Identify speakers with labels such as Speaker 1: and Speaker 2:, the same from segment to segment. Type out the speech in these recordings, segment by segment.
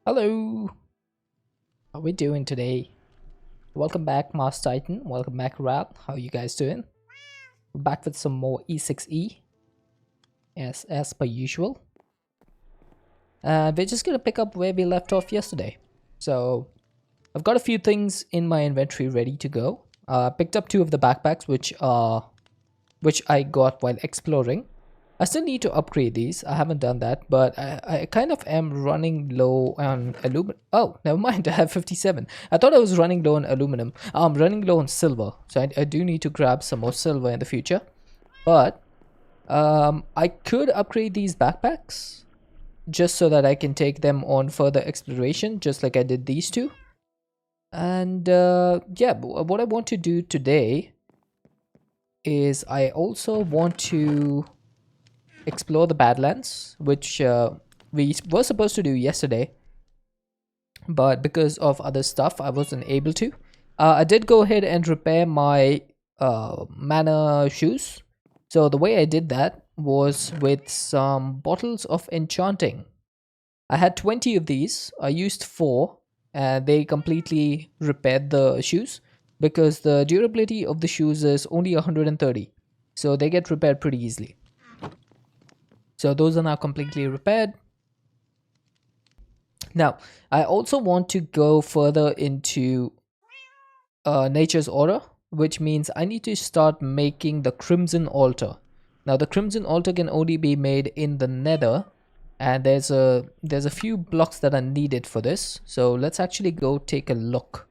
Speaker 1: Hello, how we doing today? Welcome back, Mars Titan. Welcome back, Rap. How you guys doing? We're back with some more E6E, as per usual. We're just gonna pick up where we left off yesterday. So I've got a few things in my inventory ready to go. Picked up two of the backpacks, which I got while exploring. I still need to upgrade these. I haven't done that, but I kind of am running low on aluminum. Oh, never mind. I have 57. I thought I was running low on aluminum. I'm running low on silver, so I do need to grab some more silver in the future. But I could upgrade these backpacks just so that I can take them on further exploration, just like I did these two. And yeah, what I want to do today is I also want to explore the Badlands, which we were supposed to do yesterday, but because of other stuff, I wasn't able to. I did go ahead and repair my mana shoes. So the way I did that was with some bottles of enchanting. I had 20 of these. I used 4, and they completely repaired the shoes because the durability of the shoes is only 130. So they get repaired pretty easily. So those are now completely repaired. Now, I also want to go further into nature's order, which means I need to start making the crimson altar. Now, the crimson altar can only be made in the nether, and there's a few blocks that are needed for this. So let's actually go take a look.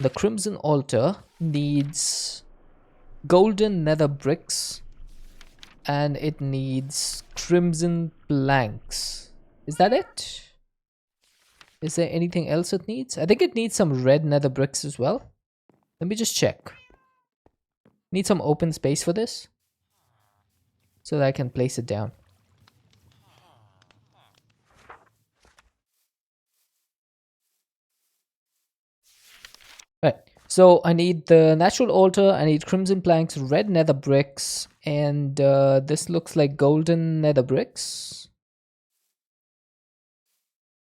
Speaker 1: The crimson altar needs golden nether bricks, and it needs crimson planks. Is that it? Is there anything else it needs? I think it needs some red nether bricks as well. Let me just check. Need some open space for this so that I can place it down. Right. So I need the natural altar, I need crimson planks, red nether bricks, and this looks like golden nether bricks.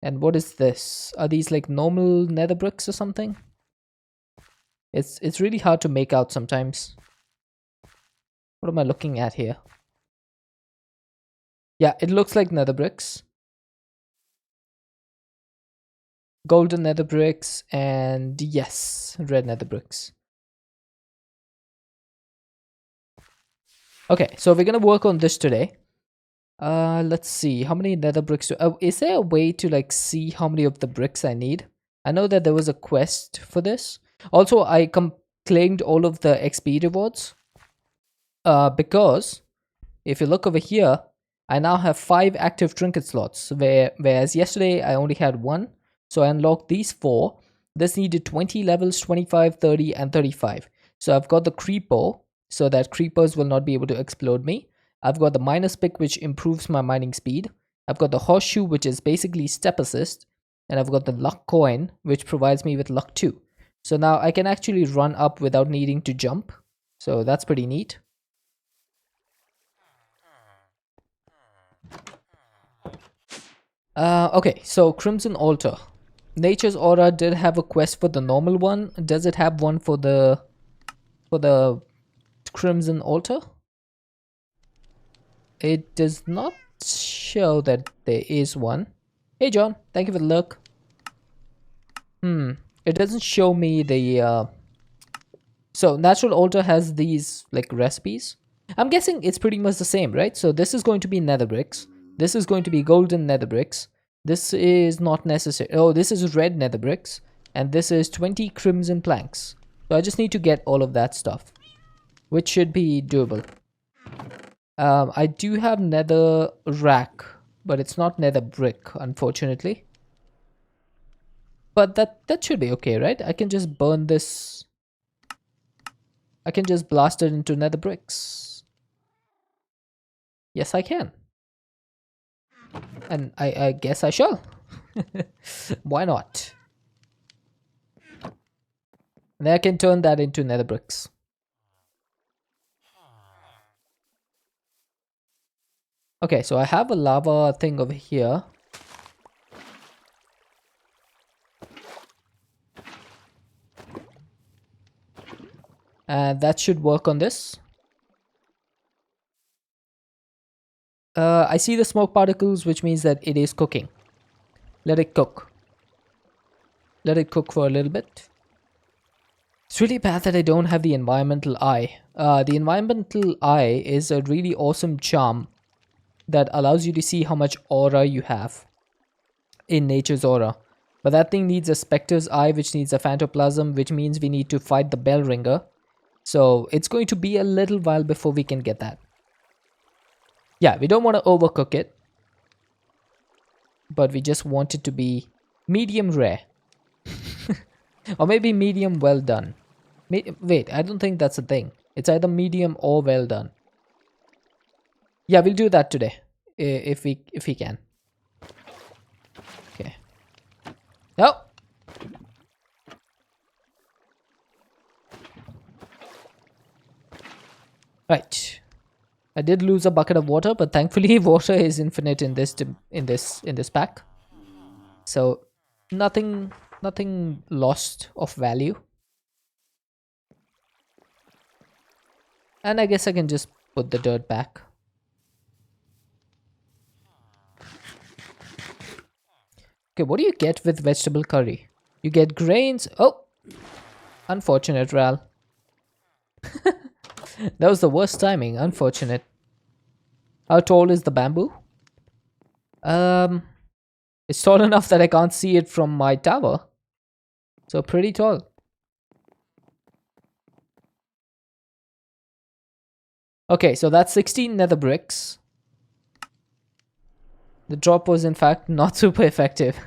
Speaker 1: And what is this? Are these like normal nether bricks or something? It's really hard to make out sometimes. What am I looking at here? Yeah, it looks like nether bricks. Golden nether bricks, and yes, red nether bricks. Okay, so we're gonna work on this today. Let's see, how many nether bricks is there a way to like see how many of the bricks I need? I know that there was a quest for this. Also, I claimed all of the XP rewards. Because if you look over here, I now have 5 active trinket slots, whereas yesterday I only had 1. So I unlocked these 4. This needed 20 levels, 25, 30, and 35. So I've got the creeper, so that creepers will not be able to explode me. I've got the minus pick, which improves my mining speed. I've got the horseshoe, which is basically step assist. And I've got the luck coin, which provides me with luck 2. So now I can actually run up without needing to jump. So that's pretty neat. Okay, so Crimson Altar. Nature's Aura did have a quest for the normal one. Does it have one for the Crimson Altar? It does not show that there is one. Hey John, thank you for the look. It doesn't show me the so Natural Altar has these like recipes. I'm guessing it's pretty much the same, right? So this is going to be nether bricks. This is going to be golden nether bricks. This is not necessary. Oh, this is red nether bricks. And this is 20 crimson planks. So I just need to get all of that stuff, which should be doable. I do have nether rack, but it's not nether brick, unfortunately. But that should be okay, right? I can just burn this. I can just blast it into nether bricks. Yes, I can. And I guess I shall. Why not? And then I can turn that into nether bricks. Okay, so I have a lava thing over here. And that should work on this. I see the smoke particles, which means that it is cooking. Let it cook. Let it cook for a little bit. It's really bad that I don't have the environmental eye. The environmental eye is a really awesome charm that allows you to see how much aura you have in nature's aura. But that thing needs a specter's eye, which needs a phantoplasm, which means we need to fight the bell ringer. So it's going to be a little while before we can get that. Yeah, we don't want to overcook it, but we just want it to be medium rare. Or maybe medium well done. Wait, I don't think that's a thing. It's either medium or well done. Yeah, we'll do that today, if we can. Okay. No. Right. I did lose a bucket of water, but thankfully water is infinite in this pack. So nothing lost of value. And I guess I can just put the dirt back. Okay, what do you get with vegetable curry? You get grains. Oh, unfortunate, Ral. That was the worst timing. Unfortunate. How tall is the bamboo? It's tall enough that I can't see it from my tower. So pretty tall. Okay, so that's 16 nether bricks. The drop was in fact not super effective.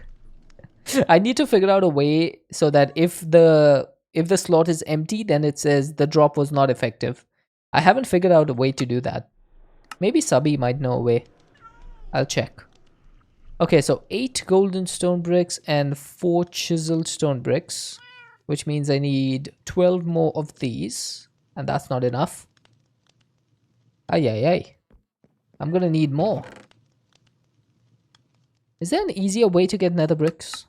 Speaker 1: I need to figure out a way so that if the slot is empty, then it says the drop was not effective. I haven't figured out a way to do that. Maybe Subby might know a way. I'll check. Okay, so 8 golden stone bricks and 4 chiseled stone bricks, which means I need 12 more of these, and that's not enough. Ay, ay, ay. I'm gonna need more. Is there an easier way to get nether bricks?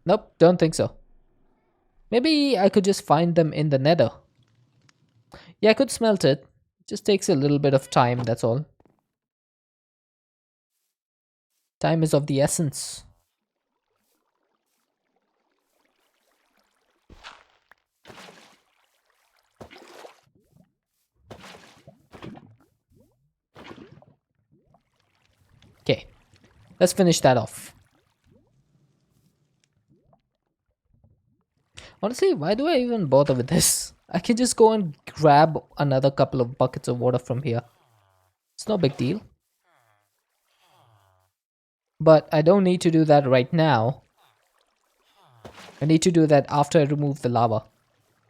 Speaker 1: Nope, don't think so. Maybe I could just find them in the nether. Yeah, I could smelt it. It just takes a little bit of time, that's all. Time is of the essence. Okay, let's finish that off. Honestly, why do I even bother with this? I can just go and grab another couple of buckets of water from here. It's no big deal. But I don't need to do that right now. I need to do that after I remove the lava.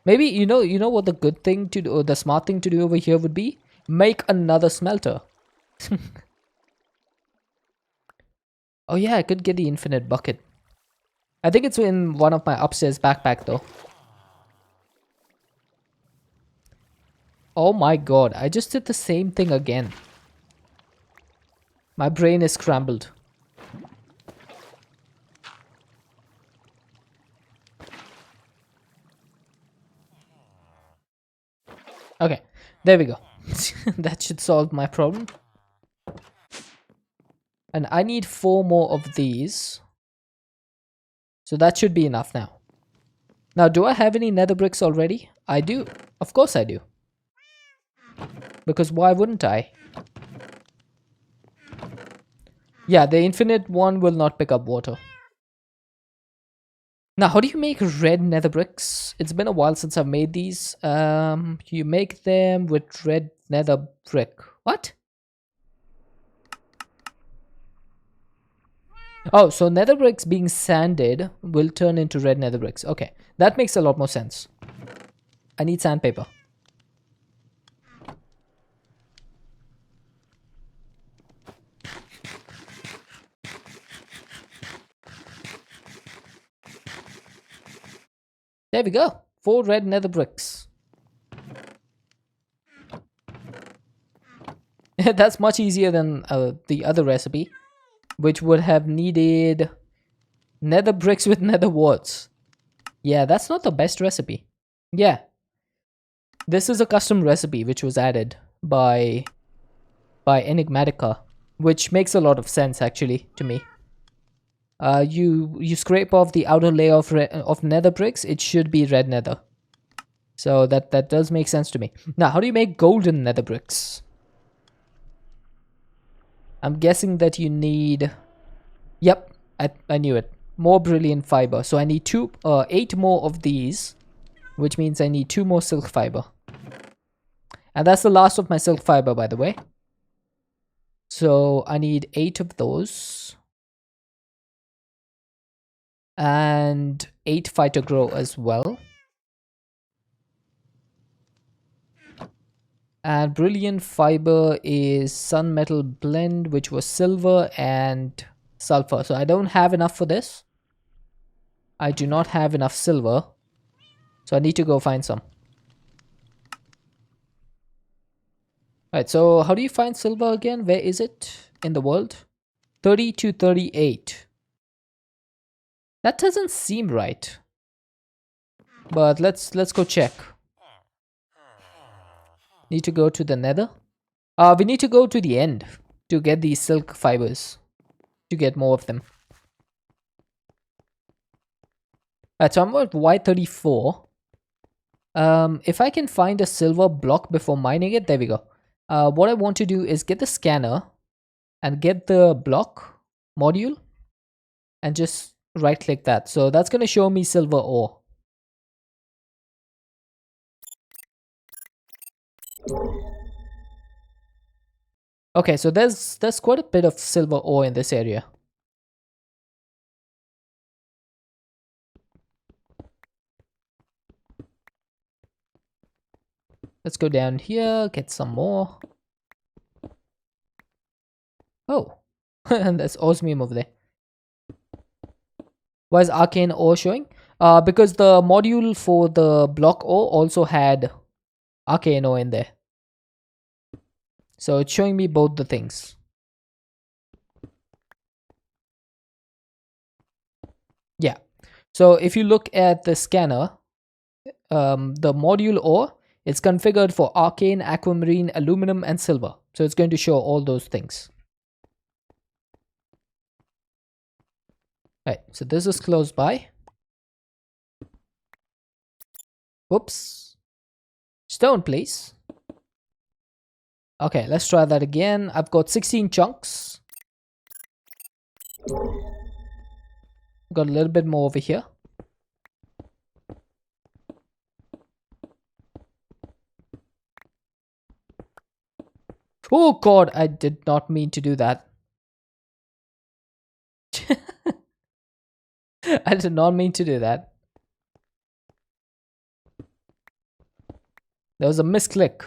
Speaker 1: Maybe, you know what the good thing to do, or the smart thing to do over here would be? Make another smelter. Oh yeah, I could get the infinite bucket. I think it's in one of my upstairs backpack though. Oh my god, I just did the same thing again. My brain is scrambled. Okay, there we go. That should solve my problem. And I need 4 more of these. So that should be enough now. Now, do I have any nether bricks already? I do. Of course I do. Because why wouldn't I? Yeah, the infinite one will not pick up water. Now, how do you make red nether bricks? It's been a while since I've made these. You make them with red nether brick. What? Oh, so nether bricks being sanded will turn into red nether bricks. Okay, that makes a lot more sense. I need sandpaper. There we go. 4 red nether bricks. That's much easier than the other recipe, which would have needed nether bricks with nether warts. Yeah, that's not the best recipe. Yeah, this is a custom recipe which was added by Enigmatica, which makes a lot of sense actually to me. You scrape off the outer layer of nether bricks. It should be red nether. So that does make sense to me. Now, how do you make golden nether bricks? I'm guessing that you need. Yep, I knew it. More brilliant fiber. So I need 8 more of these, which means I need 2 more silk fiber. And that's the last of my silk fiber, by the way. So I need 8 of those. And 8 fighter grow as well. And brilliant fiber is sun metal blend, which was silver and sulfur. So I don't have enough for this. I do not have enough silver. So I need to go find some. Alright, so how do you find silver again? Where is it in the world? 30 to 38. That doesn't seem right. But let's go check. Need to go to the nether. We need to go to the end to get these silk fibers. To get more of them. Alright, so I'm at Y34. If I can find a silver block before mining it, there we go. What I want to do is get the scanner and get the block module and just right click that. So that's going to show me silver ore. Okay, so there's quite a bit of silver ore in this area. Let's go down here, get some more. Oh, and there's osmium over there. Why is arcane ore showing? Because the module for the block ore also had arcane ore in there. So it's showing me both the things. Yeah. So if you look at the scanner, the module ore, it's configured for arcane, aquamarine, aluminum, and silver. So it's going to show all those things. Right, so this is close by. Whoops. Stone, please. Okay, let's try that again. I've got 16 chunks. Got a little bit more over here. Oh god, I did not mean to do that. I did not mean to do that. There was a misclick.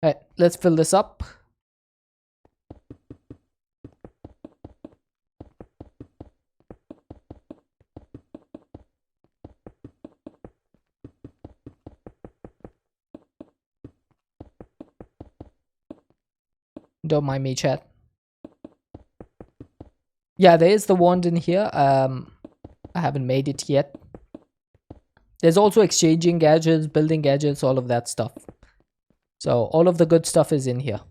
Speaker 1: Alright, let's fill this up. Don't mind me, chat. Yeah, there is the wand in here. I haven't made it yet. There's also exchanging gadgets, building gadgets, all of that stuff. So all of the good stuff is in here.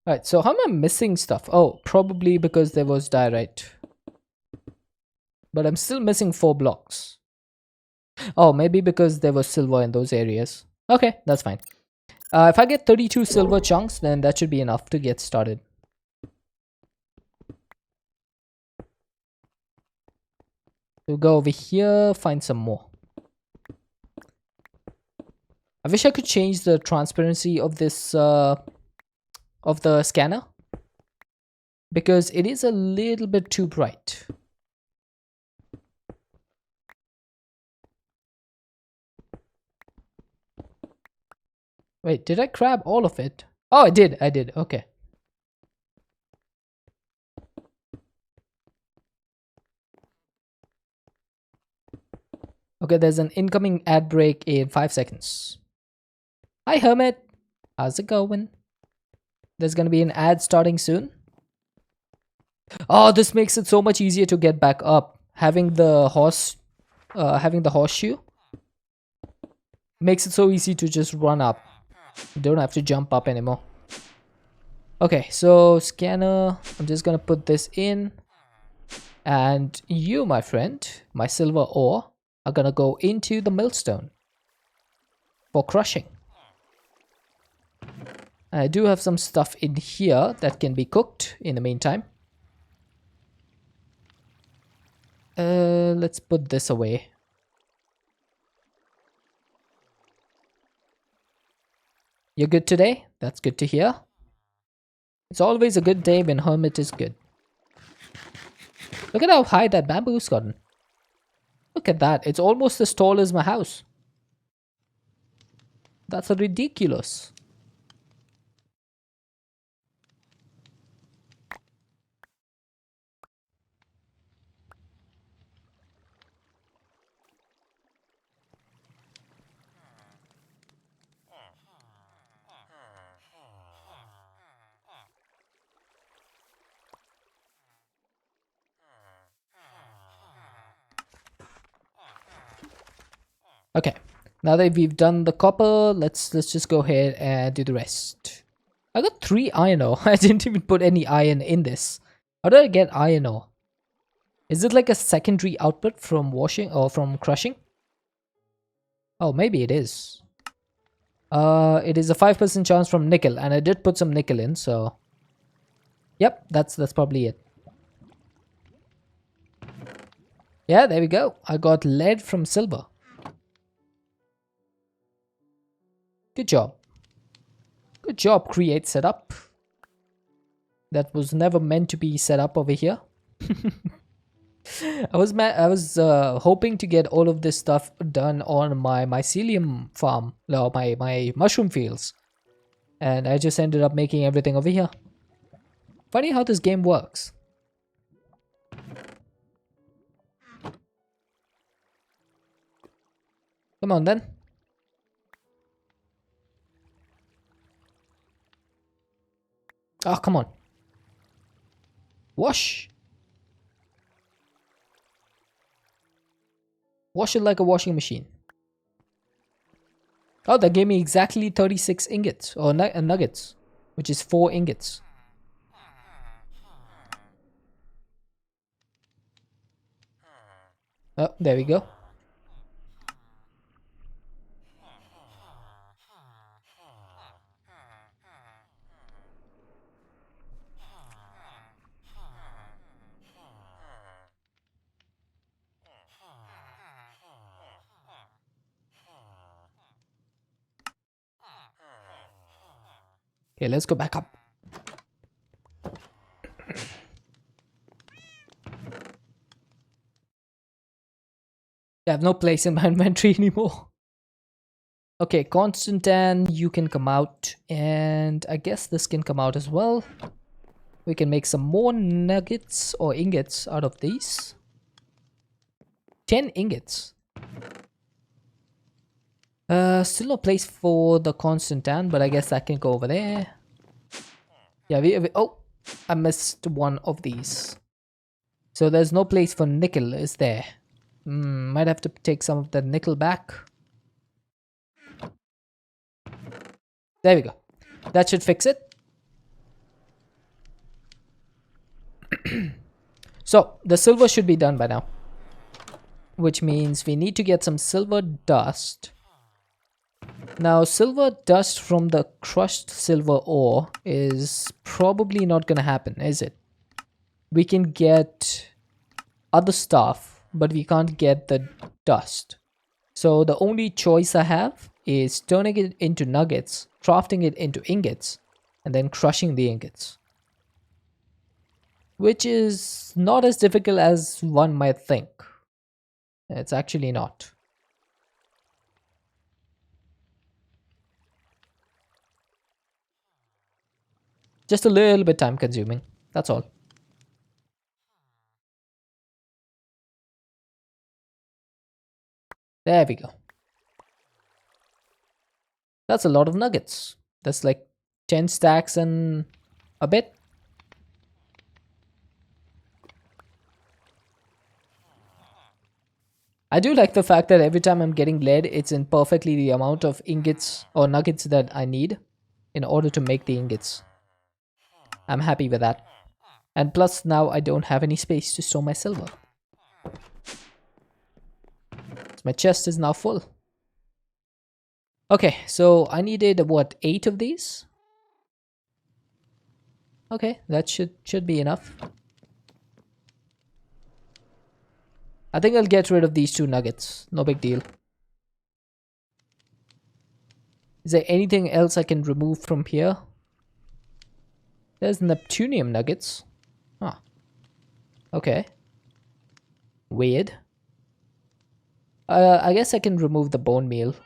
Speaker 1: Alright, so how am I missing stuff? Oh, probably because there was diorite. But I'm still missing 4 blocks. Oh, maybe because there was silver in those areas. Okay, that's fine. If I get 32 silver chunks, then that should be enough to get started. We'll go over here, find some more. I wish I could change the transparency of this, of the scanner. Because it is a little bit too bright. Wait, did I grab all of it? Oh, I did, okay. Okay, there's an incoming ad break in 5 seconds. Hi, Hermit. How's it going? There's gonna be an ad starting soon. Oh, this makes it so much easier to get back up. Having the horseshoe makes it so easy to just run up. You don't have to jump up anymore. Okay, so scanner, I'm just gonna put this in. And you, my friend, my silver ore, are gonna go into the millstone for crushing. I do have some stuff in here that can be cooked in the meantime. Let's put this away. You're good today? That's good to hear. It's always a good day when Hermit is good. Look at how high that bamboo's gotten. Look at that. It's almost as tall as my house. That's ridiculous. Okay. Now that we've done the copper, let's just go ahead and do the rest. I got 3 iron ore. I didn't even put any iron in this. How did I get iron ore? Is it like a secondary output from washing or from crushing? Oh, maybe it is. It is a 5% chance from nickel, and I did put some nickel in, so yep, that's probably it. Yeah, there we go. I got lead from silver. Good job. Good job, create setup. That was never meant to be set up over here. I was hoping to get all of this stuff done on my mycelium farm, no, my mushroom fields, and I just ended up making everything over here. Funny how this game works. Come on then. Oh, come on. Wash. Wash it like a washing machine. Oh, that gave me exactly 36 ingots, or nuggets, which is 4 ingots. Oh, there we go. Okay, let's go back up. I have no place in my inventory anymore. Okay, Constantan, you can come out, and I guess this can come out as well. We can make some more nuggets or ingots out of these. 10 ingots. Still no place for the Constantan, but I guess that can go over there. Yeah, oh, I missed one of these. So there's no place for nickel, is there? Might have to take some of the nickel back. There we go. That should fix it. So the silver should be done by now, which means we need to get some silver dust. Now, silver dust from the crushed silver ore is probably not gonna happen, is it? We can get other stuff, but we can't get the dust. So the only choice I have is turning it into nuggets, crafting it into ingots, and then crushing the ingots, which is not as difficult as one might think. It's actually not. Just a little bit time consuming, that's all. There we go. That's a lot of nuggets. That's like 10 stacks and a bit. I do like the fact that every time I'm getting lead, it's in perfectly the amount of ingots or nuggets that I need in order to make the ingots. I'm happy with that. And plus now I don't have any space to store my silver. My chest is now full. Okay, so I needed what, 8 of these? Okay, that should be enough. I think I'll get rid of these 2 nuggets. No big deal. Is there anything else I can remove from here? There's Neptunium nuggets. Huh. Okay. Weird. I guess I can remove the bone meal.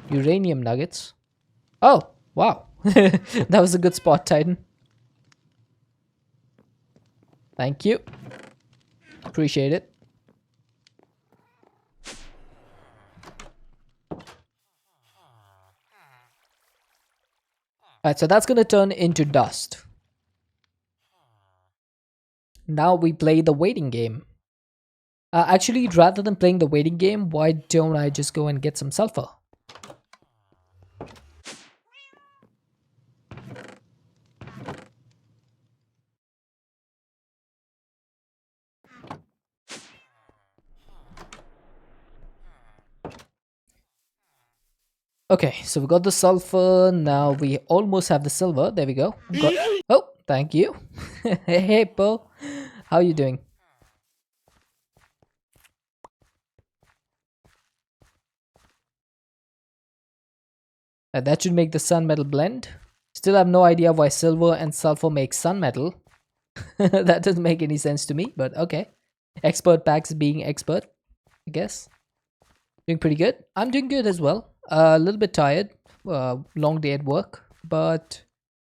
Speaker 1: Uranium nuggets. Oh, wow. That was a good spot, Titan. Thank you. Appreciate it. Alright, so that's gonna turn into dust. Now we play the waiting game. Actually, rather than playing the waiting game, why don't I just go and get some sulfur? Okay, so we got the sulfur. Now we almost have the silver. There we go. Oh, thank you. Hey, Bo. How you doing? That should make the sun metal blend. Still have no idea why silver and sulfur make sun metal. That doesn't make any sense to me, but okay. Expert packs being expert, I guess. Doing pretty good. I'm doing good as well. A little bit tired. Long day at work. But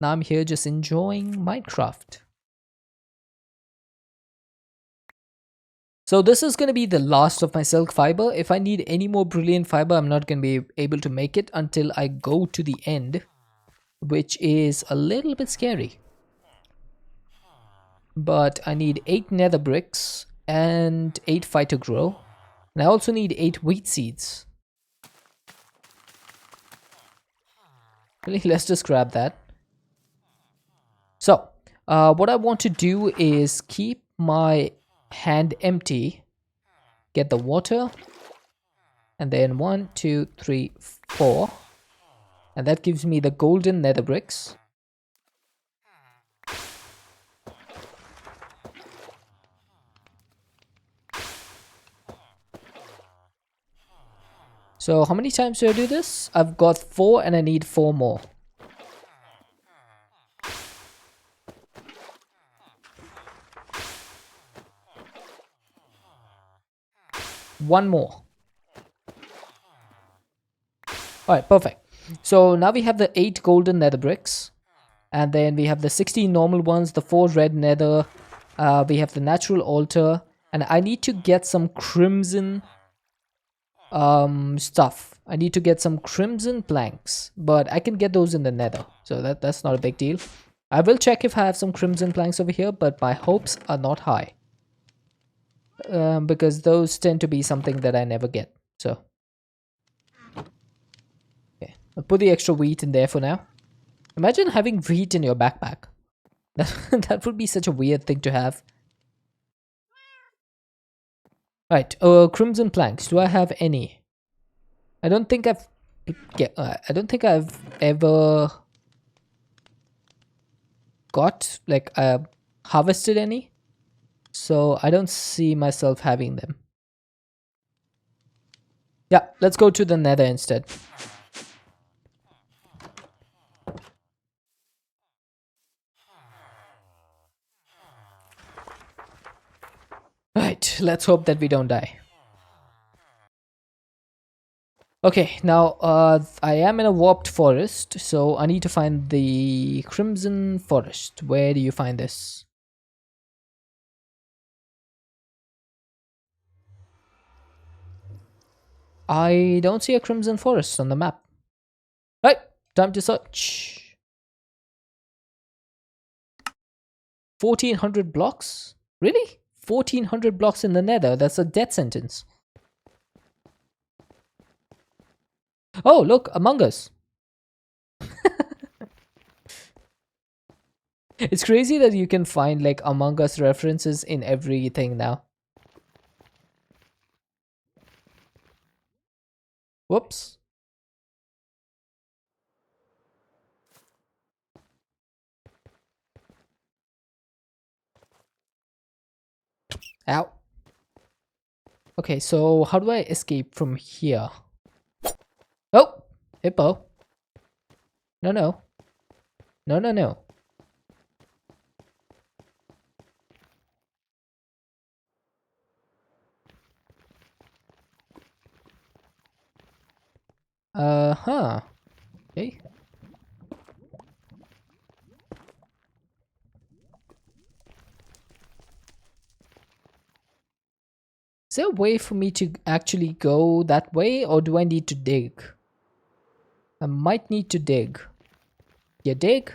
Speaker 1: now I'm here just enjoying Minecraft. So this is going to be the last of my silk fiber. If I need any more brilliant fiber, I'm not going to be able to make it until I go to the end, which is a little bit scary. But I need 8 nether bricks and 8 fighter grow. And I also need 8 wheat seeds. Really, let's just grab that. So, what I want to do is keep my hand empty, get the water, and then 1, 2, 3, 4, and that gives me the golden nether bricks. So how many times do I do this? I've got 4 and I need 4 more. One more. Alright, perfect. So now we have the 8 golden nether bricks. And then we have the 16 normal ones, the 4 red nether. We have the natural altar. And I need to get some crimson stuff. I need to get some crimson planks. But I can get those in the nether. So that's not a big deal. I will check if I have some crimson planks over here. But my hopes are not high. Because those tend to be something that I never get. So, okay, I'll put the extra wheat in there for now. Imagine having wheat in your backpack. That would be such a weird thing to have. Right, crimson planks. Do I have any? I don't think I've I don't think I've ever got harvested any. So I don't see myself having them. Yeah, let's go to the nether instead. Right, let's hope that we don't die. Okay, now I am in a warped forest, so I need to find the crimson forest. Where do you find this? I don't see a crimson forest on the map. Right, time to search. 1400 blocks? Really? 1400 blocks in the nether? That's a death sentence. Oh, look, Among Us. It's crazy that you can find like Among Us references in everything now. Whoops. Ow. Okay, so how do I escape from here? Oh, hippo. No, no. No, no, no. Huh. Okay. Is there a way for me to actually go that way, or do I need to dig? I might need to dig. You dig?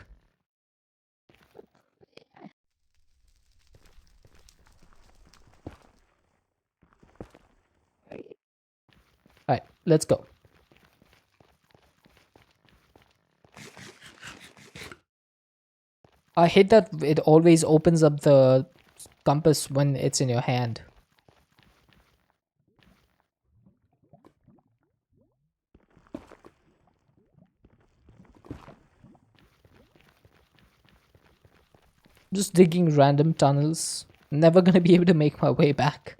Speaker 1: Alright, let's go. I hate that it always opens up the compass when it's in your hand. Just digging random tunnels. Never gonna be able to make my way back.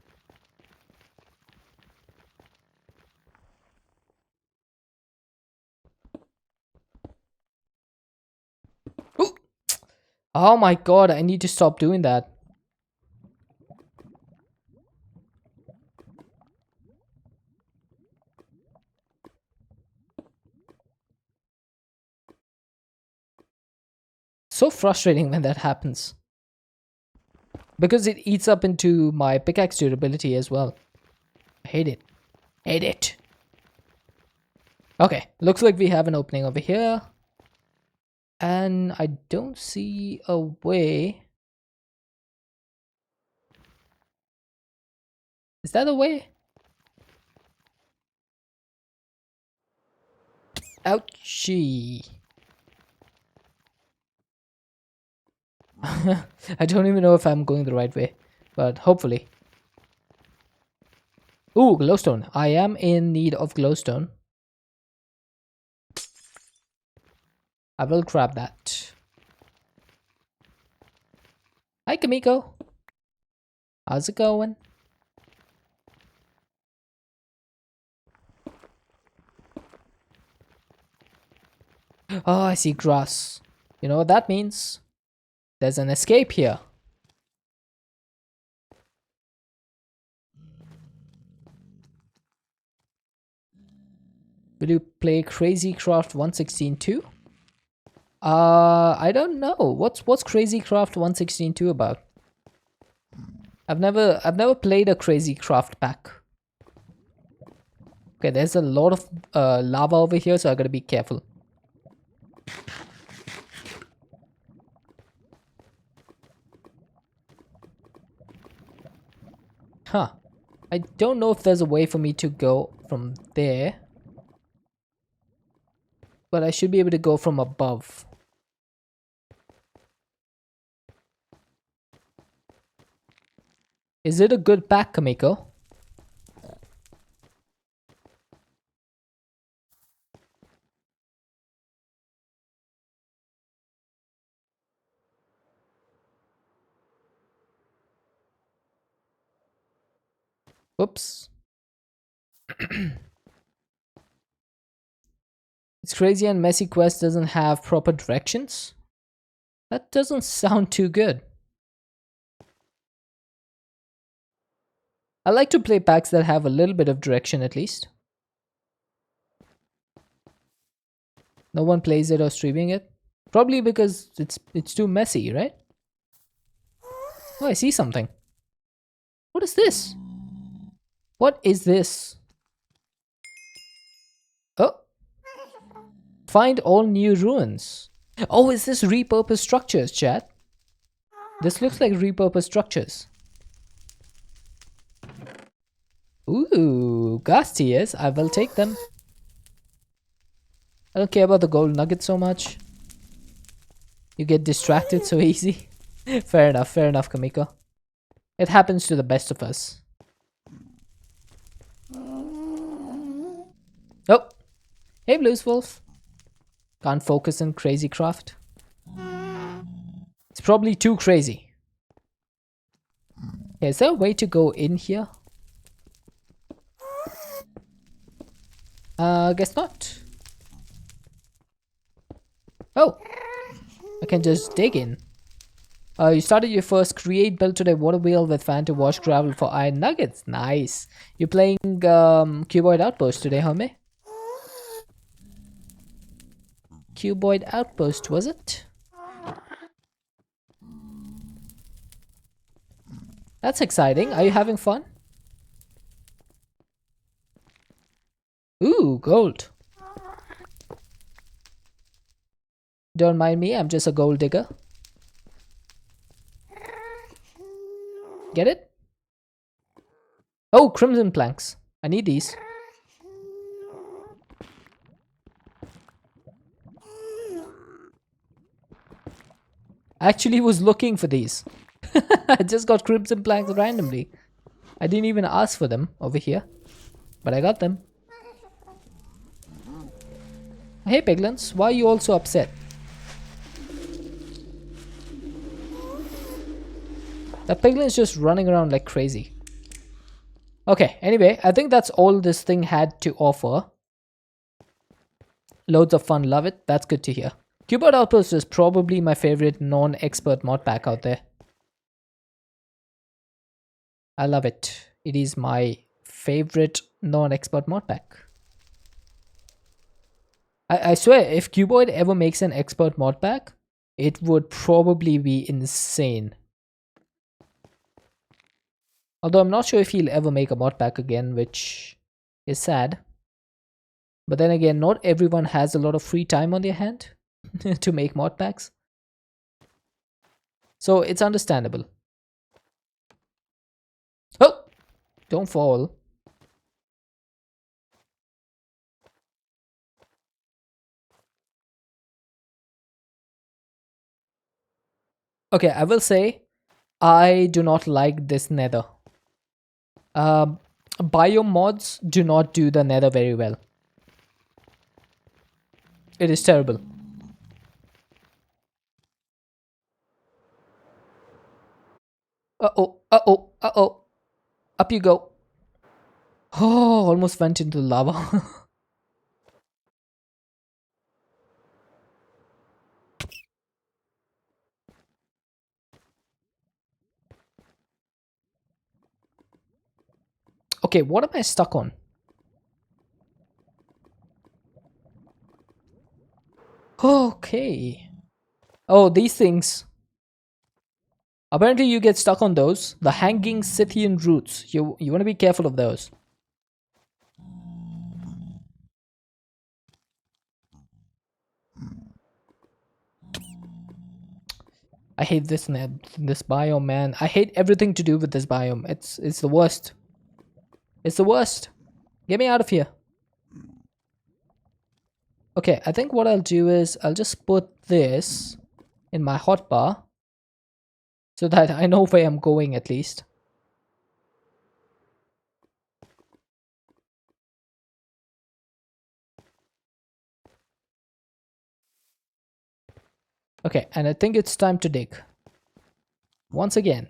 Speaker 1: Ooh! Oh my god, I need to stop doing that. So frustrating when that happens. Because it eats up into my pickaxe durability as well. I hate it. Hate it. Okay, looks like we have an opening over here. And I don't see a way. Is that a way? Ouchie. I don't even know if I'm going the right way, but hopefully. Ooh, glowstone. I am in need of glowstone. I will grab that. Hi, Kamiko. How's it going? Oh, I see grass. You know what that means? There's an escape here. Will you play Crazy Craft 116 too? I don't know. What's Crazy Craft 116.2 about? I've never played a Crazy Craft pack. Okay, there's a lot of lava over here, so I gotta be careful. Huh. I don't know if there's a way for me to go from there. But I should be able to go from above. Is it a good pack, Kamiko? Whoops. It's crazy and Messy Quest doesn't have proper directions. That doesn't sound too good. I like to play packs that have a little bit of direction at least. No one plays it or streaming it. Probably because it's too messy, right? Oh, I see something. What is this? What is this? Find all new ruins. Oh, is this repurposed structures, chat? This looks like repurposed structures. Ooh, gas tiers. I will take them. I don't care about the gold nugget so much. You get distracted so easy. Fair enough, Kamiko. It happens to the best of us. Oh, hey, Blues Wolf. Can't focus in crazy craft. It's probably too crazy. Okay, is there a way to go in here? Guess not. Oh, I can just dig in. You started your first create build today. Water wheel with fan to wash gravel for iron nuggets. Nice. You're playing Cuboid Outpost today, homie? Cuboid Outpost, was it? That's exciting. Are you having fun? Ooh, gold. Don't mind me, I'm just a gold digger. Get it? Oh, crimson planks. I need these. I actually was looking for these. I just got crimson planks randomly. I didn't even ask for them over here. But I got them. Hey piglins, why are you all so upset? The piglin's just running around like crazy. Okay, anyway, I think that's all this thing had to offer. Loads of fun, love it. That's good to hear. Cubert Outpost is probably my favorite non-expert mod pack out there. I love it. It is my favorite non-expert mod pack. I swear, if Cuboid ever makes an expert mod pack, it would probably be insane. Although I'm not sure if he'll ever make a mod pack again, which is sad. But then again, not everyone has a lot of free time on their hand to make mod packs. So it's understandable. Oh! Don't fall. Okay, I will say, I do not like this nether. Biome mods do not do the nether very well. It is terrible. Uh-oh, uh-oh, uh-oh. Up you go. Oh, almost went into the lava. Okay, what am I stuck on? Okay. Oh, these things. Apparently you get stuck on those. The hanging Scythian roots. You want to be careful of those. I hate this biome, man. I hate everything to do with this biome. It's the worst. It's the worst. Get me out of here. Okay, I think what I'll do is I'll just put this in my hotbar so that I know where I'm going at least. Okay, and I think it's time to dig. Once again.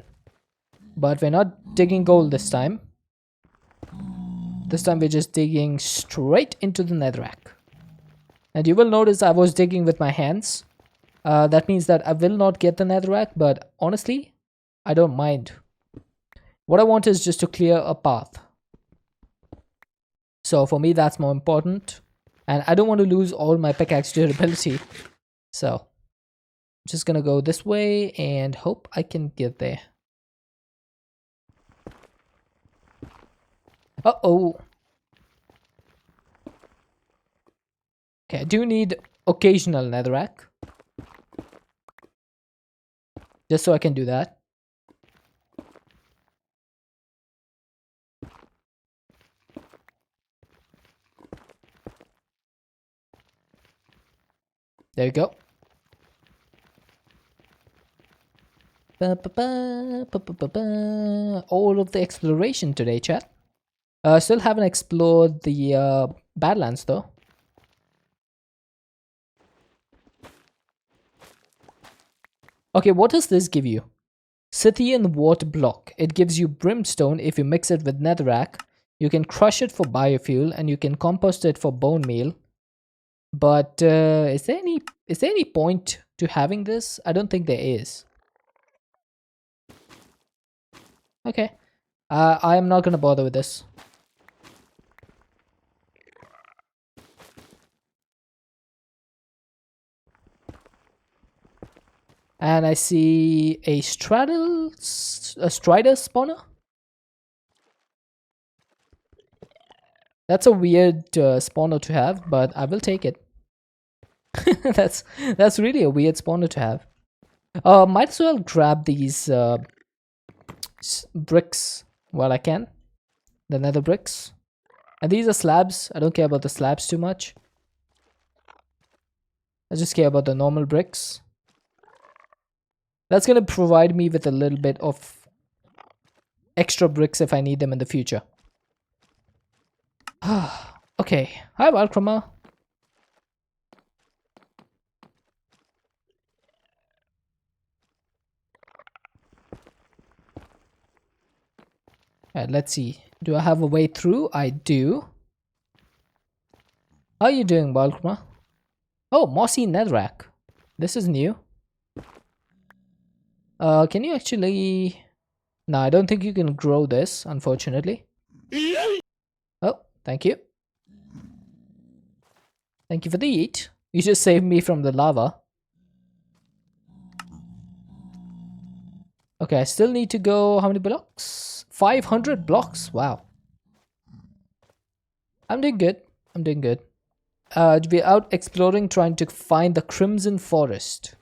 Speaker 1: But we're not digging gold this time. This time we're just digging straight into the netherrack. And you will notice I was digging with my hands. That means that I will not get the netherrack, but honestly, I don't mind. What I want is just to clear a path. So for me, that's more important. And I don't want to lose all my pickaxe durability. So I'm just gonna go this way and hope I can get there. Uh-oh. Okay, I do need occasional netherrack. Just so I can do that. There you go. All of the exploration today, chat. Still haven't explored the Badlands though. Okay, what does this give you? Scythian Wart Block. It gives you brimstone if you mix it with netherrack. You can crush it for biofuel and you can compost it for bone meal. But is there any point to having this? I don't think there is. Okay. I am not gonna bother with this. And I see a strider spawner. That's a weird spawner to have, but I will take it. that's really a weird spawner to have. Might as well grab these bricks while I can. The nether bricks. And these are slabs. I don't care about the slabs too much. I just care about the normal bricks. That's gonna provide me with a little bit of extra bricks if I need them in the future. Okay. Hi, Valkrama. Alright, let's see. Do I have a way through? I do. How are you doing, Valkrama? Oh, mossy netherrack. This is new. Can you actually... No, I don't think you can grow this, unfortunately. Oh, thank you. Thank you for the eat. You just saved me from the lava. Okay, I still need to go... How many blocks? 500 blocks? Wow. I'm doing good. I'm doing good. We're out exploring, trying to find the Crimson Forest.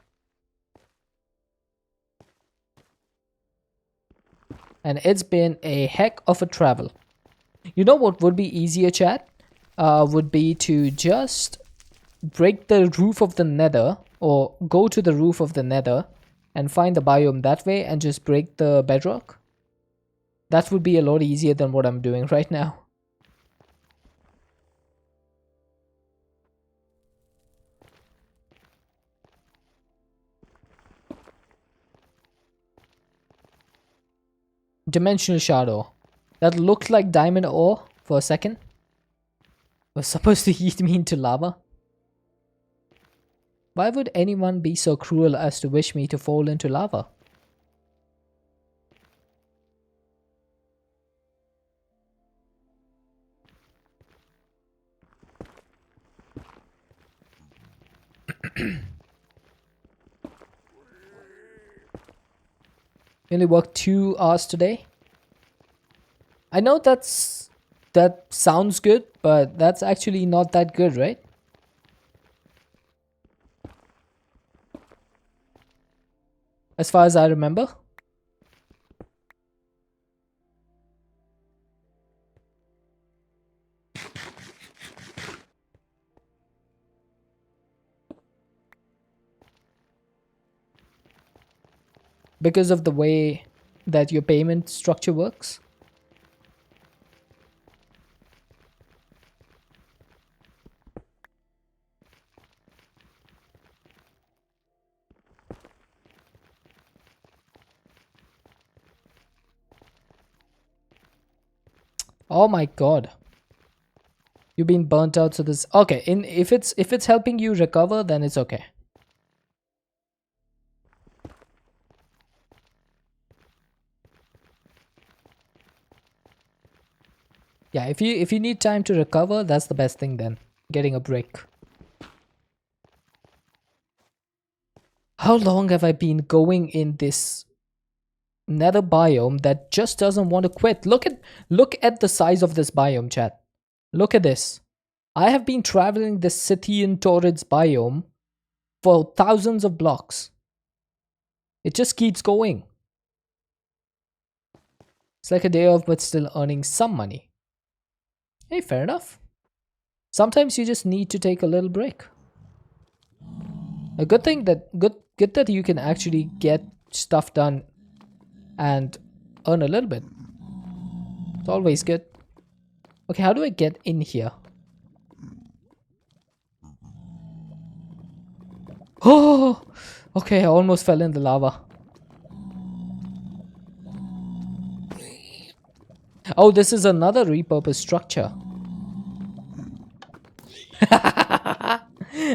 Speaker 1: And it's been a heck of a travel. You know what would be easier, chat? Would be to just break the roof of the nether, or go to the roof of the nether and find the biome that way and just break the bedrock. That would be a lot easier than what I'm doing right now. Dimensional shadow. That looked like diamond ore for a second. Was supposed to eat me into lava. Why would anyone be so cruel as to wish me to fall into lava? We only worked 2 hours today. I know that sounds good, but that's actually not that good, right? As far as I remember. Because of the way that your payment structure works. Oh my god. You've been burnt out, so this okay. If it's helping you recover, then it's okay. Yeah, if you need time to recover, that's the best thing then. Getting a break. How long have I been going in this nether biome that just doesn't want to quit? Look at the size of this biome, chat. Look at this. I have been traveling the Scythian Torrids biome for thousands of blocks. It just keeps going. It's like a day off, but still earning some money. Hey, fair enough. Sometimes you just need to take a little break. A good thing that good that you can actually get stuff done and earn a little bit. It's always good. Okay, how do I get in here? Oh, okay, I almost fell in the lava. Oh, this is another repurposed structure.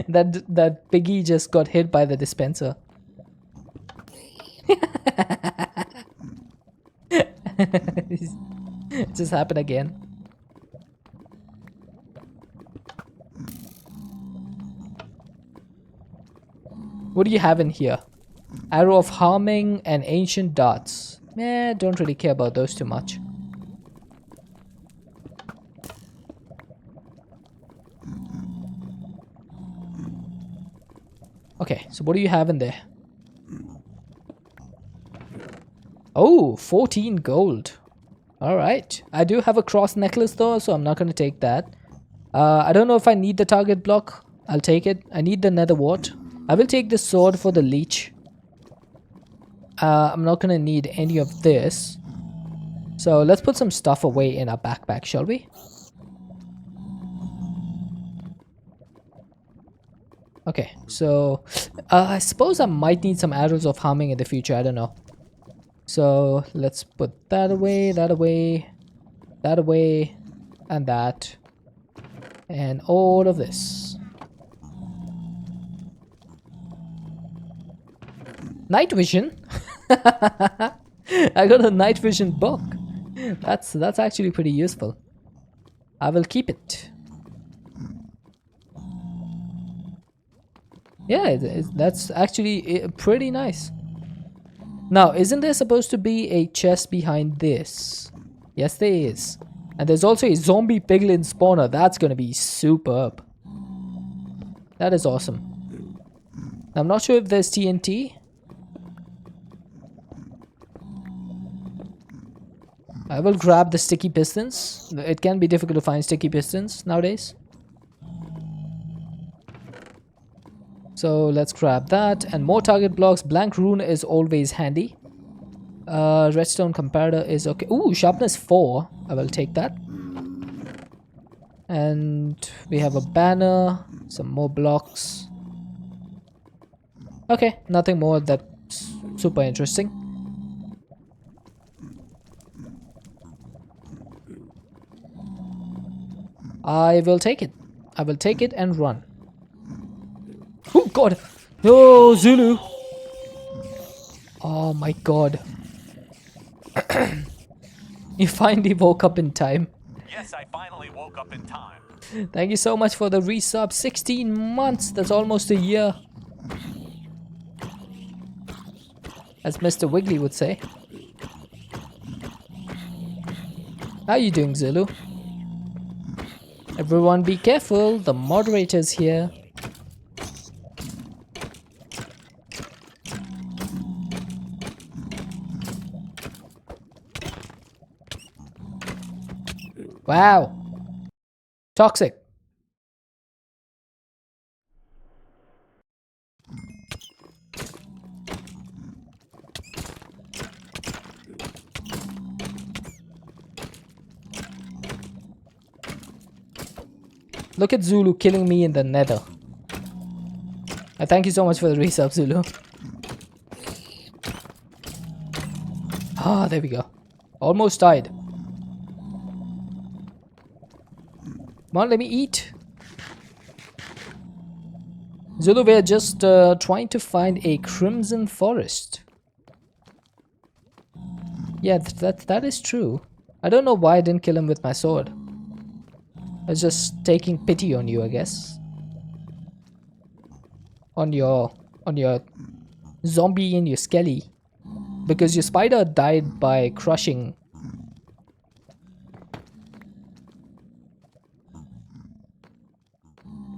Speaker 1: that piggy just got hit by the dispenser. It just happened again. What do you have in here? Arrow of harming and ancient darts. Don't really care about those too much. Okay, so what do you have in there? Oh, 14 gold. Alright. I do have a cross necklace though, so I'm not going to take that. I don't know if I need the target block. I'll take it. I need the nether wart. I will take the sword for the leech. I'm not going to need any of this. So let's put some stuff away in our backpack, shall we? Okay, so I suppose I might need some arrows of harming in the future. I don't know. So let's put that away, that away, that away, and that. And all of this. Night vision? I got a night vision book. That's actually pretty useful. I will keep it. Yeah, that's actually pretty nice. Now, isn't there supposed to be a chest behind this? Yes, there is. And there's also a zombie piglin spawner. That's going to be superb. That is awesome. I'm not sure if there's TNT. I will grab the sticky pistons. It can be difficult to find sticky pistons nowadays. So let's grab that. And more target blocks. Blank rune is always handy. Redstone comparator is okay. Ooh, sharpness 4. I will take that. And we have a banner. Some more blocks. Okay, nothing more that's super interesting. I will take it. I will take it and run. Oh god! No, Zulu! Oh my god. You finally woke up in time.
Speaker 2: Yes, I finally woke up in time.
Speaker 1: Thank you so much for the resub. 16 months. That's almost a year. As Mr. Wiggly would say. How you doing, Zulu? Everyone be careful. The moderator's here. Wow. Toxic. Look at Zulu killing me in the nether. Thank you so much for the resub, Zulu. Ah, there we go. Almost died. Come on, let me eat. Zulu, we're just trying to find a crimson forest. Yeah, that is true. I don't know why I didn't kill him with my sword. I was just taking pity on you, I guess. On your zombie and your skelly. Because your spider died by crushing.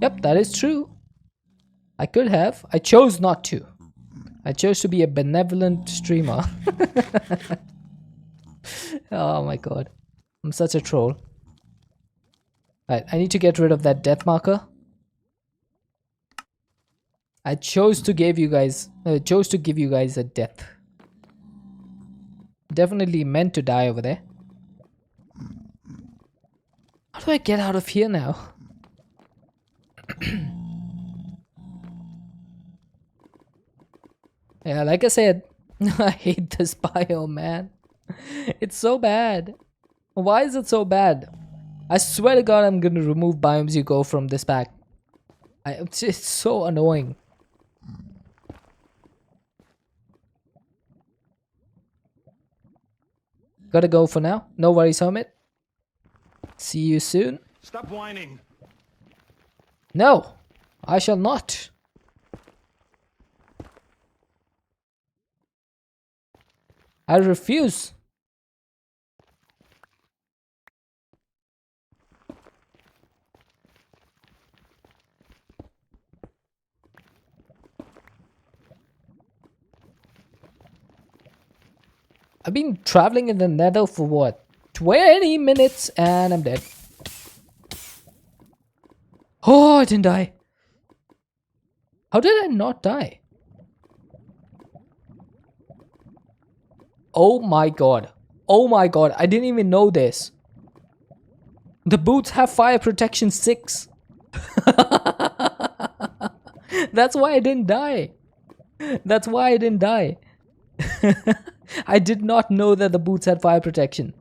Speaker 1: Yep, that is true. I could have. I chose not to. I chose to be a benevolent streamer. Oh my god. I'm such a troll. Right, I need to get rid of that death marker. I chose to give you guys a death. Definitely meant to die over there. How do I get out of here now? Yeah, like I said, I hate this biome, man. It's so bad. Why is it so bad? I swear to god I'm gonna remove biomes you go from this pack. It's so annoying. Gotta go for now. No worries, Hermit. See you soon.
Speaker 2: Stop whining.
Speaker 1: No, I shall not. I refuse. I've been traveling in the nether for what? 20 minutes and I'm dead. Oh, I didn't die. How did I not die? Oh my god. Oh my god, I didn't even know this. The boots have fire protection 6. That's why I didn't die. That's why I didn't die. I did not know that the boots had fire protection.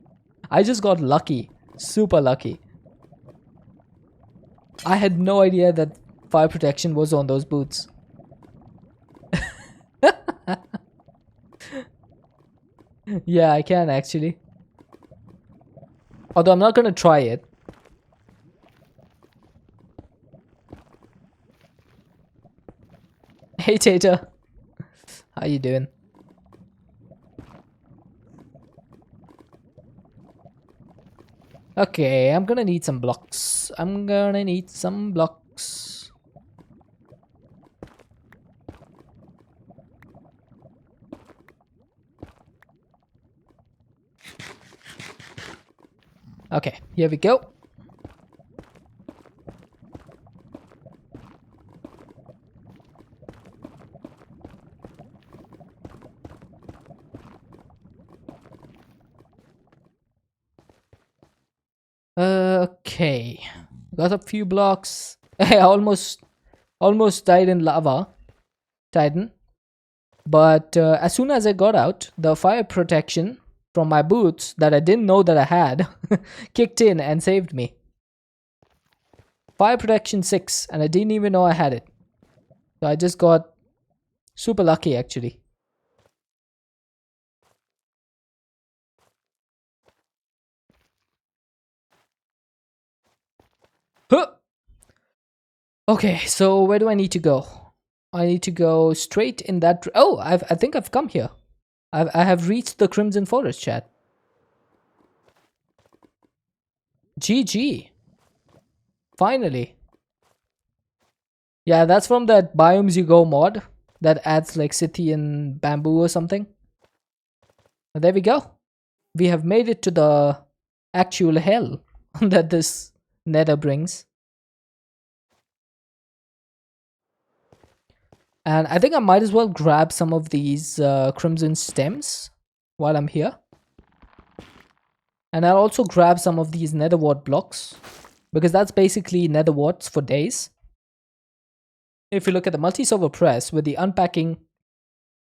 Speaker 1: I just got lucky. Super lucky. I had no idea that fire protection was on those boots. Yeah, I can actually. Although I'm not gonna try it. Hey Tata. How you doing? Okay, I'm gonna need some blocks. I'm gonna need some blocks. Okay, here we go. Okay, got a few blocks. I almost died in lava, Titan. But as soon as I got out, the fire protection from my boots that I didn't know that I had kicked in and saved me. Fire protection 6, and I didn't even know I had it. So I just got super lucky actually. Huh! Okay, so where do I need to go? I need to go straight in that. Oh, I think I've come here. I have reached the Crimson Forest, chat. GG. Finally. Yeah, that's from that Biomes You Go mod that adds like Scythian bamboo or something. And there we go. We have made it to the actual hell that this nether brings. And I think I might as well grab some of these crimson stems while I'm here. And I'll also grab some of these nether wart blocks, because that's basically nether warts for days. If you look at the multi-server press with the unpacking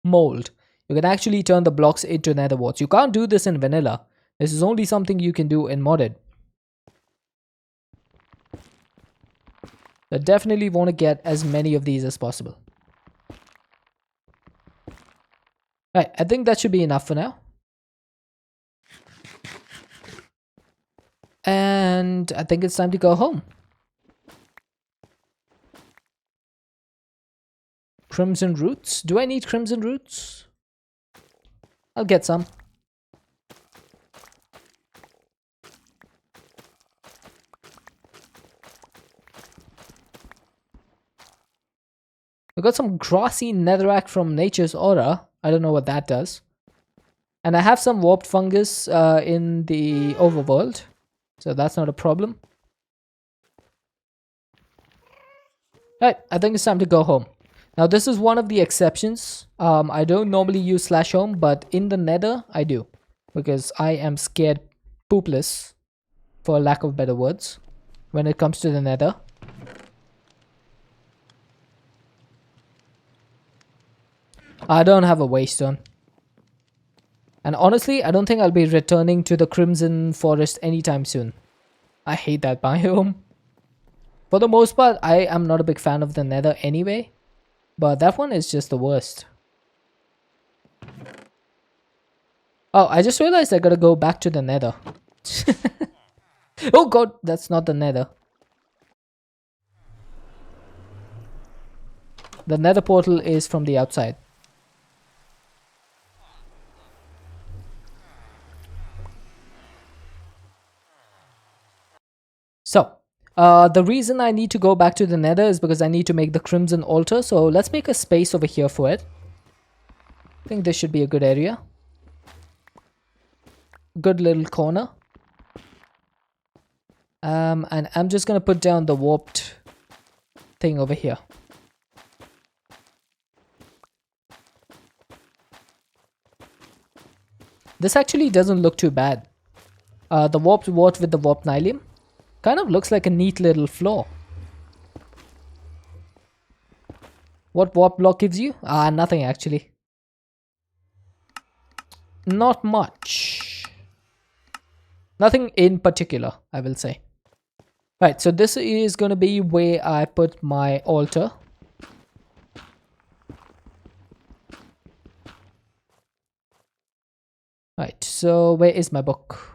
Speaker 1: mold, you can actually turn the blocks into nether warts. You can't do this in vanilla. This is only something you can do in modded. I definitely want to get as many of these as possible. Right, I think that should be enough for now. And I think it's time to go home. Crimson roots? Do I need crimson roots? I'll get some. got some grassy netherrack from Nature's Aura. I don't know what that does. And I have some warped fungus in the overworld. So that's not a problem. Alright, I think it's time to go home. Now this is one of the exceptions. I don't normally use /home, but in the nether I do. Because I am scared poopless, for lack of better words, when it comes to the nether. I don't have a waystone. And honestly, I don't think I'll be returning to the Crimson Forest anytime soon. I hate that biome. For the most part, I am not a big fan of the nether anyway. But that one is just the worst. Oh, I just realized I gotta go back to the nether. Oh god, that's not the nether. The nether portal is from the outside. So, the reason I need to go back to the nether is because I need to make the crimson altar. So let's make a space over here for it. I think this should be a good area. Good little corner. And I'm just gonna put down the warped thing over here. This actually doesn't look too bad. The warped wart with the warped nylium kind of looks like a neat little floor. What warp block gives you? Nothing actually. Not much. Nothing in particular, I will say. Right, so this is going to be where I put my altar. Right, so where is my book?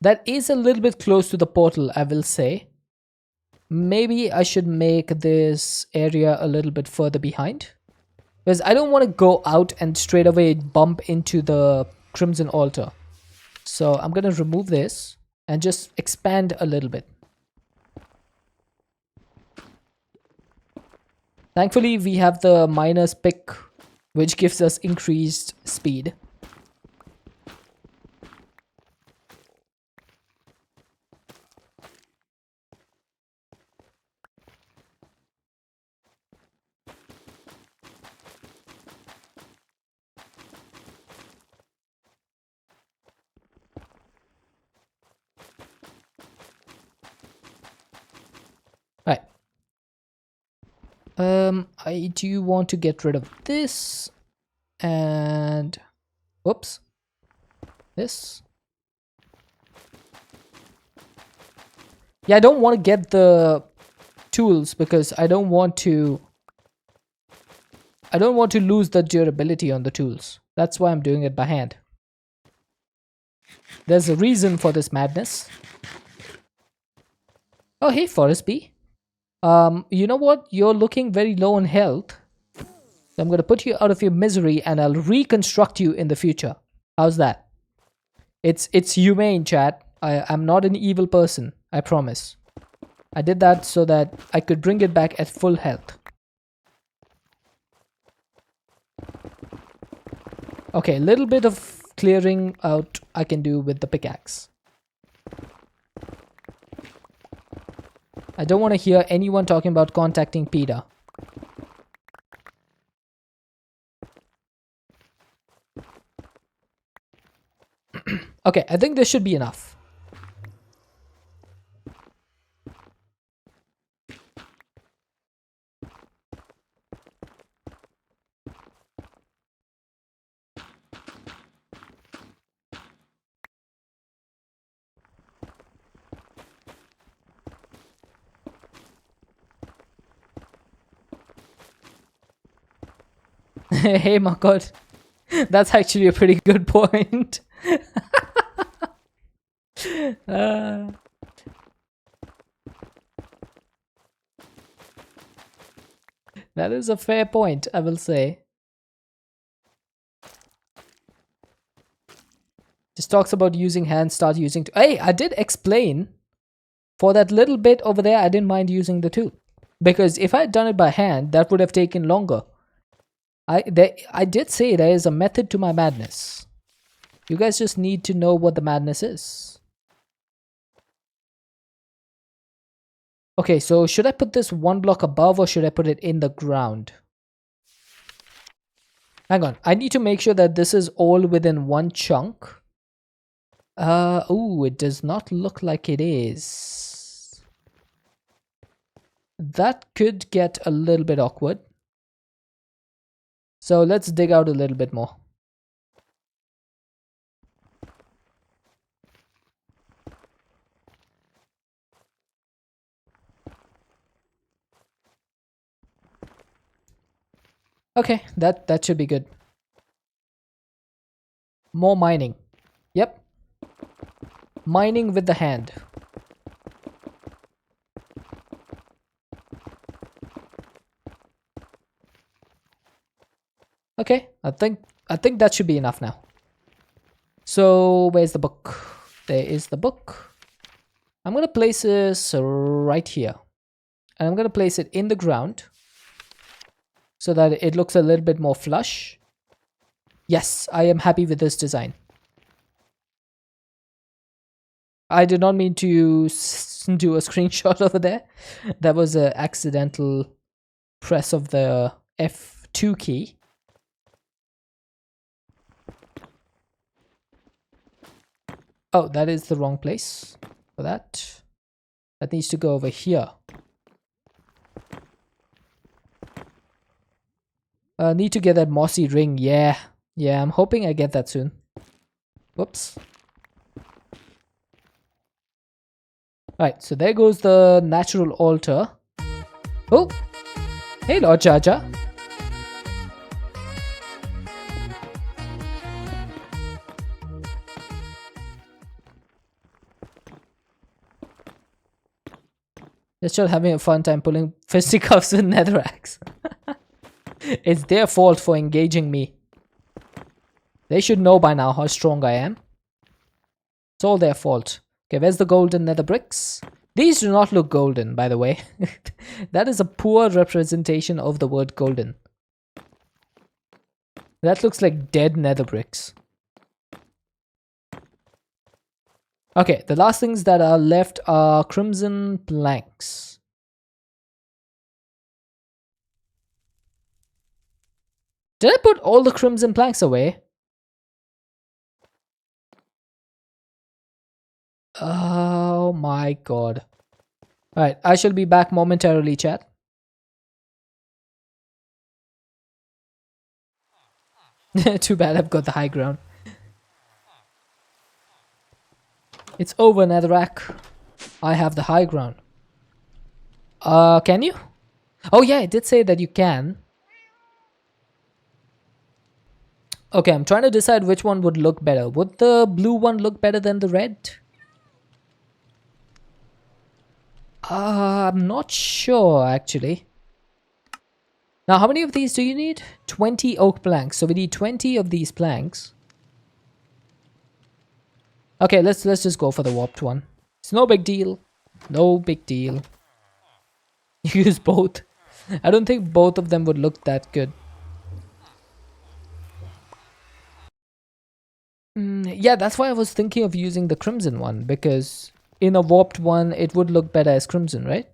Speaker 1: That is a little bit close to the portal, I will say. Maybe I should make this area a little bit further behind. Because I don't want to go out and straight away bump into the Crimson Altar. So I'm going to remove this and just expand a little bit. Thankfully, we have the miner's pick, which gives us increased speed. Right. I do want to get rid of this and whoops, this. Yeah, I don't want to get the tools because I don't want to lose the durability on the tools. That's why I'm doing it by hand. There's a reason for this madness. Oh, hey, Forest Bee. You know what? You're looking very low on health. So I'm going to put you out of your misery and I'll reconstruct you in the future. How's that? It's humane, chat. I'm not an evil person. I promise. I did that so that I could bring it back at full health. Okay, a little bit of clearing out I can do with the pickaxe. I don't want to hear anyone talking about contacting PETA. Okay, I think this should be enough. Hey, my god. That's actually a pretty good point. That is a fair point, I will say. Just talks about using hands, start using... Hey, I did explain for that little bit over there, I didn't mind using the tool. Because if I had done it by hand, that would have taken longer. I did say there is a method to my madness. You guys just need to know what the madness is. Okay, so should I put this one block above or should I put it in the ground? Hang on, I need to make sure that this is all within one chunk. Oh, it does not look like it is. That could get a little bit awkward. So let's dig out a little bit more. Okay, that should be good. More mining. Yep. Mining with the hand. Okay, I think that should be enough now. So where's the book? There is the book. I'm gonna place this right here. And I'm gonna place it in the ground so that it looks a little bit more flush. Yes, I am happy with this design. I did not mean to do a screenshot over there. That was an accidental press of the F2 key. Oh, that is the wrong place for that. That needs to go over here. Need to get that mossy ring. Yeah, I'm hoping I get that soon. Whoops. Right, so there goes the natural altar. Oh, hey Lord Jar Jar. They're still having a fun time pulling fisticuffs with netherracks. It's their fault for engaging me. They should know by now how strong I am. It's all their fault. Okay, where's the golden nether bricks? These do not look golden, by the way. That is a poor representation of the word golden. That looks like dead nether bricks. Okay, the last things that are left are crimson planks. Did I put all the crimson planks away? Oh my god. Alright, I shall be back momentarily, chat. Too bad I've got the high ground. It's over, Netherrack. I have the high ground. Can you? Oh yeah, it did say that you can. Okay, I'm trying to decide which one would look better. Would the blue one look better than the red? I'm not sure, actually. Now, how many of these do you need? 20 oak planks. So we need 20 of these planks. Okay, let's just go for the warped one. It's no big deal. No big deal. Use both. I don't think both of them would look that good. Yeah, that's why I was thinking of using the crimson one, because in a warped one, it would look better as crimson, right?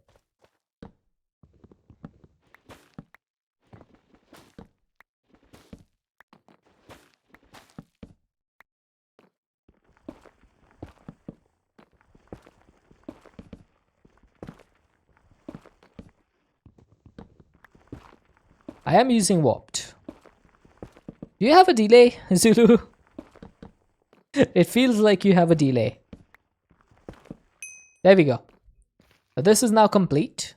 Speaker 1: I am using warped. Do you have a delay, Zulu? It feels like you have a delay. There we go. So this is now complete.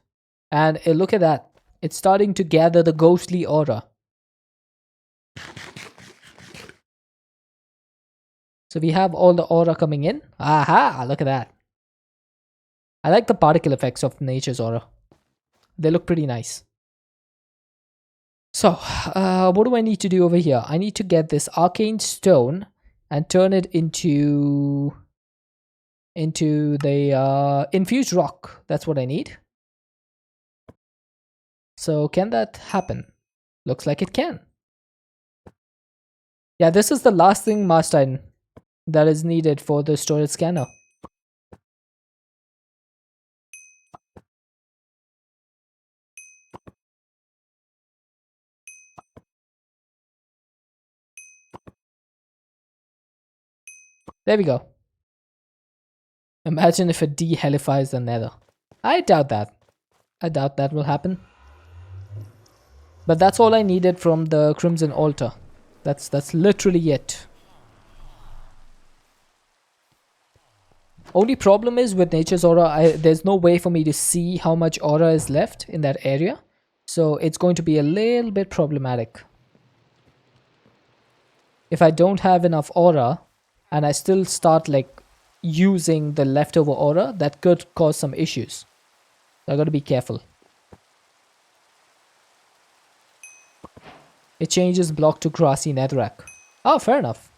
Speaker 1: And look at that. It's starting to gather the ghostly aura. So we have all the aura coming in. Aha! Look at that. I like the particle effects of nature's aura. They look pretty nice. So, what do I need to do over here? I need to get this arcane stone and turn it into the infused rock. That's what I need. So can that happen? Looks like it can. Yeah, this is the last thing, Marstein, that is needed for the storage scanner. There we go. Imagine if it de-helifies the nether. I doubt that. I doubt that will happen. But that's all I needed from the Crimson Altar. That's literally it. Only problem is with Nature's Aura, there's no way for me to see how much aura is left in that area. So it's going to be a little bit problematic. If I don't have enough aura and I still start like using the leftover aura, that could cause some issues. So I gotta be careful. It changes block to grassy netherrack. Oh, fair enough.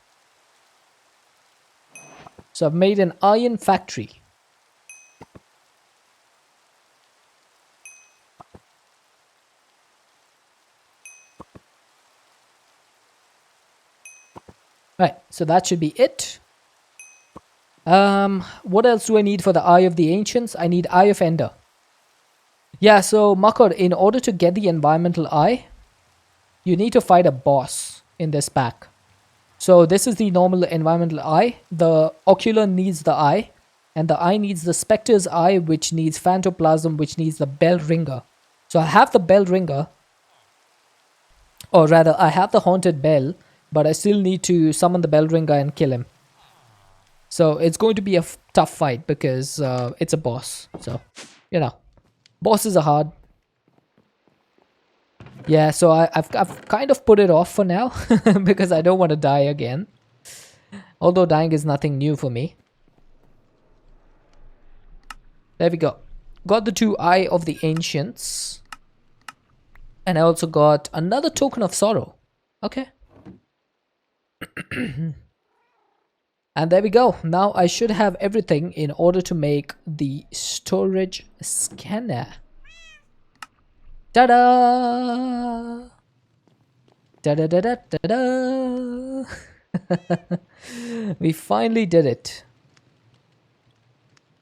Speaker 1: So I've made an iron factory. Right, so that should be it. What else do I need for the Eye of the Ancients? I need Eye of Ender. Yeah, so Makor, in order to get the environmental eye, you need to fight a boss in this pack. So this is the normal environmental eye. The ocular needs the eye, and the eye needs the specter's eye, which needs phantoplasm, which needs the bell ringer. So I have the bell ringer, or rather I have the haunted bell, but I still need to summon the bell ringer and kill him. So it's going to be a tough fight because it's a boss. So, you know, bosses are hard. Yeah, so I've kind of put it off for now because I don't want to die again. Although dying is nothing new for me. There we go. Got the 2 Eye of the Ancients. And I also got another Token of Sorrow. Okay. And there we go. Now I should have everything in order to make the storage scanner. Ta-da! Da-da-da-da-da-da! We finally did it.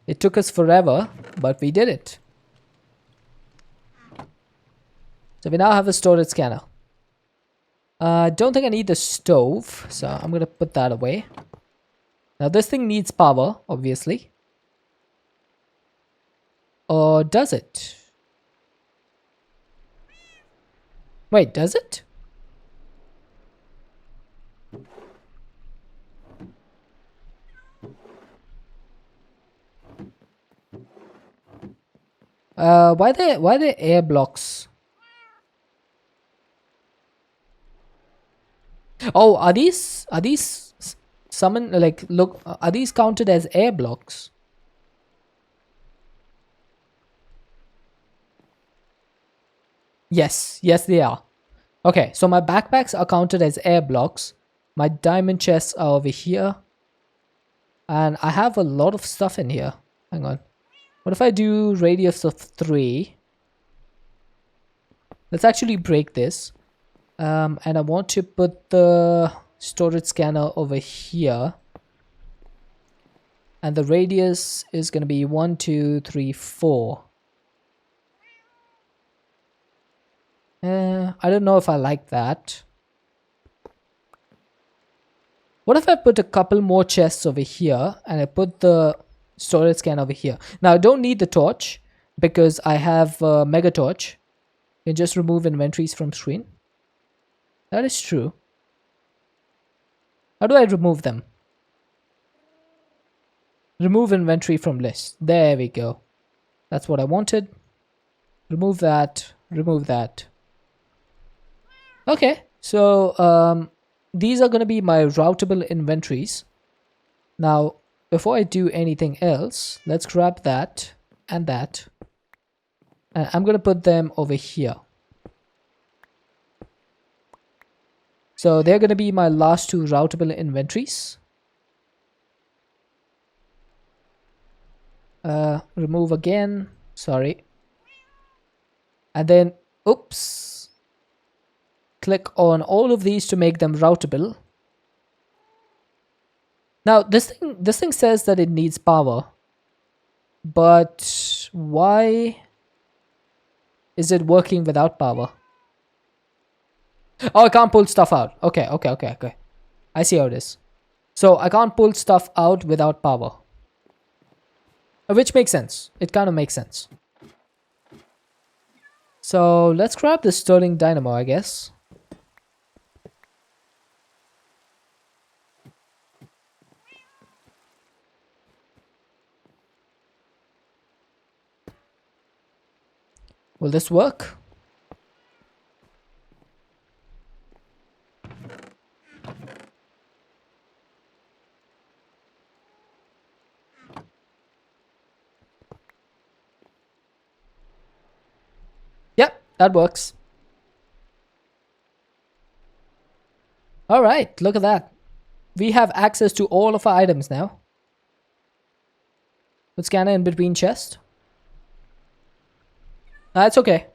Speaker 1: It took us forever, but we did it. So we now have a storage scanner. I don't think I need the stove, so I'm going to put that away. Now this thing needs power, obviously. Or does it? Wait, does it? Why the air blocks? Oh, are these summon, like, look, are these counted as air blocks? Yes, they are. Okay, so my backpacks are counted as air blocks. My diamond chests are over here. And I have a lot of stuff in here. Hang on. What if I do radius of 3? Let's actually break this. And I want to put the storage scanner over here. And the radius is going to be 1, 2, 3, 4. I don't know if I like that. What if I put a couple more chests over here and I put the storage scanner over here? Now I don't need the torch because I have mega torch. You can just remove inventories from screen. That is true. How do I remove them? Remove inventory from list. There we go. That's what I wanted. Remove that. Remove that. Okay. So these are going to be my routable inventories. Now, before I do anything else, let's grab that and that. And I'm going to put them over here. So they're going to be my last 2 routable inventories. Remove again. Sorry. And then, oops. Click on all of these to make them routable. Now, this thing says that it needs power. But why is it working without power? Oh, I can't pull stuff out. Okay. I see how it is. So I can't pull stuff out without power. Which makes sense. It kind of makes sense. So let's grab the Sterling Dynamo, I guess. Will this work? Yep, that works. Alright, look at that. We have access to all of our items now. Put scanner in between chest. That's okay.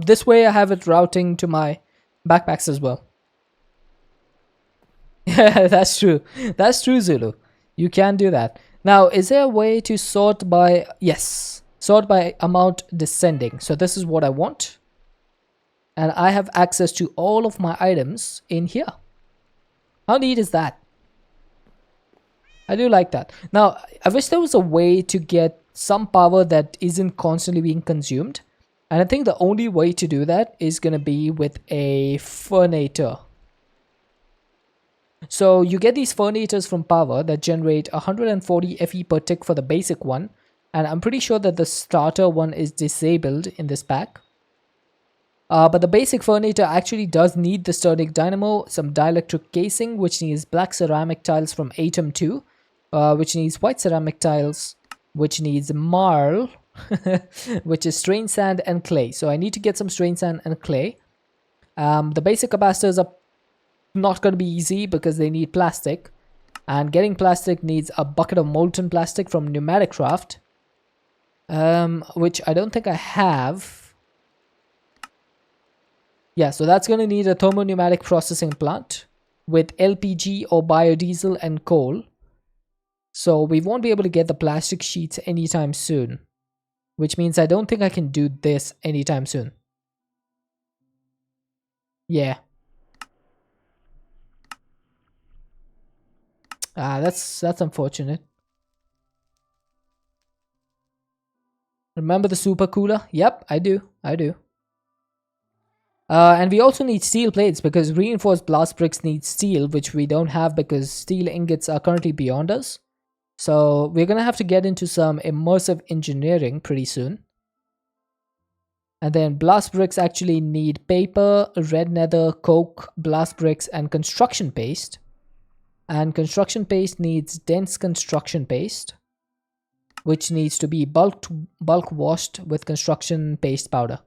Speaker 1: This way I have it routing to my backpacks as well. Yeah, that's true. That's true, Zulu. You can do that. Now, is there a way to sort by... Yes. Sort by amount descending. So this is what I want. And I have access to all of my items in here. How neat is that? I do like that. Now, I wish there was a way to get some power that isn't constantly being consumed. And I think the only way to do that is going to be with a furnator. So you get these furnators from power that generate 140 FE per tick for the basic one. And I'm pretty sure that the starter one is disabled in this pack. But the basic furnator actually does need the Sterling Dynamo, some dielectric casing, which needs black ceramic tiles from Atom 2, which needs white ceramic tiles, which needs marl, which is strain sand and clay. So I need to get some strain sand and clay. The basic capacitors are not going to be easy because they need plastic. And getting plastic needs a bucket of molten plastic from Enigmatica, which I don't think I have. Yeah, so that's going to need a thermopneumatic processing plant with LPG or biodiesel and coal. So we won't be able to get the plastic sheets anytime soon, which means I don't think I can do this anytime soon. Yeah. That's unfortunate. Remember the super cooler? Yep, I do. And we also need steel plates because reinforced blast bricks need steel, which we don't have because steel ingots are currently beyond us. So we're going to have to get into some immersive engineering pretty soon. And then blast bricks actually need paper, red nether, coke, blast bricks, and construction paste. And construction paste needs dense construction paste, which needs to be bulk washed with construction paste powder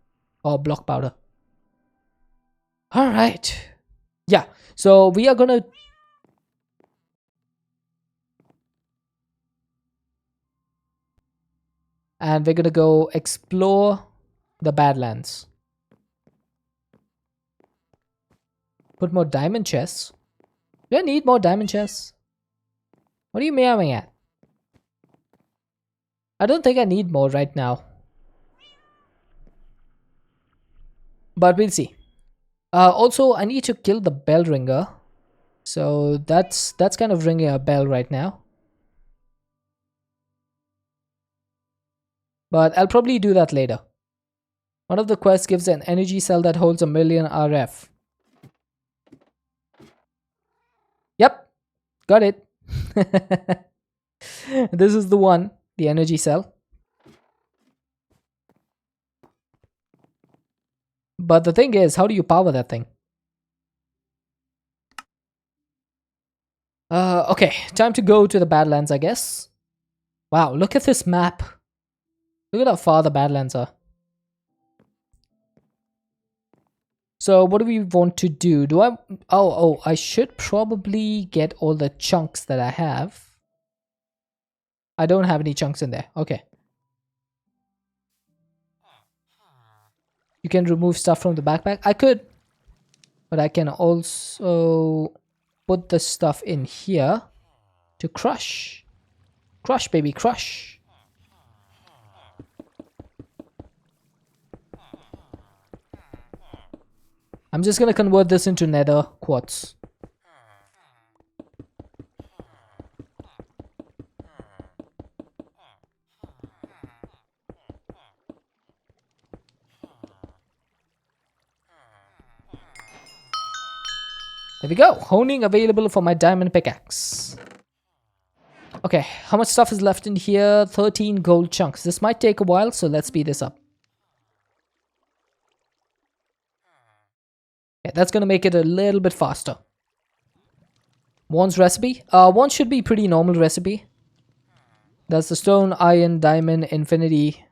Speaker 1: or block powder. All right. Yeah. So we are going to... And we're going to go explore the Badlands. Put more diamond chests. Do I need more diamond chests? What are you meowing at? I don't think I need more right now. But we'll see. Also, I need to kill the bell ringer. So that's kind of ringing a bell right now. But I'll probably do that later. One of the quests gives an energy cell that holds 1,000,000 RF. Yep, got it. This is the one, the energy cell. But the thing is, how do you power that thing? Okay, time to go to the Badlands, I guess. Wow, look at this map. Look at how far the Badlands are. So what do we want to do? Do I... Oh, I should probably get all the chunks that I have. I don't have any chunks in there. Okay. You can remove stuff from the backpack. I could, but I can also put the stuff in here to crush. Crush, baby, crush. I'm just gonna convert this into nether quartz. There we go. Honing available for my diamond pickaxe. Okay, how much stuff is left in here? 13 gold chunks. This might take a while, so let's speed this up. Okay, that's gonna make it a little bit faster. One's recipe? One should be pretty normal recipe. That's the stone, iron, diamond, infinity.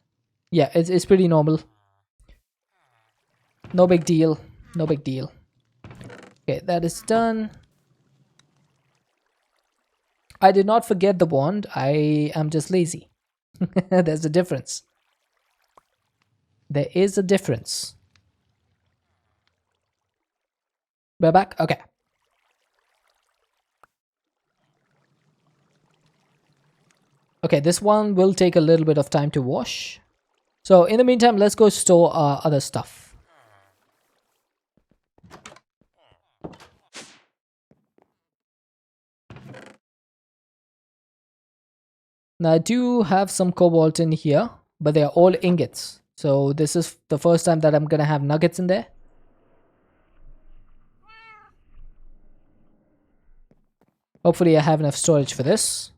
Speaker 1: Yeah, it's pretty normal. No big deal. No big deal. Okay, that is done. I did not forget the wand. I am just lazy. There's a difference. There is a difference. We're back? Okay. Okay, this one will take a little bit of time to wash. So in the meantime, let's go store our other stuff. Now I do have some cobalt in here, but they are all ingots. So this is the first time that I'm gonna have nuggets in there. Hopefully I have enough storage for this.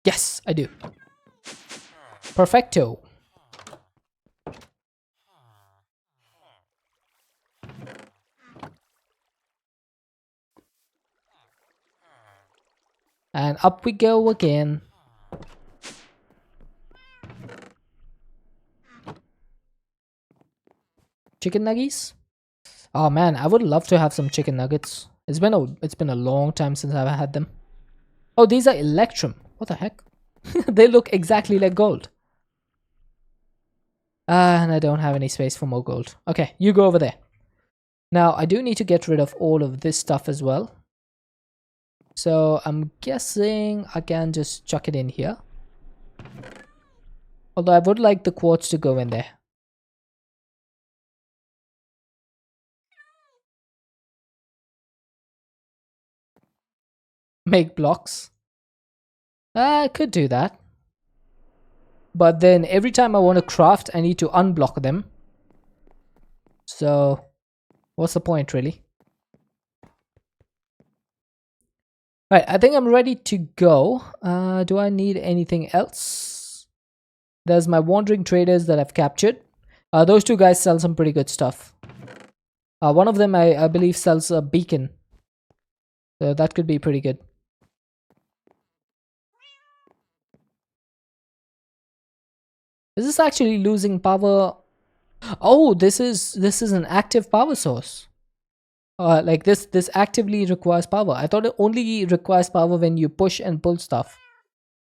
Speaker 1: Yes, I do. Perfecto. And up we go again. Chicken nuggies? Oh man, I would love to have some chicken nuggets. It's been a long time since I've had them. Oh, these are electrum. What the heck? They look exactly like gold. And I don't have any space for more gold. Okay, you go over there. Now, I do need to get rid of all of this stuff as well. So, I'm guessing I can just chuck it in here. Although I would like the quartz to go in there. Make blocks. I could do that. But then every time I want to craft, I need to unblock them. So, what's the point really? Right, I think I'm ready to go. Do I need anything else? There's my wandering traders that I've captured. Those two guys sell some pretty good stuff. One of them, I believe, sells a beacon. So that could be pretty good. Is this actually losing power? Oh, this is an active power source. Like this actively requires power. I thought it only requires power when you push and pull stuff,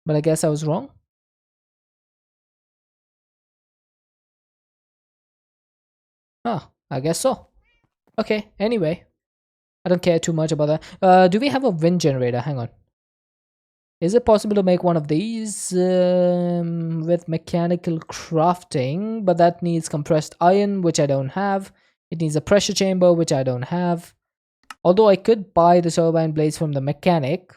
Speaker 1: but I guess I was wrong. I guess so. Okay, anyway, I don't care too much about that. Do we have a wind generator? Hang on. Is it possible to make one of these with mechanical crafting? But that needs compressed iron, which I don't have. It needs a pressure chamber, which I don't have. Although I could buy the turbine blades from the mechanic.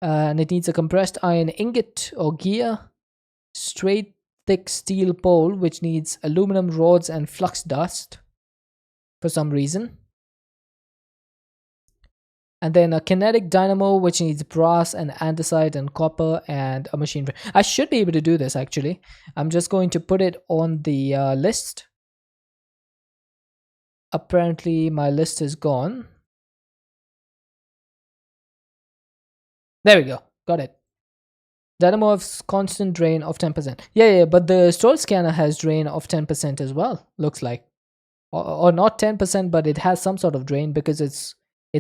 Speaker 1: And it needs a compressed iron ingot or gear. Straight thick steel pole, which needs aluminum rods and flux dust. For some reason. And then a kinetic dynamo, which needs brass and andesite and copper and a machine. I should be able to do this actually. I'm just going to put it on the list. Apparently my list is gone. There we go. Got it. Dynamo of constant drain of 10%. Yeah, but the storage scanner has drain of 10% as well, looks like. Or not 10%, but it has some sort of drain because it's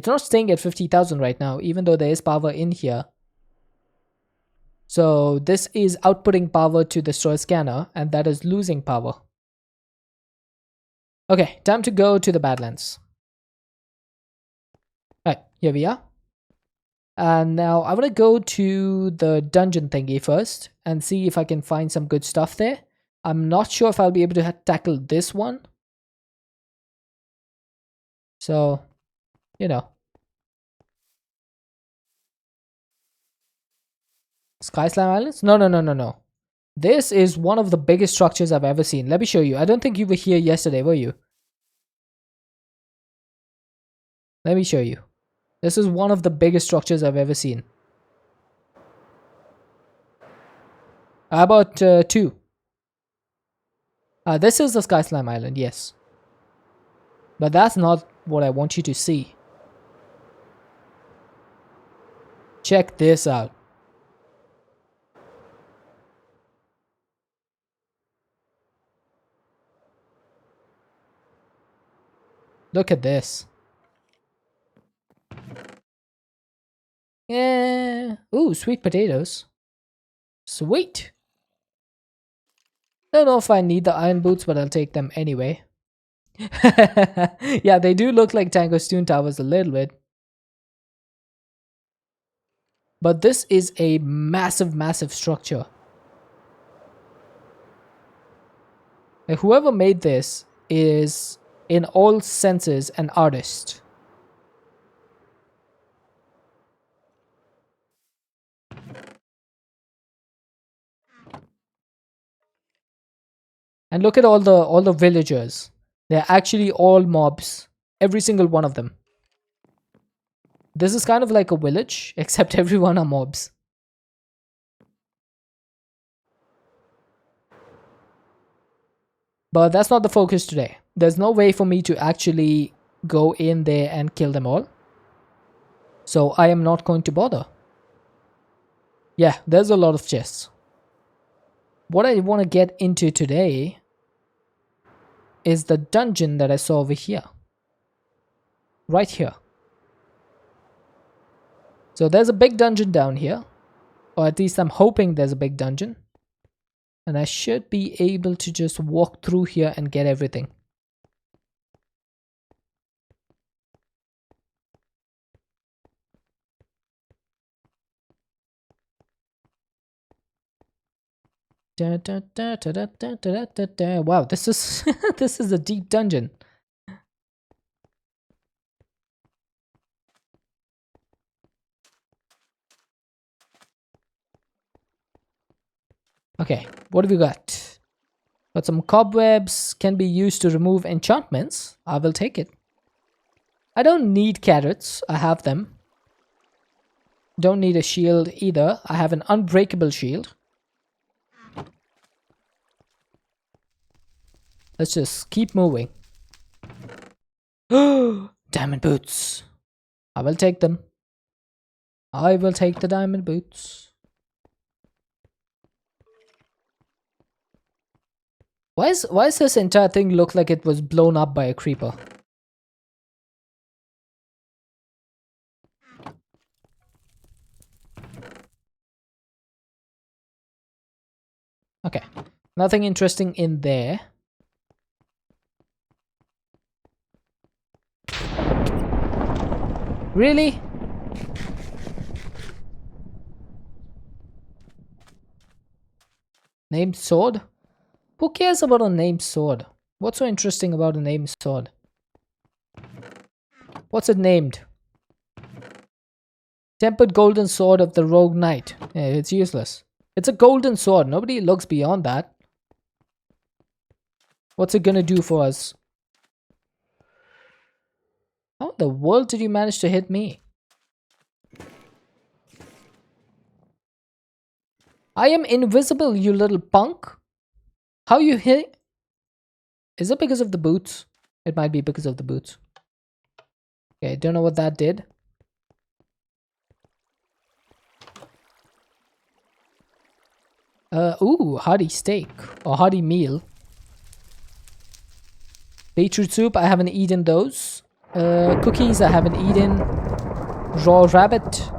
Speaker 1: not staying at 50,000 right now, even though there is power in here. So this is outputting power to the storage scanner, and that is losing power. Okay, time to go to the Badlands. Alright, here we are. And now I want to go to the dungeon thingy first and see if I can find some good stuff there. I'm not sure if I'll be able to tackle this one. So, you know. Sky Slime Islands? No, no, no, no, no. This is one of the biggest structures I've ever seen. Let me show you. I don't think you were here yesterday, were you? Let me show you. This is one of the biggest structures I've ever seen. How about 2? This is the Sky Slime Island, yes. But that's not what I want you to see. Check this out. Look at this. Yeah. Ooh, sweet potatoes. Sweet. Don't know if I need the iron boots, but I'll take them anyway. Yeah, they do look like Tango's Toon Towers a little bit. But this is a massive, massive structure. Like, whoever made this is, in all senses, an artist. And look at all the villagers. They're actually all mobs. Every single one of them. This is kind of like a village, except everyone are mobs. But that's not the focus today. There's no way for me to actually go in there and kill them all. So I am not going to bother. Yeah, there's a lot of chests. What I want to get into today is the dungeon that I saw over here. Right here. So there's a big dungeon down here. Or at least I'm hoping there's a big dungeon. And I should be able to just walk through here and get everything. Wow, this is this is a deep dungeon. Okay, what have we got? Got some cobwebs, can be used to remove enchantments. I will take it. I don't need carrots, I have them. Don't need a shield either. I have an unbreakable shield. Let's just keep moving. Diamond boots. I will take them. I will take the diamond boots. Why is this entire thing look like it was blown up by a creeper? Okay. Nothing interesting in there. Really? Named sword? Who cares about a named sword? What's so interesting about a named sword? What's it named? Tempered golden sword of the rogue knight. Yeah, it's useless. It's a golden sword. Nobody looks beyond that. What's it gonna do for us? How in the world did you manage to hit me? I am invisible, you little punk. How you hit? Is it because of the boots? It might be because of the boots. Okay, don't know what that did. Ooh, hearty steak or hearty meal. Beetroot soup, I haven't eaten those. Cookies, I haven't eaten. Raw rabbit.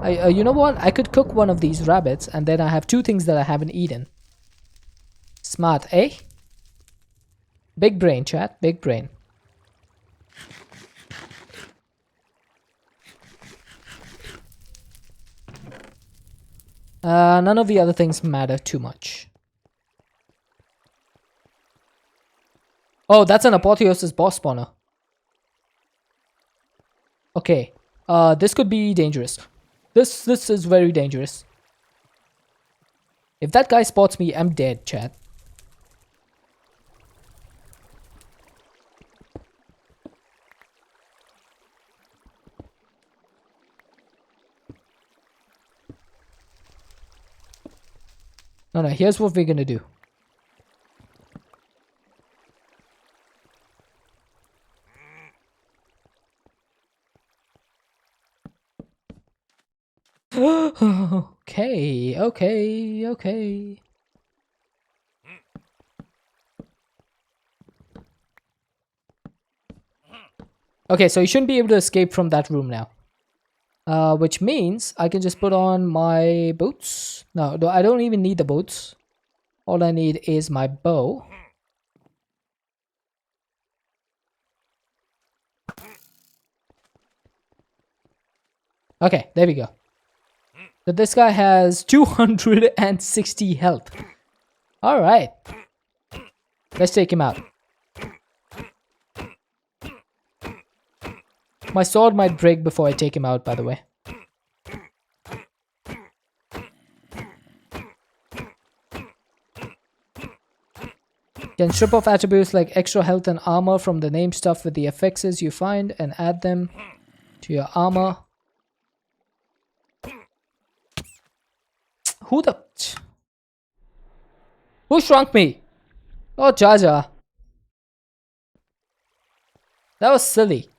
Speaker 1: You know what? I could cook one of these rabbits and then I have 2 things that I haven't eaten. Smart, eh? Big brain, chat. Big brain. None of the other things matter too much. Oh, that's an Apotheosis boss spawner. Okay. This could be dangerous. This is very dangerous. If that guy spots me, I'm dead, chat. No, here's what we're gonna do. Okay. Okay, so you shouldn't be able to escape from that room now. Which means I can just put on my boots. No, I don't even need the boots. All I need is my bow. Okay, there we go. So this guy has 260 health. Alright. Let's take him out. My sword might break before I take him out, by the way. Can strip off attributes like extra health and armor from the name stuff with the affixes you find and add them to your armor. Who shrunk me? Oh, Jaja. That was silly.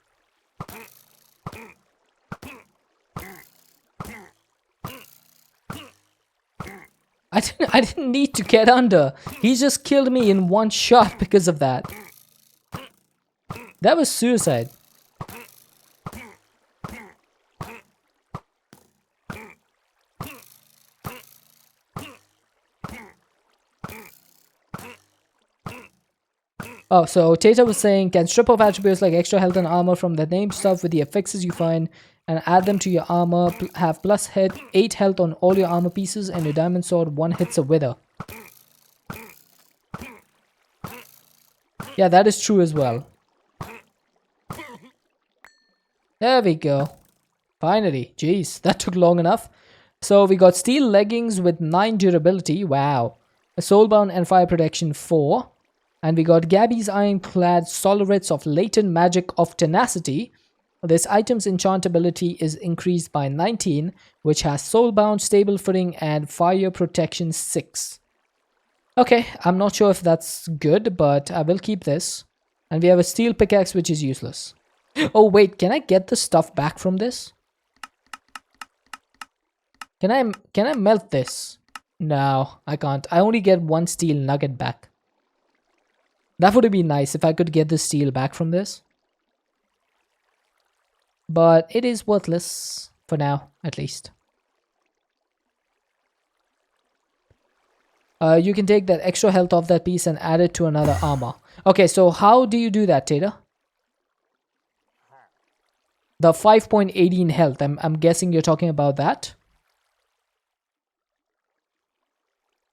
Speaker 1: I didn't need to get under. He just killed me in one shot because of that. That was suicide. Oh, so Tata was saying, can strip off attributes like extra health and armor from the name stuff with the affixes you find and add them to your armor. Have plus 8 health on all your armor pieces and your diamond sword 1 hits a wither. Yeah, that is true as well. There we go. Finally. Jeez, that took long enough. So we got steel leggings with 9 durability. Wow. A soulbound and fire protection 4. And we got Gabby's ironclad solarates of latent magic of tenacity. This item's enchantability is increased by 19, which has soulbound, stable footing, and fire protection 6. Okay, I'm not sure if that's good, but I will keep this. And we have a steel pickaxe, which is useless. Oh wait, can I get the stuff back from this? Can I melt this? No, I can't. I only get 1 steel nugget back. That would be nice if I could get the steel back from this. But it is worthless for now, at least. You can take that extra health off that piece and add it to another armor. Okay, so how do you do that, Tata? The 5.18 health. I'm guessing you're talking about that.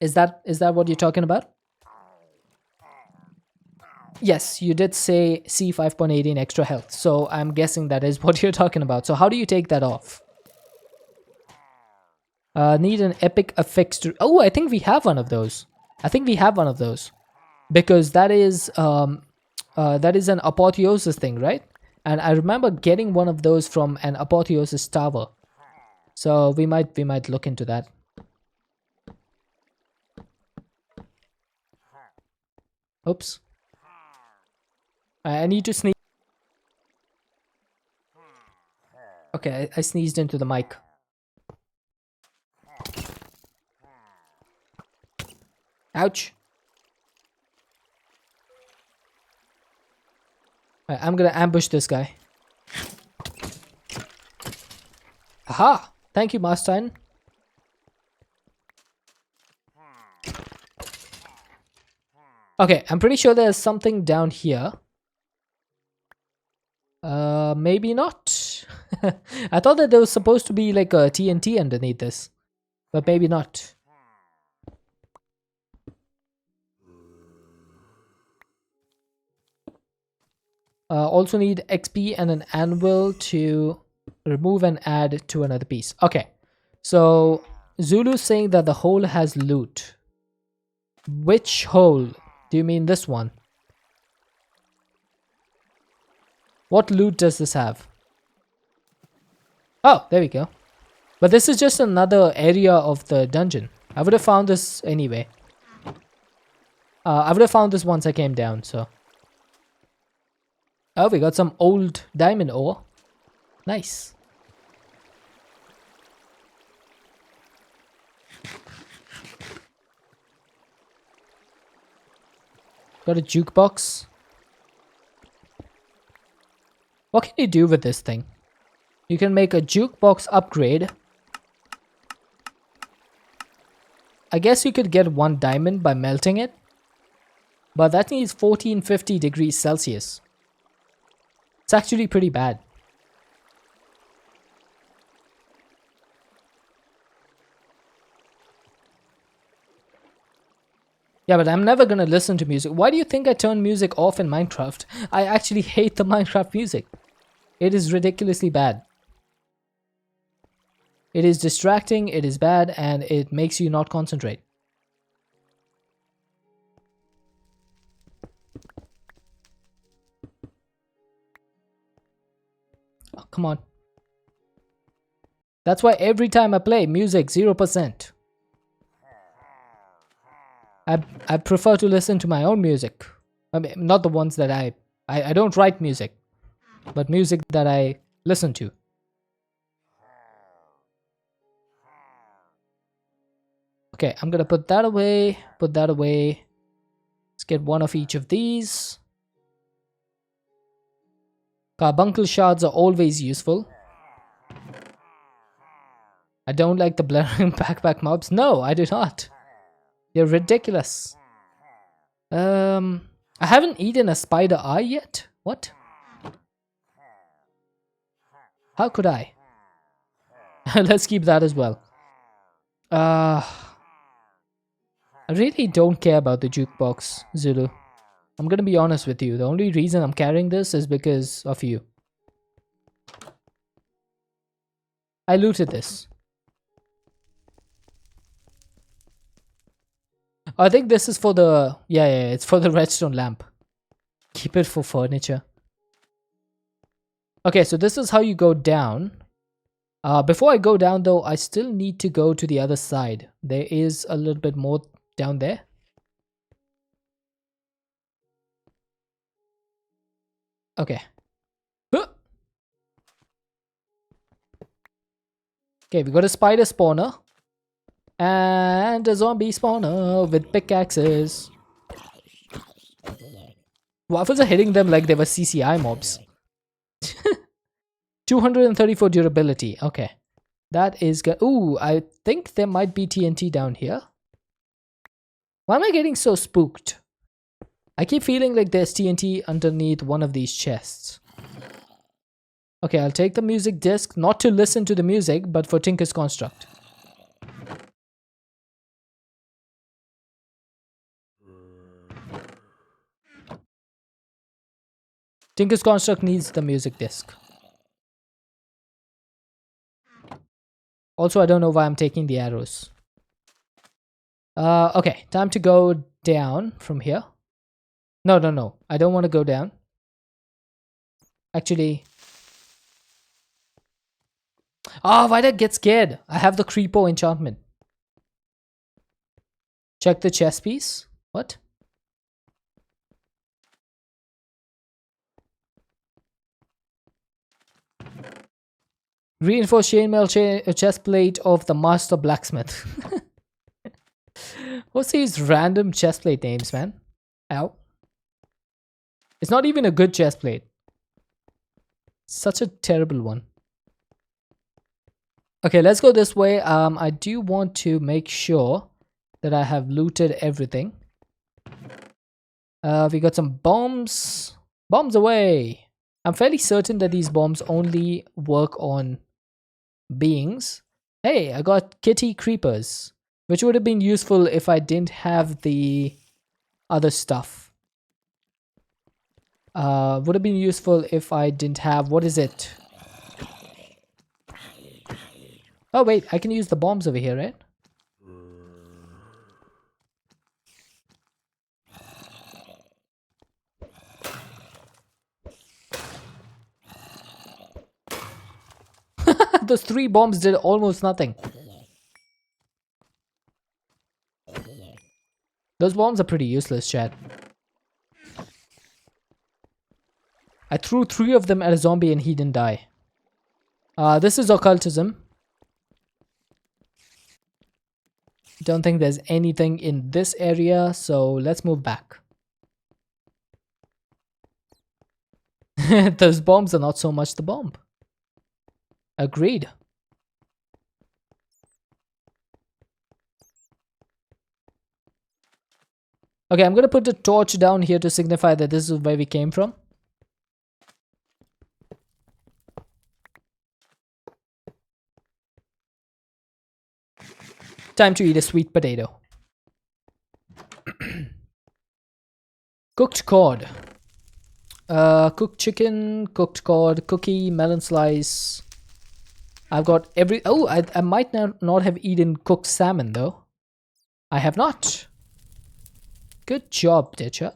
Speaker 1: Is that what you're talking about? Yes, you did say C5.18 extra health, so I'm guessing that is what you're talking about. So how do you take that off? Need an epic affix to... Oh, I think we have one of those. Because that is an apotheosis thing, right? And I remember getting one of those from an apotheosis tower. So we might look into that. Oops. I need to sneeze. Okay, I sneezed into the mic. Ouch. Right, I'm gonna ambush this guy. Aha! Thank you, Marstein. Okay, I'm pretty sure there's something down here. Maybe not. I thought that there was supposed to be like a TNT underneath this, but maybe not. Also need XP and an anvil to remove and add to another piece. Okay, so Zulu's saying that the hole has loot. Which hole? Do you mean this one? What loot does this have? Oh, there we go. But this is just another area of the dungeon. I would have found this anyway. I would have found this once I came down, so. Oh, we got some old diamond ore. Nice. Got a jukebox. What can you do with this thing? You can make a jukebox upgrade. I guess you could get 1 diamond by melting it. But that needs 1450 degrees Celsius. It's actually pretty bad. Yeah, but I'm never gonna listen to music. Why do you think I turn music off in Minecraft? I actually hate the Minecraft music. It is ridiculously bad. It is distracting, it is bad, and it makes you not concentrate. Oh, come on. That's why every time I play music, 0%. I prefer to listen to my own music. I mean, not the ones that I don't write music, but music that I listen to. Okay, I'm gonna put that away, put that away. Let's get 1 of each of these. Carbuncle shards are always useful. I don't like the blaring backpack mobs. No, I do not. They're ridiculous. I haven't eaten a spider eye yet. What? How could I? Let's keep that as well. I really don't care about the jukebox, Zulu. I'm gonna be honest with you. The only reason I'm carrying this is because of you. I looted this. I think this is for the... Yeah, it's for the redstone lamp. Keep it for furniture. Okay, so this is how you go down. Before I go down though, I still need to go to the other side. There is a little bit more down there. Okay. Okay, we got a spider spawner. And a zombie spawner with pickaxes. Waffles are hitting them like they were CCI mobs. 234 durability. Okay. That is good. Ooh, I think there might be TNT down here. Why am I getting so spooked? I keep feeling like there's TNT underneath one of these chests. Okay, I'll take the music disc, not to listen to the music, but for Tinker's Construct. Tinker's Construct needs the music disc. Also, I don't know why I'm taking the arrows. Okay, time to go down from here. No. I don't want to go down. Actually... Ah, why did I get scared? I have the creeper enchantment. Check the chest piece. What? Reinforced chainmail chest plate of the master blacksmith. What's these random chest plate names, man? Ow. It's not even a good chest plate. Such a terrible one. Okay, let's go this way. I do want to make sure that I have looted everything. We got some bombs. Bombs away. I'm fairly certain that these bombs only work on beings. Hey, I got kitty creepers, which would have been useful if I didn't have the other stuff. Would have been useful if I didn't have, what is it? Oh wait, I can use the bombs over here, right? Those 3 bombs did almost nothing. Those bombs are pretty useless, Chad. I threw 3 of them at a zombie and he didn't die. This is occultism. Don't think there's anything in this area, so let's move back. Those bombs are not so much the bomb. Agreed. Okay, I'm gonna put the torch down here to signify that this is where we came from. Time to eat a sweet potato. Cooked cod. Cooked chicken, cooked cod, cookie, melon slice. I've got every... Oh, I might not have eaten cooked salmon, though. I have not. Good job, Ditcher.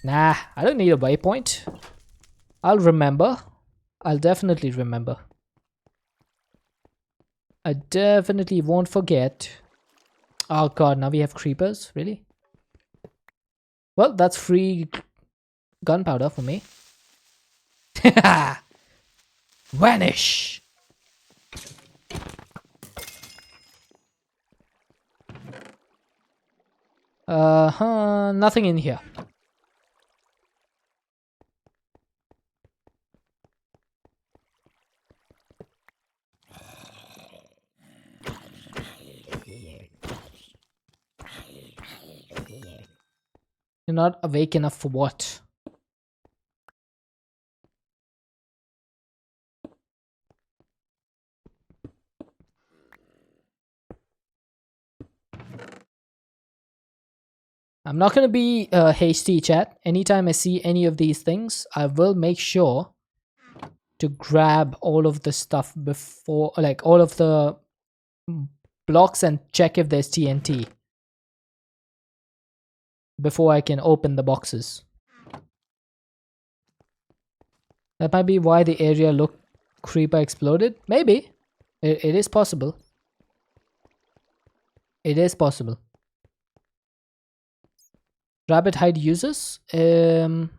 Speaker 1: Nah, I don't need a waypoint. I'll remember. I'll definitely remember. I definitely won't forget. Oh god, now we have creepers? Really? Well, that's free gunpowder for me. Vanish! Nothing in here. You're not awake enough for what? I'm not gonna be hasty, chat. Anytime I see any of these things, I will make sure to grab all of the stuff before, like all of the blocks, and check if there's TNT before I can open the boxes. That might be why the area looked creeper exploded. Maybe. It is possible. It is possible. Rabbit hide uses. It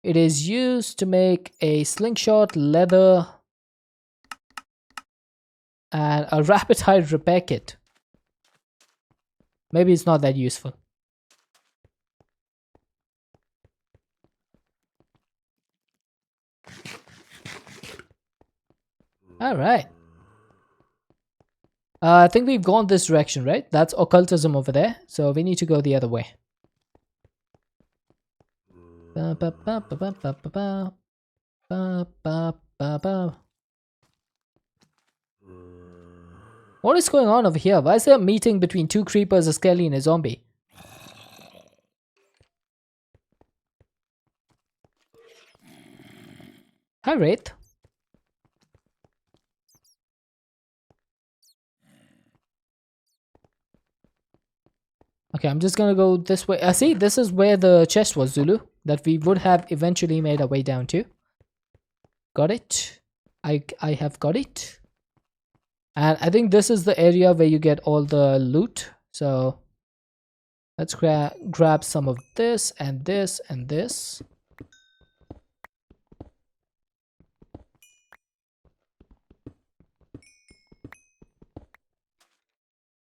Speaker 1: is used to make a slingshot, leather, and a rabbit hide repair kit. Maybe it's not that useful. Alright. I think we've gone this direction, right? That's occultism over there. So we need to go the other way. What is going on over here? Why is there a meeting between 2 creepers, a skelly, and a zombie? Hi, Wraith. Okay, I'm just gonna go this way. See, this is where the chest was, Zulu, that we would have eventually made our way down to. Got it. I have got it. And I think this is the area where you get all the loot. So let's grab some of this and this and this.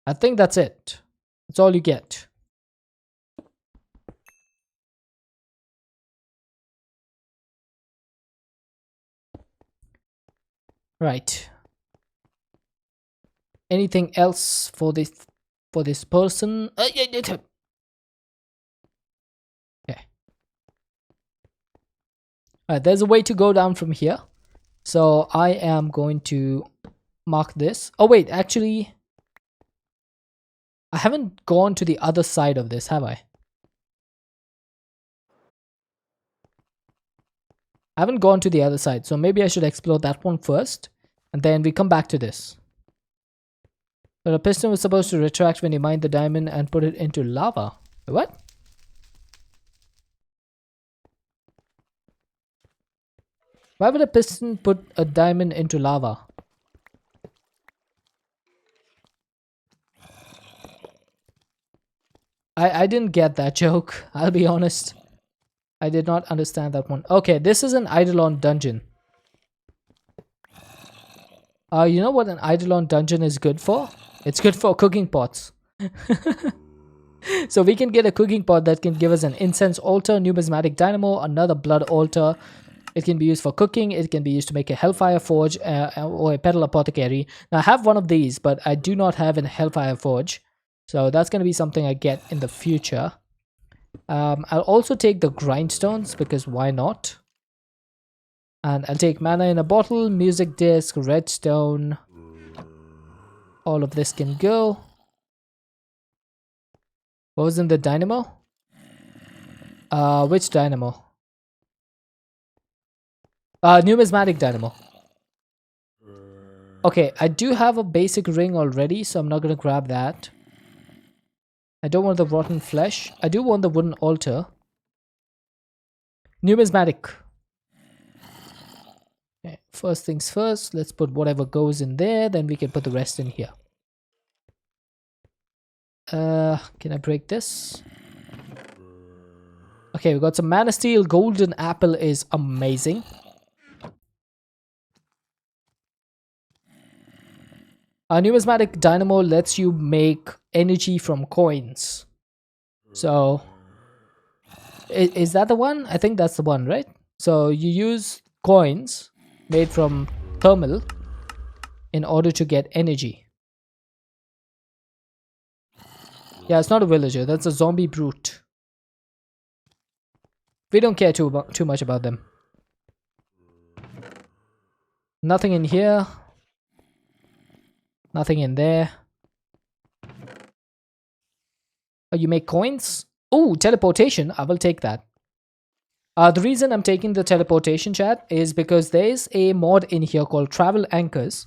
Speaker 1: I think that's it. That's all you get. Right. anything else for this person? Okay. Alright, there's a way to go down from here. So I am going to mark this. Oh wait, actually, I haven't gone to the other side of this, have I? I haven't gone to the other side, so maybe I should explore that one first, and then we come back to this. So the piston was supposed to retract when you mine the diamond and put it into lava. What? Why would a piston put a diamond into lava? I didn't get that joke, I'll be honest. I did not understand that one. Okay, this is an Eidolon dungeon. You know what an Eidolon dungeon is good for? It's good for cooking pots. So we can get a cooking pot that can give us an incense altar, numismatic dynamo, another blood altar. It can be used for cooking. It can be used to make a hellfire forge or a petal apothecary. Now I have one of these, but I do not have a hellfire forge. So that's going to be something I get in the future. I'll also take the grindstones because why not? And I'll take mana in a bottle, music disc, redstone. All of this can go. What was in the dynamo? Which dynamo? Numismatic dynamo. Okay, I do have a basic ring already, so I'm not going to grab that. I don't want the rotten flesh. I do want the wooden altar. Numismatic. Okay, first things first, let's put whatever goes in there, then we can put the rest in here. Can I break this? Okay, we got some mana steel. Golden apple is amazing. A numismatic dynamo lets you make energy from coins. So, is that the one? I think that's the one, right? So you use coins made from thermal in order to get energy. Yeah, it's not a villager. That's a zombie brute. We don't care too much about them. Nothing in here. Nothing in there. Oh, you make coins? Oh, teleportation. I will take that. The reason I'm taking the teleportation, chat, is because there's a mod in here called Travel Anchors.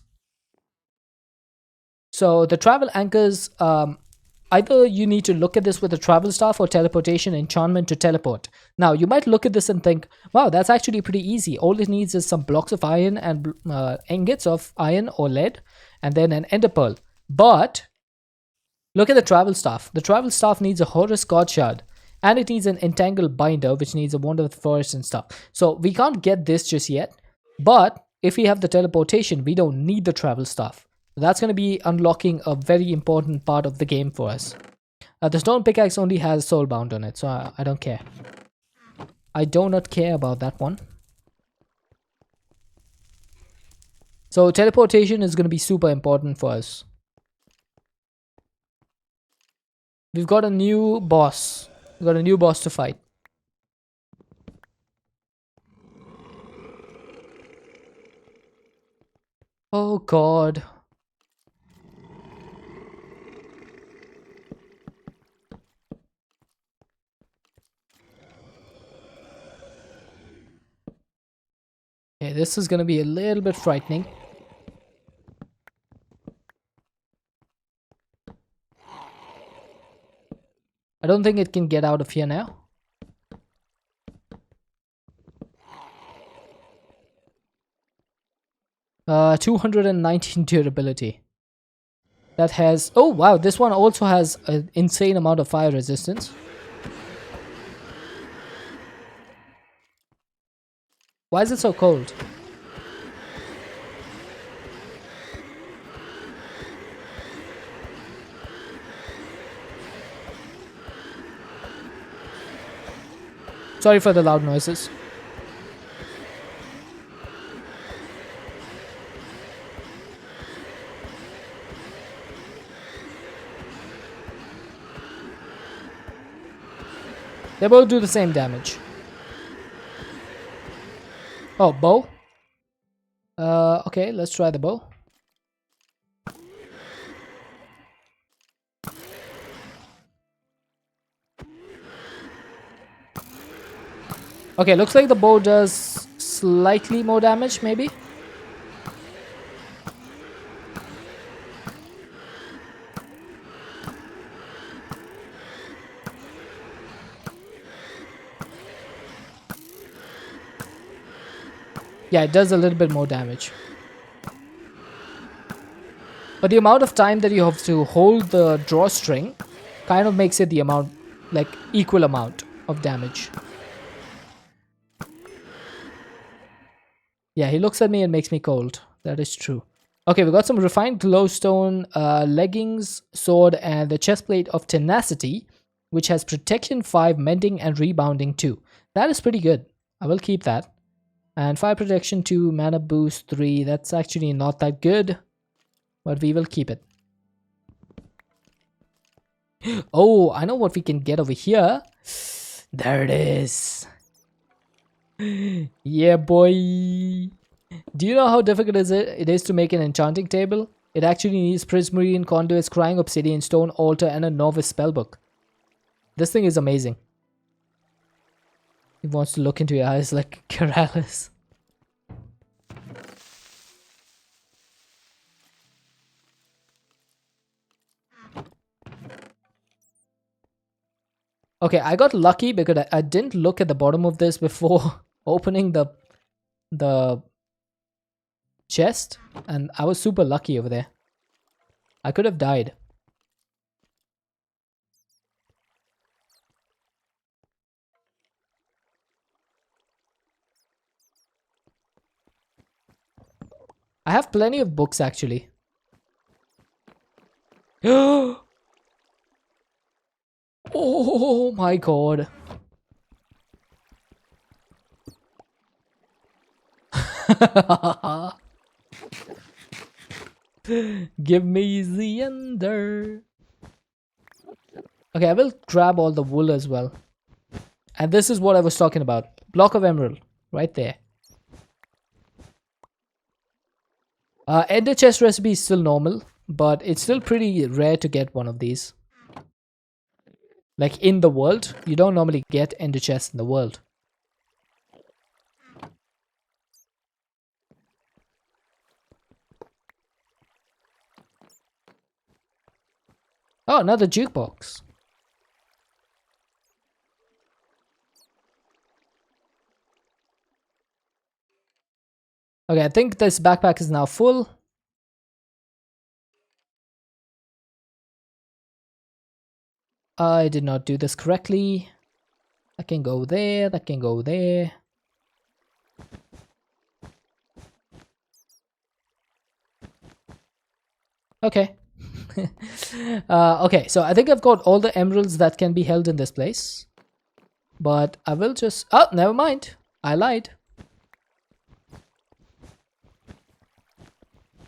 Speaker 1: So the Travel Anchors, either you need to look at this with a travel staff or teleportation enchantment to teleport. Now, you might look at this and think, wow, that's actually pretty easy. All it needs is some blocks of iron and ingots of iron or lead, and then an ender pearl. But look at the travel staff. The travel staff needs a Horus God Shard, and it needs an entangled binder, which needs a wand of the forest and stuff. So we can't get this just yet. But if we have the teleportation, we don't need the travel staff. That's going to be unlocking a very important part of the game for us. The stone pickaxe only has soulbound on it, so I don't care. I do not care about that one. So teleportation is going to be super important for us. We've got a new boss. We've got a new boss to fight. Oh god. Okay, this is gonna be a little bit frightening. I don't think it can get out of here now. Uh, 219 durability. That has... Oh wow, this one also has an insane amount of fire resistance. Why is it so cold? Sorry for the loud noises. They both do the same damage. Oh, bow. Okay, let's try the bow. Okay, looks like the bow does slightly more damage, maybe. Yeah, it does a little bit more damage. But the amount of time that you have to hold the drawstring kind of makes it the amount, like equal amount of damage. Yeah, he looks at me and makes me cold. That is true. Okay, we got some refined glowstone leggings, sword, and the chestplate of tenacity, which has protection 5, mending, and rebounding 2. That is pretty good. I will keep that. And fire protection 2, mana boost 3. That's actually not that good, but we will keep it. Oh, I know what we can get over here. There it is. Yeah, boy. Do you know how difficult it is to make an enchanting table? It actually needs prismarine conduits, crying obsidian, stone altar, and a novice spellbook. This thing is amazing. He wants to look into your eyes like Keralis. Okay, I got lucky because I didn't look at the bottom of this before opening the chest, and I was super lucky over there. I could have died. I have plenty of books actually. Oh my god. Give me the ender. Okay, I will grab all the wool as well. And this is what I was talking about. Block of emerald. Right there. Ender chest recipe is still normal, but it's still pretty rare to get one of these. Like in the world, you don't normally get ender chests in the world. Oh, another jukebox. Okay, I think this backpack is now full. I did not do this correctly. That can go there, that can go there. Okay. Okay, so I think I've got all the emeralds that can be held in this place. But I will just... Oh, never mind. I lied.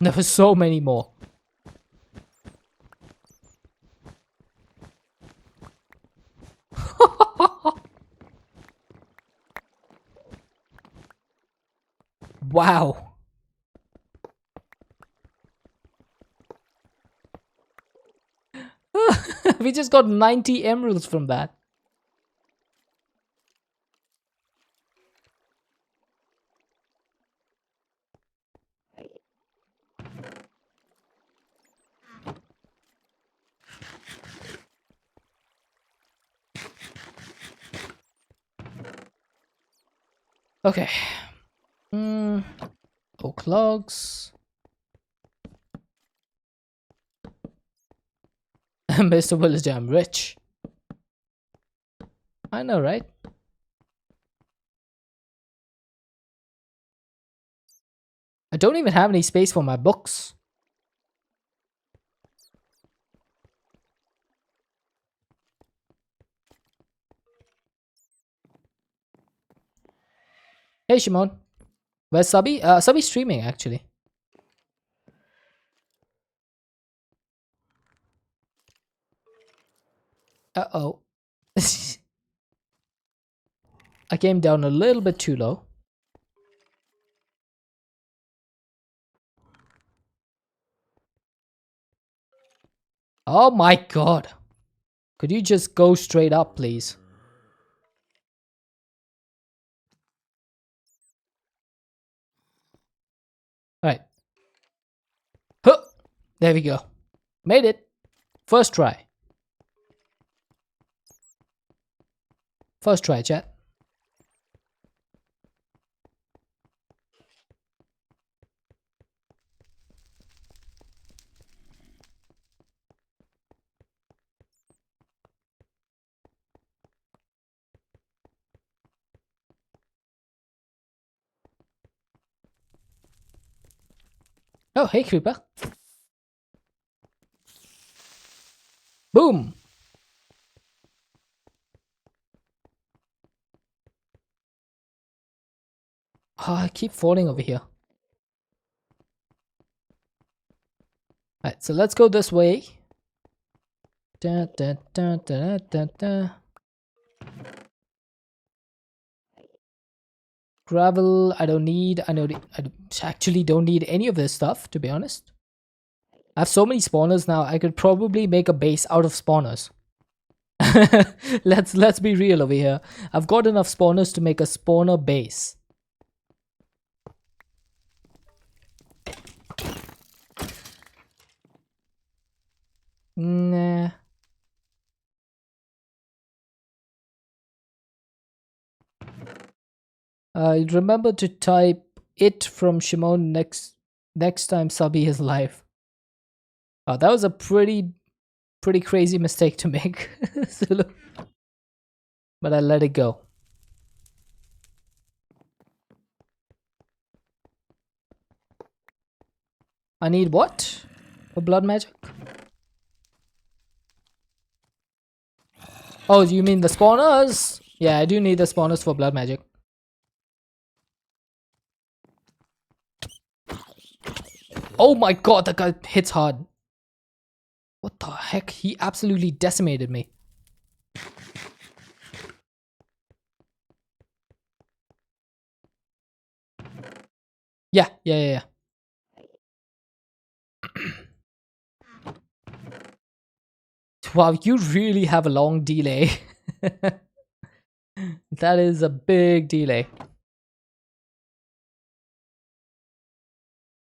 Speaker 1: There were so many more. Wow. We just got 90 emeralds from that. Okay. Oak logs. Mr. Villager, I'm rich. I know, right? I don't even have any space for my books. Hey, Shimon. Where's Subby? Subby's streaming, actually. Uh-oh. I came down a little bit too low. Oh my god. Could you just go straight up, please? Alright. Huh! There we go. Made it. First try. First try, chat. Oh, hey, creeper. Boom! Oh, I keep falling over here. Alright, so let's go this way. Da, da, da, da, da, da. Gravel, I don't need. I actually don't need any of this stuff, to be honest. I have so many spawners now, I could probably make a base out of spawners. let's be real over here. I've got enough spawners to make a spawner base. Nah. Remember to type it from Shimon next time Subby is live. Oh, that was a pretty crazy mistake to make. But I let it go. I need what? For blood magic? Oh, you mean the spawners? Yeah, I do need the spawners for blood magic. Oh my god, that guy hits hard. What the heck? He absolutely decimated me. Yeah. Wow, you really have a long delay. That is a big delay.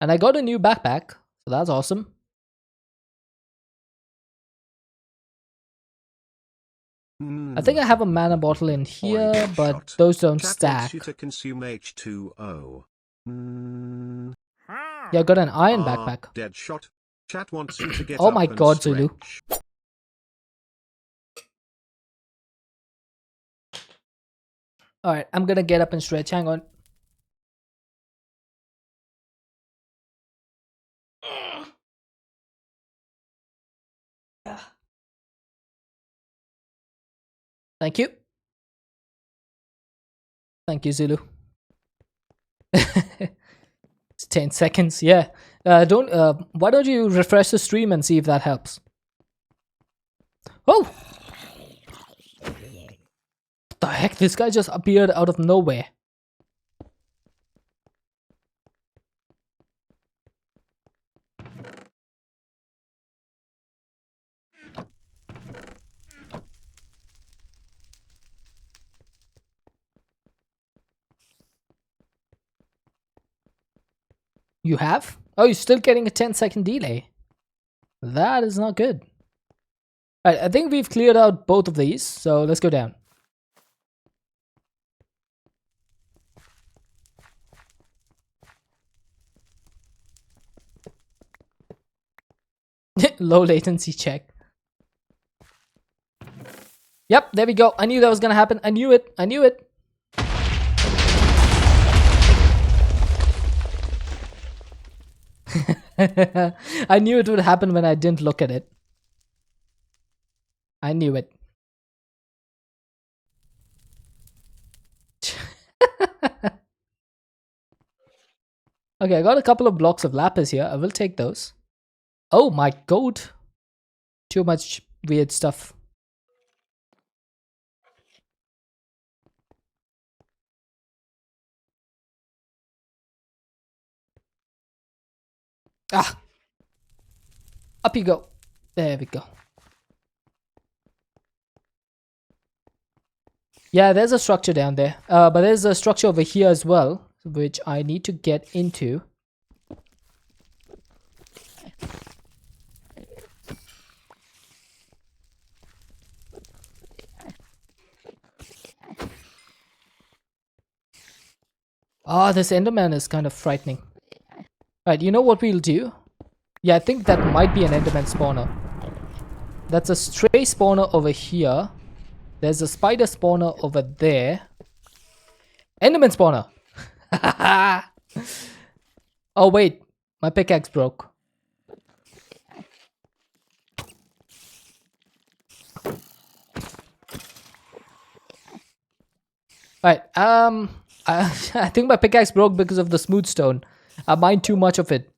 Speaker 1: And I got a new backpack, so that's awesome. I think I have a mana bottle in here, but those don't stack.
Speaker 3: You to consume H2O.
Speaker 1: Yeah, I got an iron backpack.
Speaker 3: Dead shot. Chat wants you to get
Speaker 1: Oh
Speaker 3: up
Speaker 1: my
Speaker 3: and
Speaker 1: god, Zulu.
Speaker 3: stretch.
Speaker 1: Alright, I'm gonna get up and stretch. Hang on. Thank you. Thank you, Zulu. It's 10 seconds, yeah. Why don't you refresh the stream and see if that helps? Oh! What the heck? This guy just appeared out of nowhere. You have? Oh, you're still getting a 10-second delay. That is not good. Alright, I think we've cleared out both of these, so let's go down. Low latency check. Yep, there we go. I knew that was gonna happen. I knew it. I knew it. I knew it would happen when I didn't look at it. I knew it. Okay, I got a couple of blocks of lapis here. I will take those. Oh my god. Too much weird stuff. Ah! Up you go. There we go. Yeah, there's a structure down there. But there's a structure over here as well, which I need to get into. Ah, this Enderman is kind of frightening. Right, you know what we'll do? Yeah, I think that might be an Enderman spawner. That's a stray spawner over here. There's a spider spawner over there. Enderman spawner! Oh wait, my pickaxe broke. Right, I think my pickaxe broke because of the smooth stone. I mined too much of it.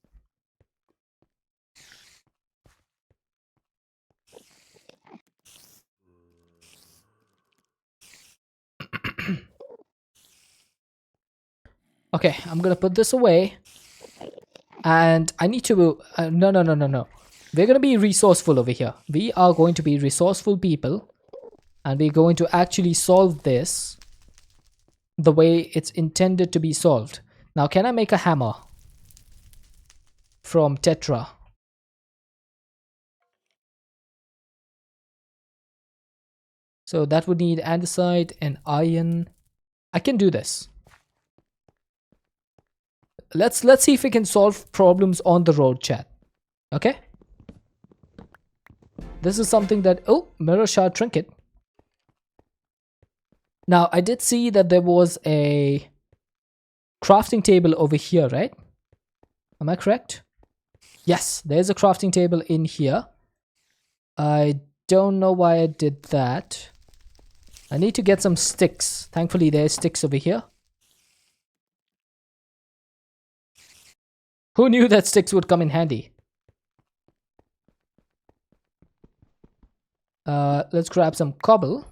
Speaker 1: Okay, I'm gonna put this away. And I need to... no. We're gonna be resourceful over here. We are going to be resourceful people. And we're going to actually solve this the way it's intended to be solved. Now, can I make a hammer from Tetra? So that would need andesite and iron. I can do this. Let's see if we can solve problems on the road, chat. Okay? This is something that... Oh, mirror shard trinket. Now, I did see that there was a crafting table over here, right? Am I correct? Yes, there's a crafting table in here. I don't know why I did that. I need to get some sticks. Thankfully, there's sticks over here. Who knew that sticks would come in handy? Let's grab some cobble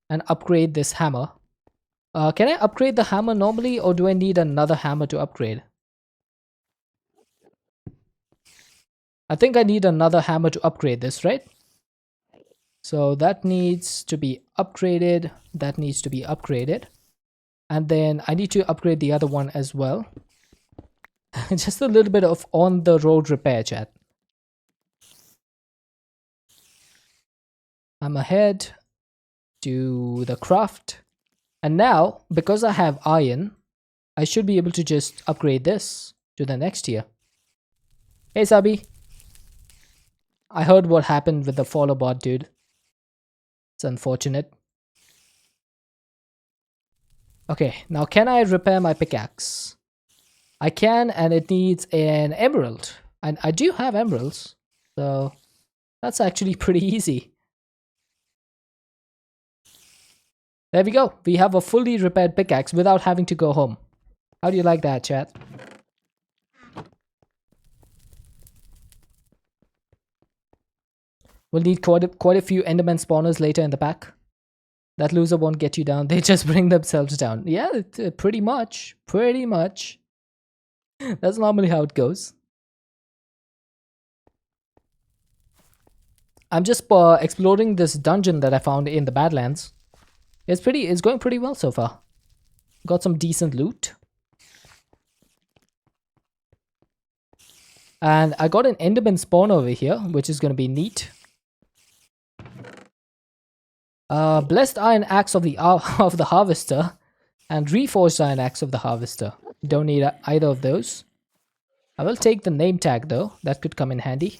Speaker 1: and upgrade this hammer. Can I upgrade the hammer normally, or do I need another hammer to upgrade? I think I need another hammer to upgrade this, right? So that needs to be upgraded. That needs to be upgraded. And then I need to upgrade the other one as well. Just a little bit of on-the-road repair, chat. I'm ahead to the craft. And now, because I have iron, I should be able to just upgrade this to the next tier. Hey, Sabi. I heard what happened with the follow bot, dude. It's unfortunate. Okay, now can I repair my pickaxe? I can, and it needs an emerald. And I do have emeralds, so that's actually pretty easy. There we go. We have a fully repaired pickaxe without having to go home. How do you like that, chat? We'll need quite a few enderman spawners later in the pack. That loser won't get you down. They just bring themselves down. Yeah, pretty much. Pretty much. That's normally how it goes. I'm just exploring this dungeon that I found in the Badlands. It's going pretty well so far. Got some decent loot. And I got an enderman spawn over here, which is going to be neat. Blessed iron axe of the harvester and reforged iron axe of the harvester. Don't need either of those. I will take the name tag though. That could come in handy.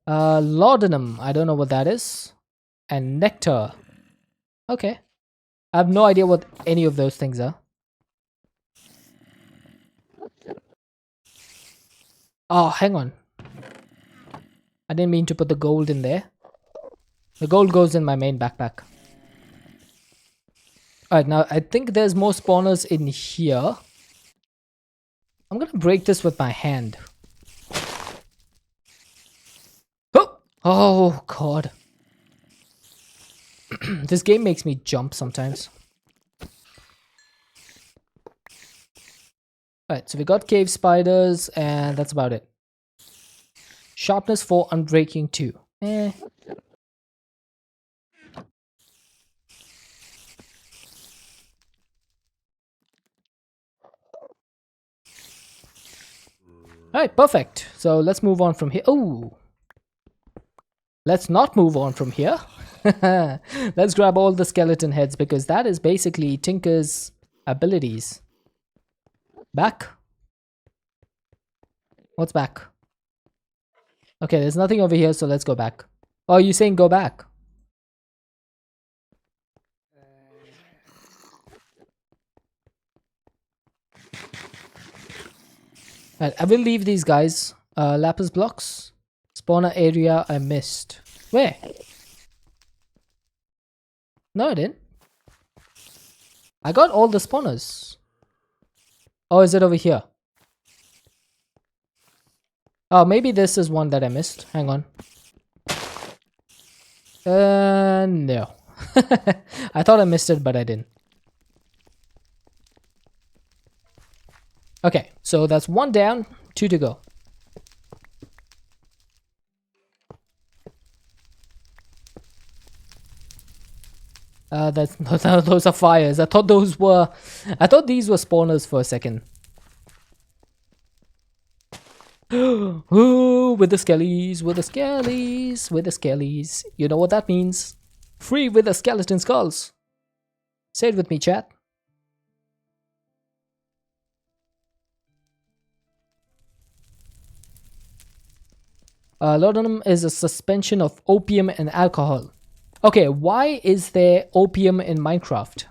Speaker 1: Laudanum. I don't know what that is. And nectar. Okay. I have no idea what any of those things are. Oh, hang on. I didn't mean to put the gold in there. The gold goes in my main backpack. Alright, now I think there's more spawners in here. I'm gonna break this with my hand. Oh, oh god. This game makes me jump sometimes. Alright, so we got cave spiders, and that's about it. Sharpness 4, unbreaking 2. Eh. Alright, perfect. So let's move on from here. Oh! Let's not move on from here. Let's grab all the skeleton heads because that is basically Tinker's abilities. Back? What's back? Okay, there's nothing over here, so let's go back. Oh, you're saying go back? Right, I will leave these guys. Lapis blocks. Spawner area I missed. Where? No, I didn't. I got all the spawners. Oh, is it over here? Oh, maybe this is one that I missed. Hang on. No. I thought I missed it, but I didn't. Okay, so that's 1 down, 2 to go. Those are fires. I thought these were spawners for a second. Ooh, with the skellies, with the skellies, with the skellies. You know what that means? Free with the skeleton skulls. Say it with me, chat. Laudanum is a suspension of opium and alcohol. Okay, why is there opium in Minecraft?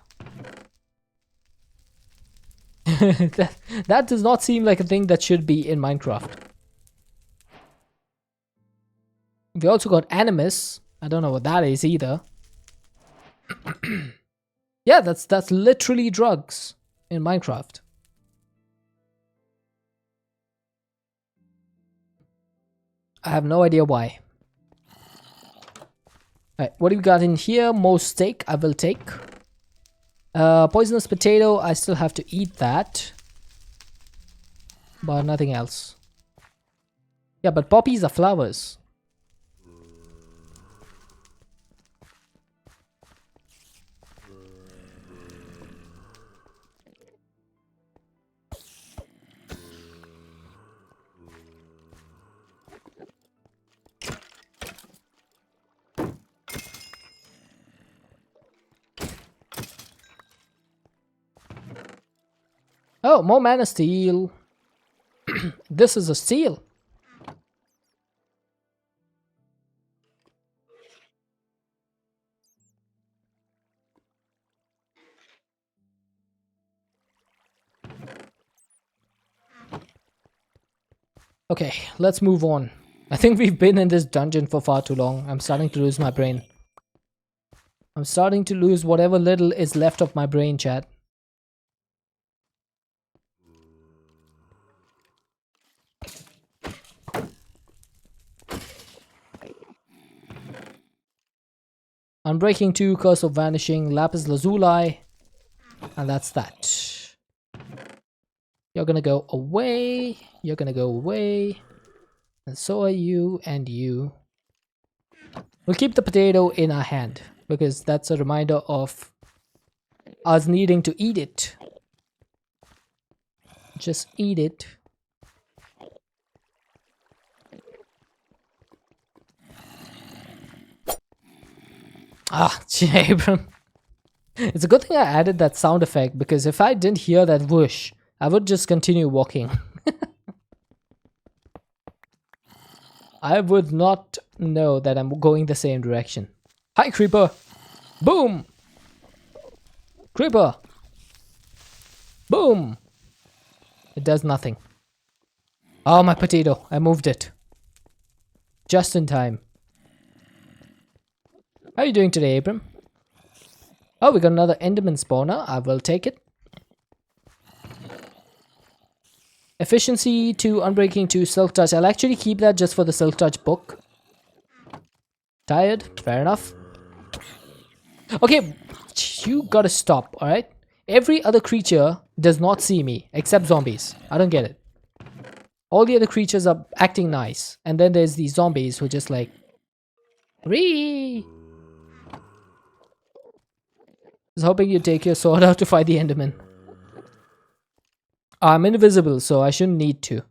Speaker 1: that does not seem like a thing that should be in Minecraft. We also got Animus. I don't know what that is either. Yeah, that's literally drugs in Minecraft. I have no idea why. Alright, what do we got in here? More steak, I will take. Poisonous potato, I still have to eat that. But nothing else. Yeah, but poppies are flowers. Oh, more mana steel. This is a steel. Okay, let's move on. I think we've been in this dungeon for far too long. I'm starting to lose my brain. I'm starting to lose whatever little is left of my brain, chat. Unbreaking 2, Curse of Vanishing, Lapis Lazuli, and that's that. You're gonna go away, you're gonna go away, and so are you and you. We'll keep the potato in our hand, because that's a reminder of us needing to eat it. Just eat it. Ah, Abram. It's a good thing I added that sound effect, because if I didn't hear that whoosh, I would just continue walking. I would not know that I'm going the same direction. Hi, creeper! Boom! Creeper! Boom! It does nothing. Oh, my potato. I moved it. Just in time. How are you doing today, Abram? Oh, we got another Enderman spawner. I will take it. Efficiency 2, Unbreaking 2, Silk Touch. I'll actually keep that just for the Silk Touch book. Tired? Fair enough. Okay, you gotta stop, alright? Every other creature does not see me except zombies. I don't get it. All the other creatures are acting nice, and then there's these zombies who just like, Ree. I was hoping you'd take your sword out to fight the Enderman. I'm invisible, so I shouldn't need to.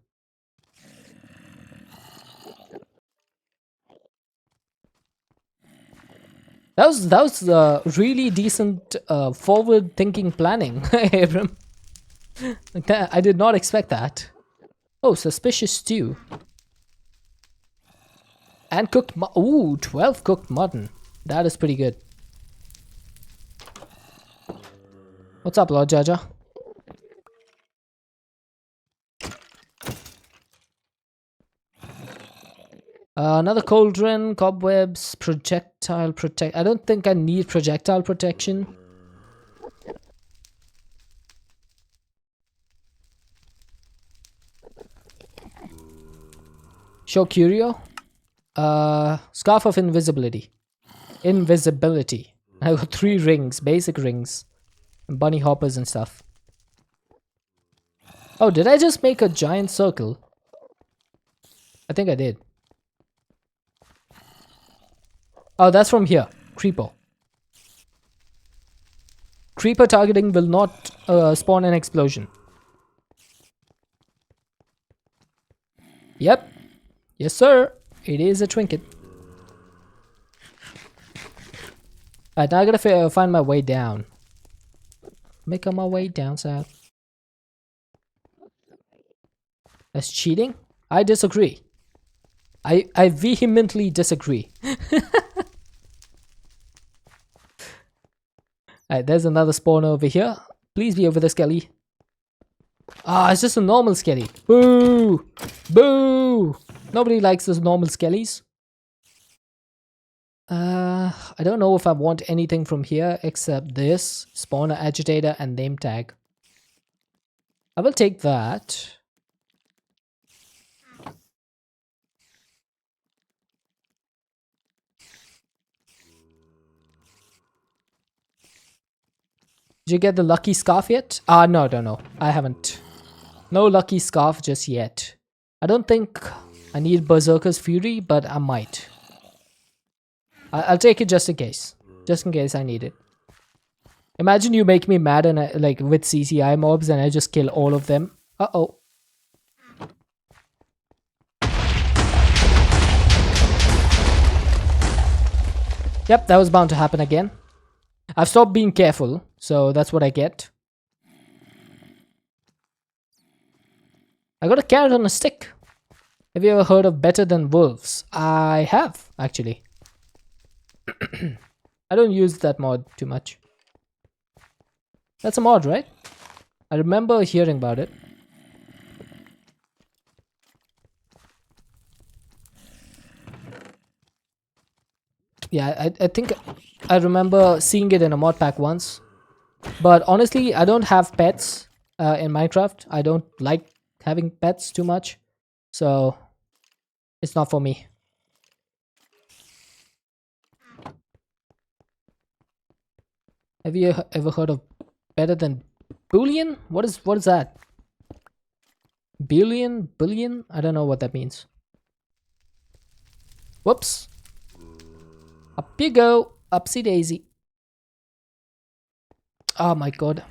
Speaker 1: That was really decent forward-thinking planning, Abram. I did not expect that. Oh, suspicious stew. And cooked ooh, 12 cooked mutton. That is pretty good. What's up, Lord Jaja? Another cauldron, cobwebs, projectile protect. I don't think I need projectile protection. Show curio. Scarf of invisibility. Invisibility. I got 3 rings, basic rings, and bunny hoppers and stuff. Oh, did I just make a giant circle? I think I did. Oh, that's from here. Creeper. Creeper targeting will not spawn an explosion. Yep. Yes, sir. It is a trinket. Alright, now I gotta find my way down. Making my way down south. That's cheating? I disagree. I vehemently disagree. Alright, there's another spawner over here. Please be over the skelly. Ah, it's just a normal skelly. Boo! Boo! Nobody likes those normal skellies. I don't know if I want anything from here except this. Spawner agitator and name tag. I will take that. Did you get the lucky scarf yet? No. I haven't. No lucky scarf just yet. I don't think I need Berserker's Fury, but I might. I'll take it just in case. Just in case I need it. Imagine you make me mad and like with CCI mobs and I just kill all of them. Uh-oh. Yep, that was bound to happen again. I've stopped being careful, so that's what I get. I got a carrot on a stick. Have you ever heard of Better Than Wolves? I have, actually. I don't use that mod too much. That's a mod, right? I remember hearing about it. Yeah, I think I remember seeing it in a mod pack once. But honestly, I don't have pets in Minecraft. I don't like having pets too much. So, it's not for me. Have you ever heard of Better Than Boolean? What is that? Billion? I don't know what that means. Whoops. Up you go. Upsy daisy. Oh my god.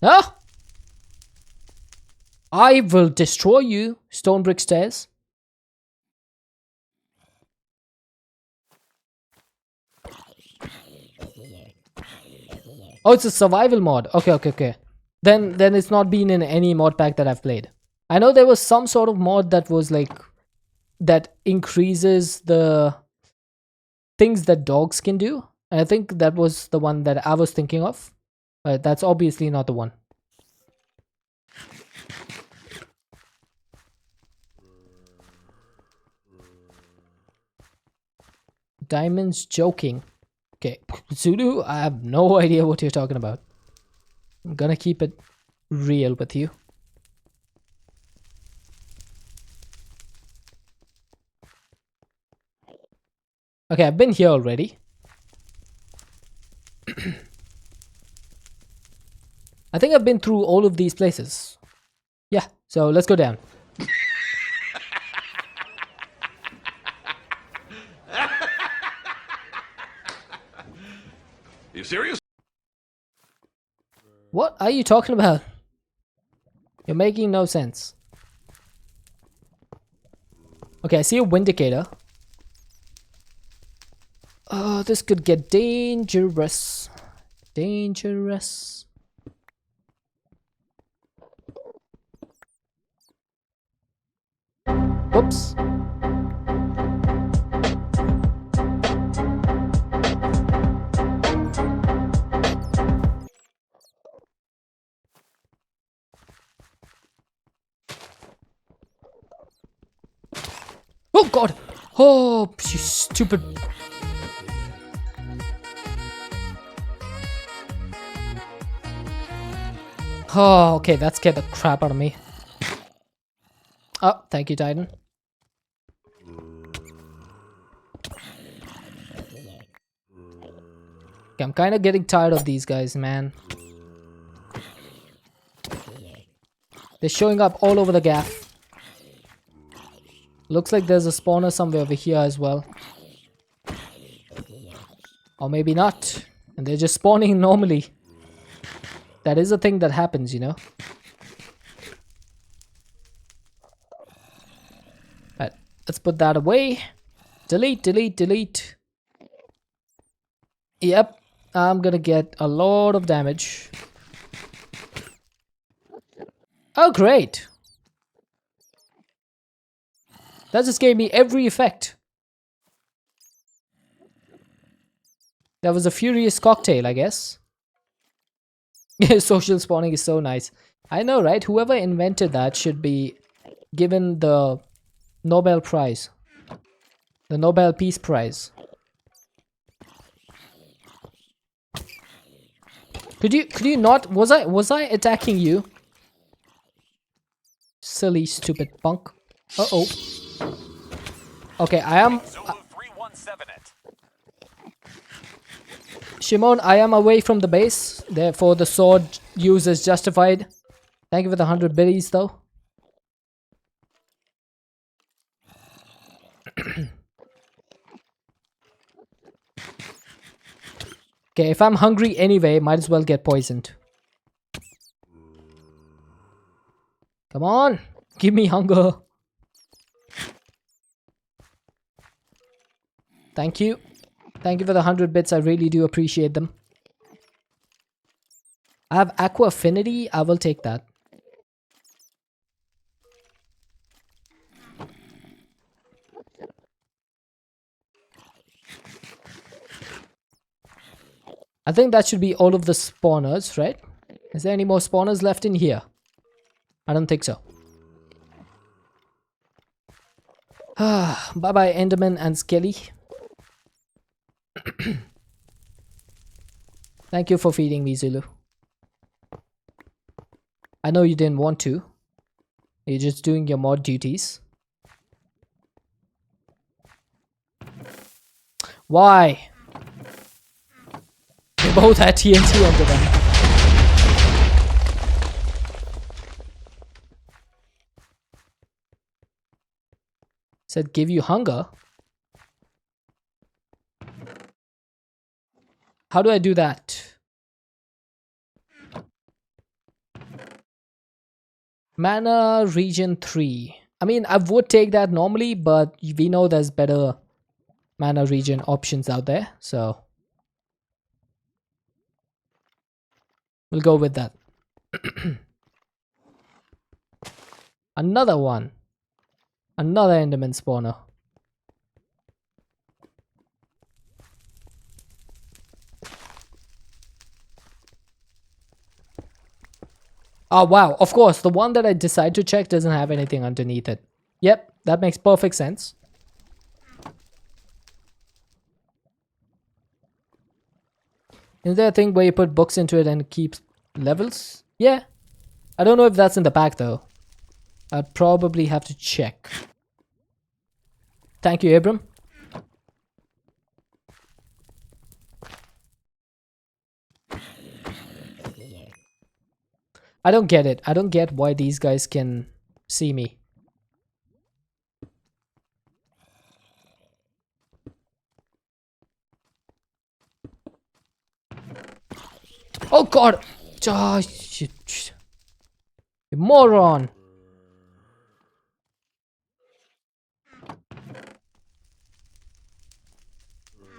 Speaker 1: Ah! I will destroy you, stone brick stairs. Oh, it's a survival mod. Okay. Then it's not been in any mod pack that I've played. I know there was some sort of mod that was like that increases the things that dogs can do. And I think that was the one that I was thinking of. But that's obviously not the one. Diamonds joking. Okay, Zulu, I have no idea what you're talking about. I'm gonna keep it real with you. Okay, I've been here already. I think I've been through all of these places. Yeah, so let's go down.
Speaker 4: You serious?
Speaker 1: What are you talking about? You're making no sense. Okay, I see a Windicator. Oh, this could get dangerous. Dangerous. Oops. Oh god! Oh, you stupid. Oh, okay, that scared the crap out of me. Oh, thank you, Titan. Okay, I'm kind of getting tired of these guys, man. They're showing up all over the gaff. Looks like there's a spawner somewhere over here as well. Or maybe not. And they're just spawning normally. That is a thing that happens, you know. Right, let's put that away. Delete, delete, delete. Yep, I'm gonna get a lot of damage. Oh, great. That just gave me every effect. That was a furious cocktail, I guess. Social spawning is so nice. I know, right? Whoever invented that should be given the Nobel Prize. The Nobel Peace Prize. Could you not? Was I attacking you? Silly, stupid punk. Uh-oh. Okay, I am...
Speaker 2: Zulu 317 it.
Speaker 1: Shimon, I am away from the base. Therefore, the sword use is justified. Thank you for the 100 biddies, though. Okay, if I'm hungry anyway, might as well get poisoned. Come on, give me hunger. Thank you. Thank you for the 100 bits. I really do appreciate them. I have Aqua Affinity. I will take that. I think that should be all of the spawners, right? Is there any more spawners left in here? I don't think so. Bye-bye, Enderman and Skelly. Thank you for feeding me, Zulu. I know you didn't want to. You're just doing your mod duties. Why? They both had TNT under them. Said give you hunger. How do I do that? Mana region 3. I mean, I would take that normally, but we know there's better mana region options out there, so we'll go with that. Another one. Another Enderman spawner. Oh wow, of course, the one that I decide to check doesn't have anything underneath it. Yep, that makes perfect sense. Is there a thing where you put books into it and it keeps levels? Yeah. I don't know if that's in the pack though. I'd probably have to check. Thank you, Abram. I don't get it. I don't get why these guys can see me. Oh god! Oh, you moron!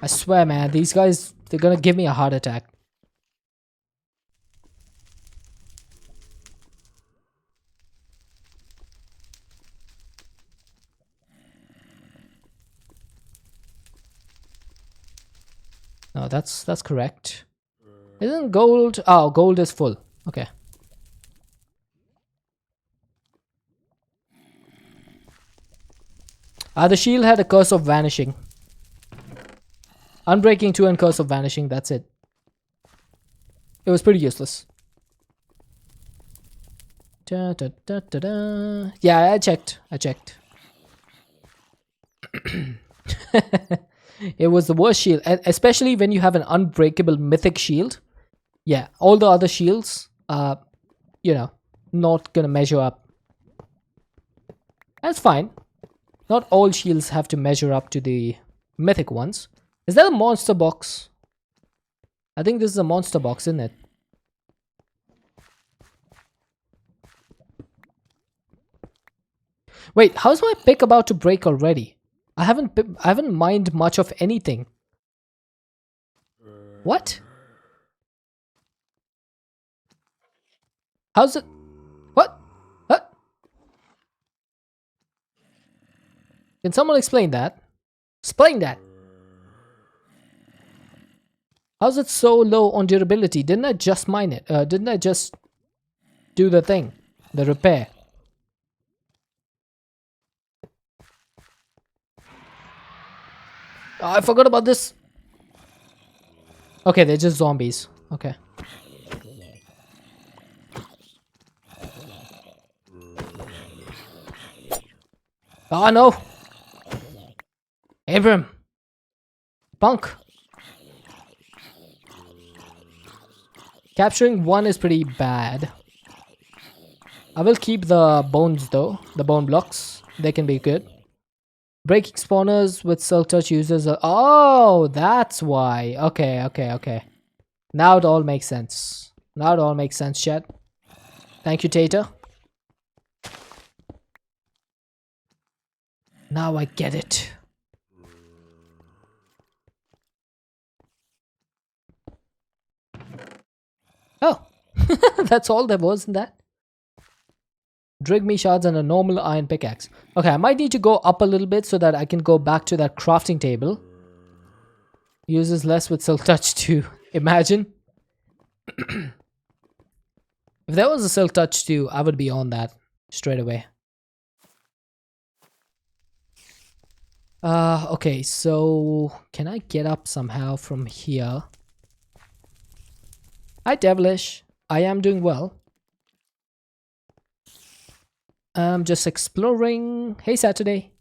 Speaker 1: I swear, man, these guys, they're gonna give me a heart attack. No, that's correct. Isn't gold? Oh, gold is full. Okay. The shield had a curse of vanishing. Unbreaking 2 and curse of vanishing, that's it. It was pretty useless. Da, da, da, da, da. Yeah, I checked. It was the worst shield, especially when you have an unbreakable mythic shield. Yeah, all the other shields are, you know, not gonna measure up. That's fine. Not all shields have to measure up to the mythic ones. Is that a monster box? I think this is a monster box, isn't it? Wait, how's my pick about to break already? I haven't mined much of anything. What? How's it? What? What? Can someone explain that? Explain that. How's it so low on durability? Didn't I just mine it? Didn't I just do the thing? The repair. Oh, I forgot about this. Okay, they're just zombies. Okay. Oh no! Abram! Punk! Capturing one is pretty bad. I will keep the bones though. The bone blocks. They can be good. Breaking spawners with silk touch users. Oh, that's why. Okay. Now it all makes sense. Chat. Thank you, Tater. Now I get it. Oh, that's all there was in that. Drigme shards and a normal iron pickaxe. Okay, I might need to go up a little bit so that I can go back to that crafting table. Uses less with silk touch too. Imagine. If there was a silk touch too, I would be on that straight away. Okay, so can I get up somehow from here? Hi, Devilish. I am doing well. I'm just exploring. Hey, Saturday.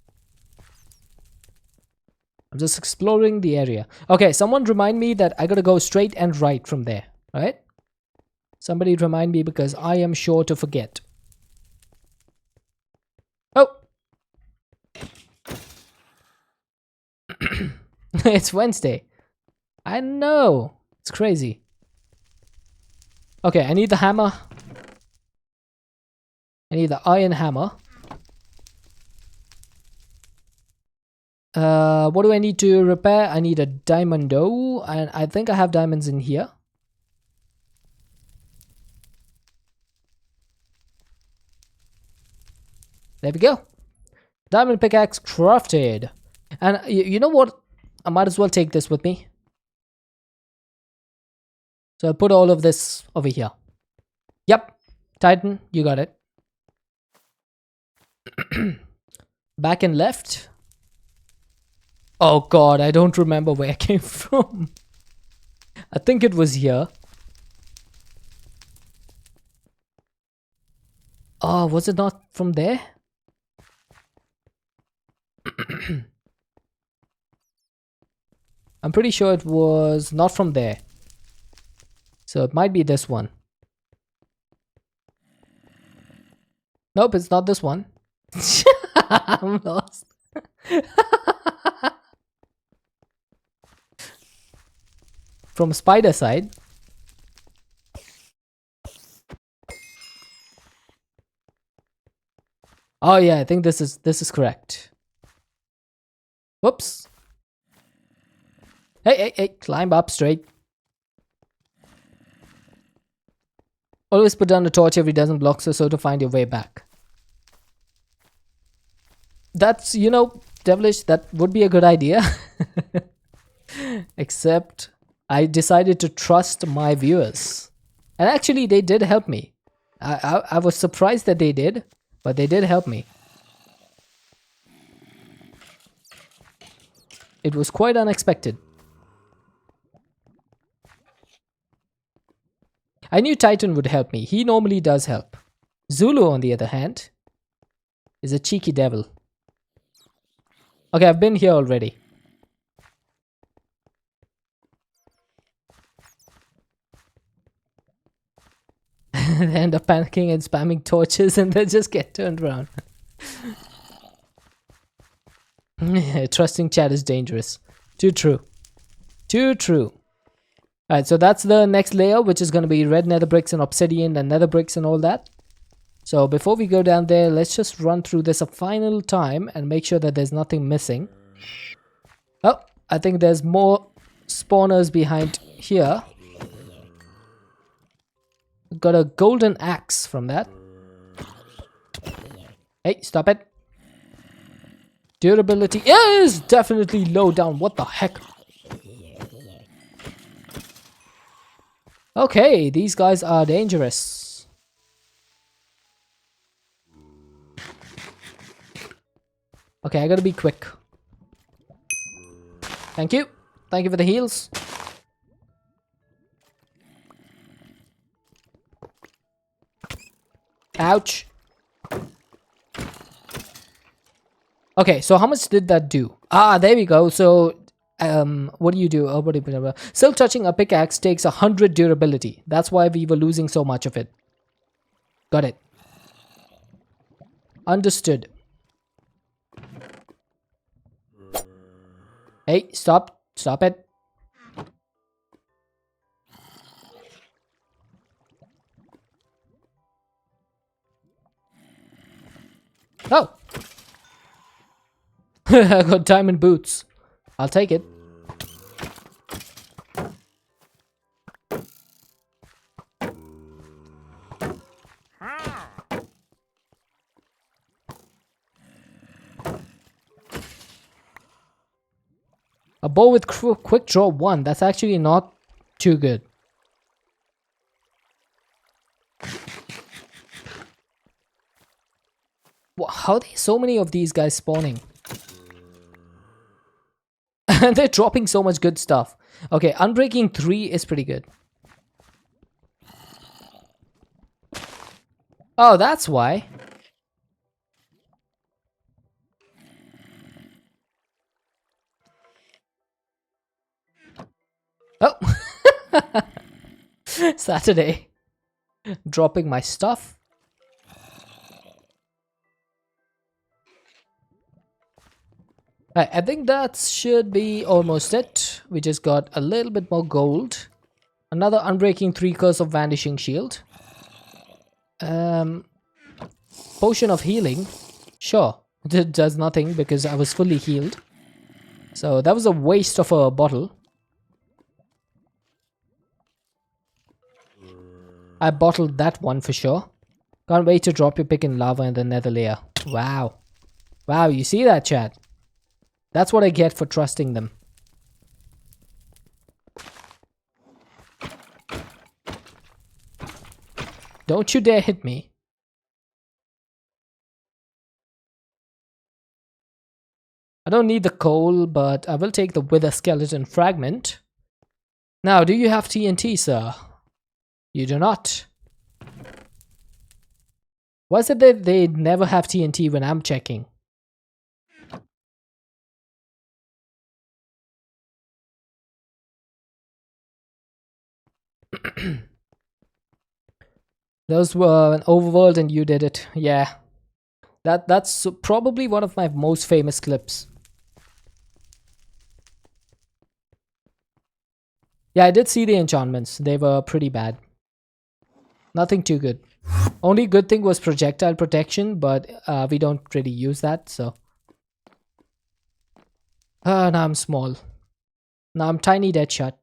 Speaker 1: I'm just exploring the area. Okay, someone remind me that I gotta go straight and right from there, right? Somebody remind me because I am sure to forget. Oh! It's Wednesday. I know. It's crazy. Okay, I need the hammer. I need the iron hammer. What do I need to repair? I need a diamond-o, and I think I have diamonds in here. There we go. Diamond pickaxe crafted. And you know what? I might as well take this with me. So I'll put all of this over here. Yep. Titan, you got it. Back and left. Oh god, I don't remember where I came from. I think it was here. Oh, was it not from there? I'm pretty sure it was not from there. So it might be this one. Nope, it's not this one. I'm lost. From spider side. Oh yeah, I think this is correct. Whoops. Hey, hey, hey, climb up straight. Always put down a torch every dozen blocks or so to find your way back. That's, you know, devilish, that would be a good idea. Except I decided to trust my viewers. And actually, they did help me. I was surprised that they did, but they did help me. It was quite unexpected. I knew Titan would help me. He normally does help. Zulu, on the other hand, is a cheeky devil. Okay, I've been here already. They end up panicking and spamming torches and they just get turned around. Trusting chat is dangerous. Too true. Too true. Alright, so that's the next layer, which is going to be red nether bricks and obsidian and nether bricks and all that. So before we go down there, let's just run through this a final time and make sure that there's nothing missing. Oh, I think there's more spawners behind here. Got a golden axe from that. Hey, stop it. Durability is definitely low down. What the heck? Okay, these guys are dangerous. Okay, I gotta be quick. Thank you. Thank you for the heals. Ouch. Okay, so how much did that do? Ah, there we go. So, what do you do? Oh, silk touching a pickaxe takes 100 durability. That's why we were losing so much of it. Got it. Understood. Hey, stop. Stop it. Oh. I got diamond boots. I'll take it. A bow with quick draw 1. That's actually not too good. How are there so many of these guys spawning? And they're dropping so much good stuff. Okay, Unbreaking 3 is pretty good. Oh, that's why. Oh. Saturday. Dropping my stuff. I think that should be almost it. We just got a little bit more gold. Another Unbreaking 3 Curse of Vanishing Shield. Potion of Healing. Sure. It does nothing because I was fully healed. So that was a waste of a bottle. I bottled that one for sure. Can't wait to drop your pick in lava in the nether layer. Wow. Wow, you see that, chat? That's what I get for trusting them. Don't you dare hit me. I don't need the coal, but I will take the wither skeleton fragment. Now, do you have TNT, sir? You do not. Why is it that they never have TNT when I'm checking? Those were an overworld and you did it. Yeah, That's probably one of my most famous clips. Yeah, I did see the enchantments. They were pretty bad. Nothing too good. Only good thing was projectile protection, but we don't really use that, so. Now I'm small. Now I'm tiny dead shot.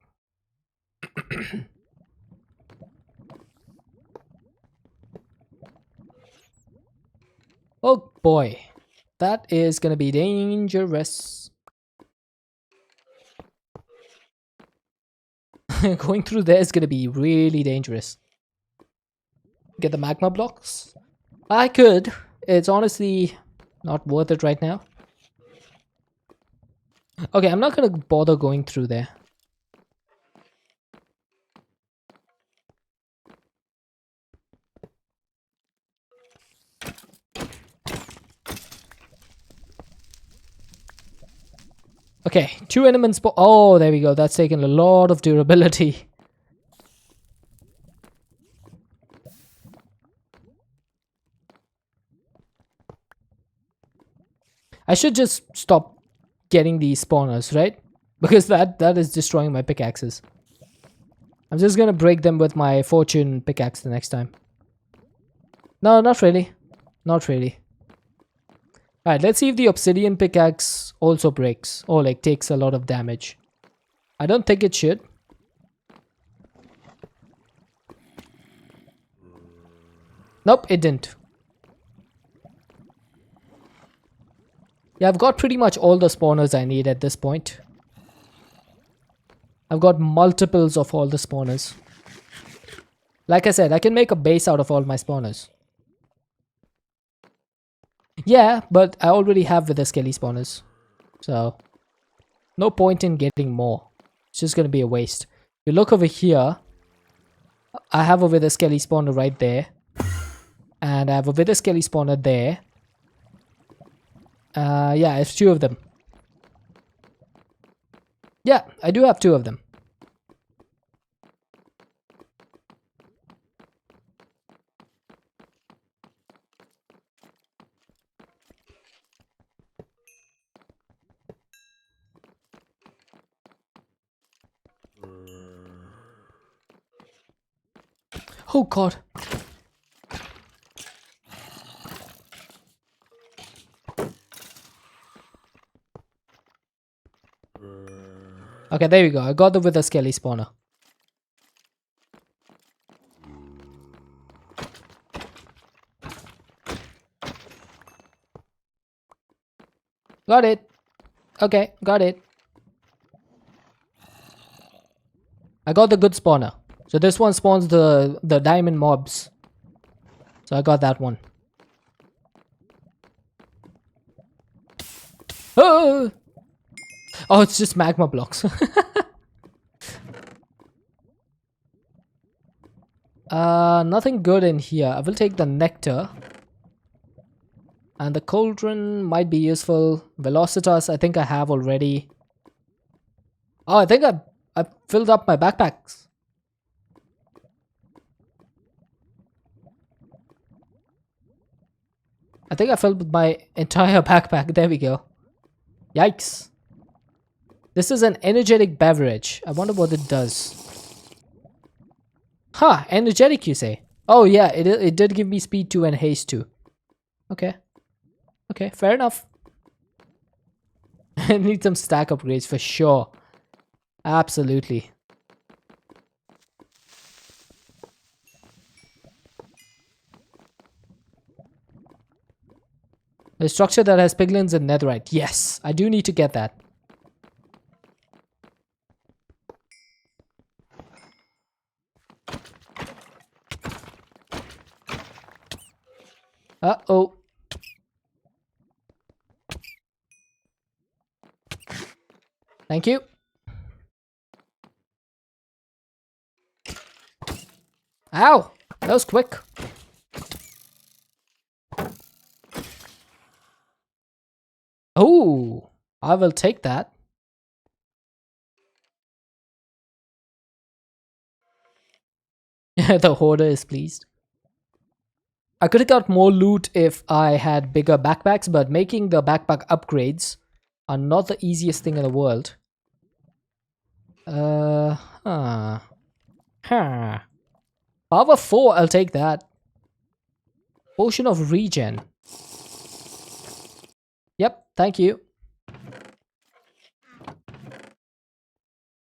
Speaker 1: Oh boy. That is gonna be dangerous. Going through there is gonna be really dangerous. Get the magma blocks? I could. It's honestly not worth it right now. Okay, I'm not gonna bother going through there. Okay, 2 elements. Oh, there we go. That's taken a lot of durability. I should just stop getting these spawners, right? Because that is destroying my pickaxes. I'm just gonna break them with my fortune pickaxe the next time. No, not really. Not really. Alright, let's see if the obsidian pickaxe also breaks. Or like takes a lot of damage. I don't think it should. Nope, it didn't. Yeah, I've got pretty much all the spawners I need at this point. I've got multiples of all the spawners. Like I said, I can make a base out of all my spawners. Yeah, but I already have wither skelly spawners. So, no point in getting more. It's just gonna be a waste. You look over here, I have a wither skelly spawner right there. And I have a wither skelly spawner there. Yeah, it's 2 of them. Yeah, I do have 2 of them. Oh god. Okay, there we go. I got the wither skelly spawner. Got it. Okay, got it. I got the good spawner. So this one spawns the diamond mobs. So I got that one. Oh, oh it's just magma blocks. Nothing good in here. I will take the nectar. And the cauldron might be useful. Velocitas, I think I have already. Oh, I think I filled up my backpacks. I think I filled my entire backpack. There we go. Yikes. This is an energetic beverage. I wonder what it does. Huh, energetic you say? Oh yeah, it did give me speed 2 and haste 2. Okay. Okay, fair enough. I need some stack upgrades for sure. Absolutely. A structure that has piglins and netherite. Yes, I do need to get that. Uh-oh. Thank you. Ow! That was quick. Oh, I will take that. The hoarder is pleased. I could have got more loot if I had bigger backpacks, but making the backpack upgrades are not the easiest thing in the world. Huh. Huh. Power 4, I'll take that. Potion of regen. Yep, thank you.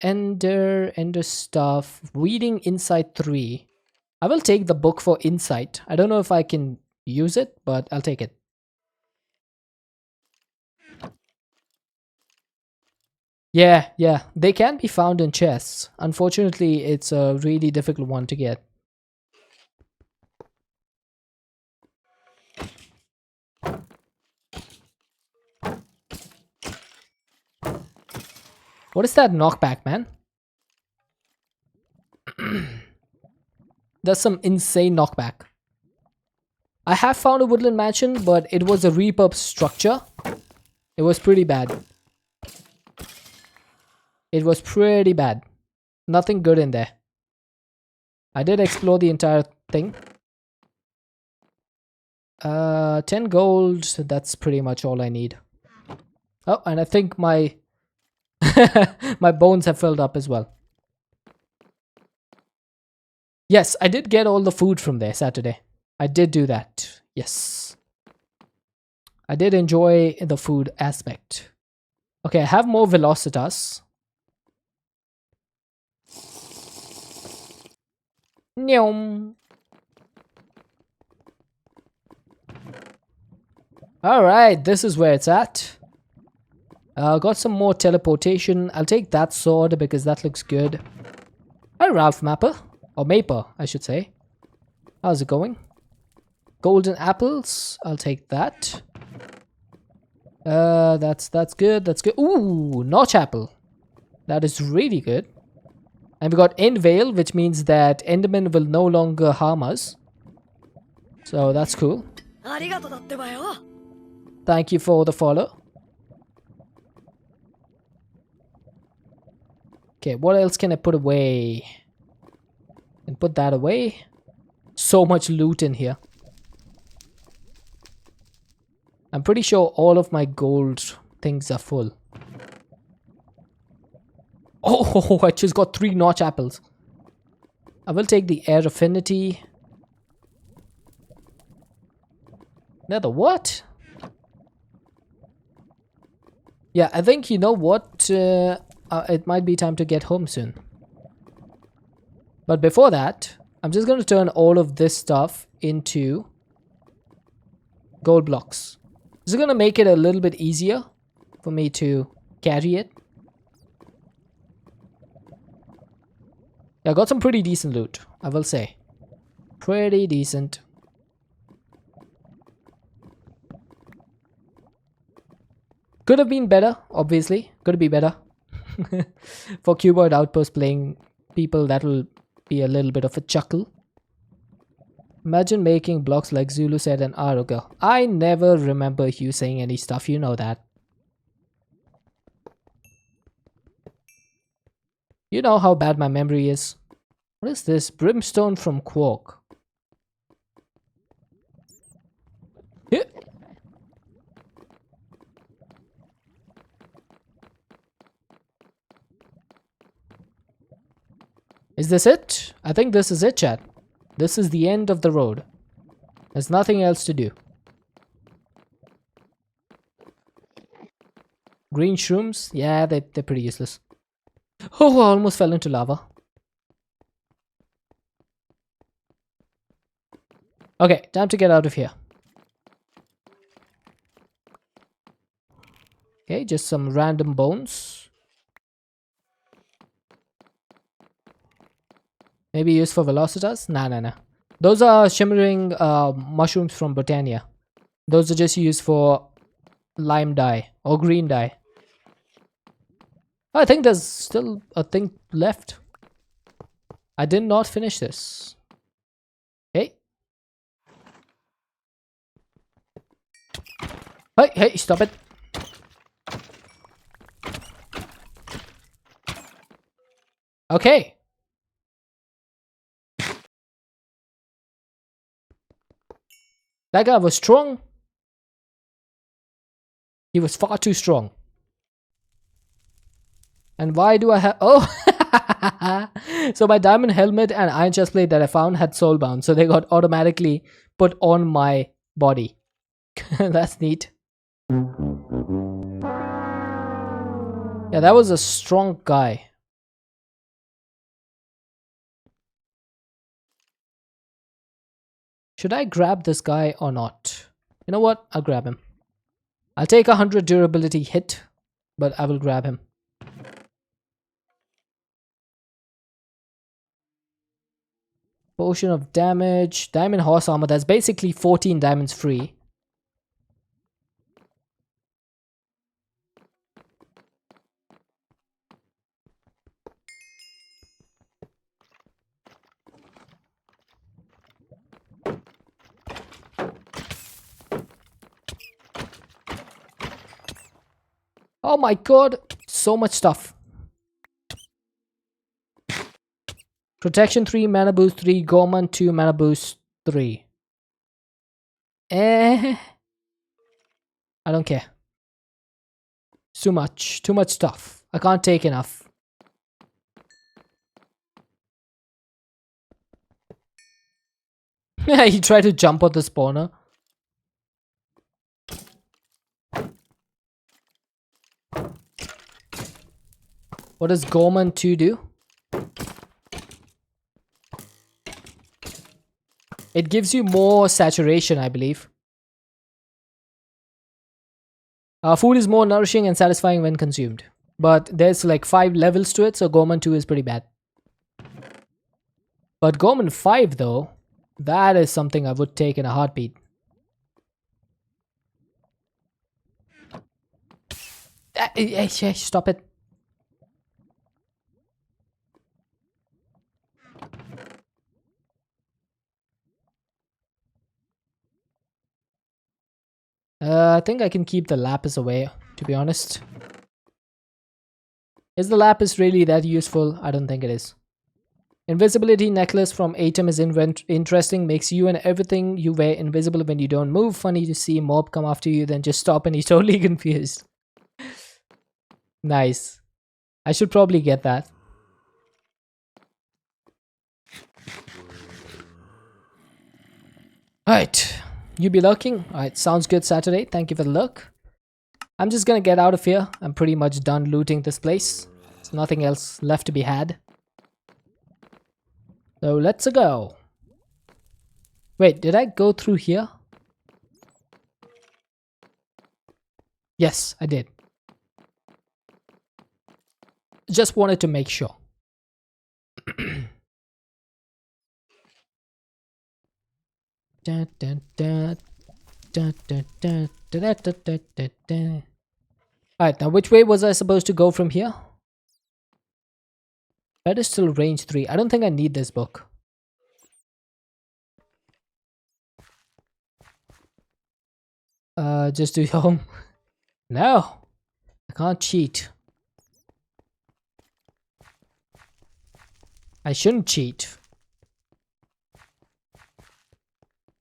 Speaker 1: Ender stuff. Reading Insight 3. I will take the book for insight. I don't know if I can use it, but I'll take it. Yeah, they can be found in chests. Unfortunately, it's a really difficult one to get. What is that knockback, man? That's some insane knockback. I have found a woodland mansion, but it was a repurposed structure. It was pretty bad. It was pretty bad. Nothing good in there. I did explore the entire thing. 10 gold, that's pretty much all I need. Oh, and I think my my bones have filled up as well. Yes, I did get all the food from there Saturday. I did do that. Yes. I did enjoy the food aspect. Okay, I have more Velocitas. Nyom. Alright, this is where it's at. Got some more teleportation. I'll take that sword because that looks good. Hi, Ralph Mapper. Or Maper, I should say. How's it going? Golden apples. I'll take that. That's good. That's good. Ooh, notch apple. That is really good. And we got End Veil, which means that Enderman will no longer harm us. So that's cool. Thank you for the follow. Okay, what else can I put away? And put that away. So much loot in here. I'm pretty sure all of my gold things are full. Oh, I just got 3 notch apples. I will take the air affinity. Another what? Yeah, I think you know what? It might be time to get home soon. But before that, I'm just going to turn all of this stuff into gold blocks. This is going to make it a little bit easier for me to carry it. Yeah, I got some pretty decent loot, I will say. Pretty decent. Could have been better, obviously. Could be better. For Cuboid Outpost playing people, that will be a little bit of a chuckle. Imagine making blocks like Zulu said an hour ago. I never remember you saying any stuff, you know that. You know how bad my memory is. What is this? Brimstone from Quark. Yeah. Is this it? I think this is it, chat. This is the end of the road. There's nothing else to do. Green shrooms? Yeah, they're pretty useless. Oh, I almost fell into lava. Okay, time to get out of here. Okay, just some random bones. Maybe used for Velocitas? Nah. Those are shimmering mushrooms from Britannia. Those are just used for lime dye or green dye. I think there's still a thing left. I did not finish this. Okay. Hey, stop it. Okay. That guy was strong. He was far too strong. And why do I have... Oh! So my diamond helmet and iron chestplate that I found had soulbound. So they got automatically put on my body. That's neat. Yeah, that was a strong guy. Should I grab this guy or not? You know what? I'll grab him. I'll take 100 durability hit, but I will grab him. Potion of damage. Diamond horse armor. That's basically 14 diamonds free. Oh my god. So much stuff. Protection 3, mana boost 3, Gorman 2, mana boost 3. I don't care. It's too much. Too much stuff. I can't take enough. He tried to jump on the spawner. What does Gorman 2 do? It gives you more saturation, I believe. Food is more nourishing and satisfying when consumed. But there's like 5 levels to it, so Gorman 2 is pretty bad. But Gorman 5 though, that is something I would take in a heartbeat. Stop it. I think I can keep the lapis away, to be honest. Is the lapis really that useful? I don't think it is. Invisibility necklace from Atom is interesting. Makes you and everything you wear invisible when you don't move. Funny to see a mob come after you, then just stop and he's totally confused. Nice. I should probably get that. Alright. You be lurking? Alright, sounds good, Saturday. Thank you for the lurk. I'm just gonna get out of here. I'm pretty much done looting this place. There's nothing else left to be had. So let's go. Wait, did I go through here? Yes, I did. Just wanted to make sure. Alright, now which way was I supposed to go from here? Pedestal range 3. I don't think I need this book. Just do home. No, I can't cheat. I shouldn't cheat.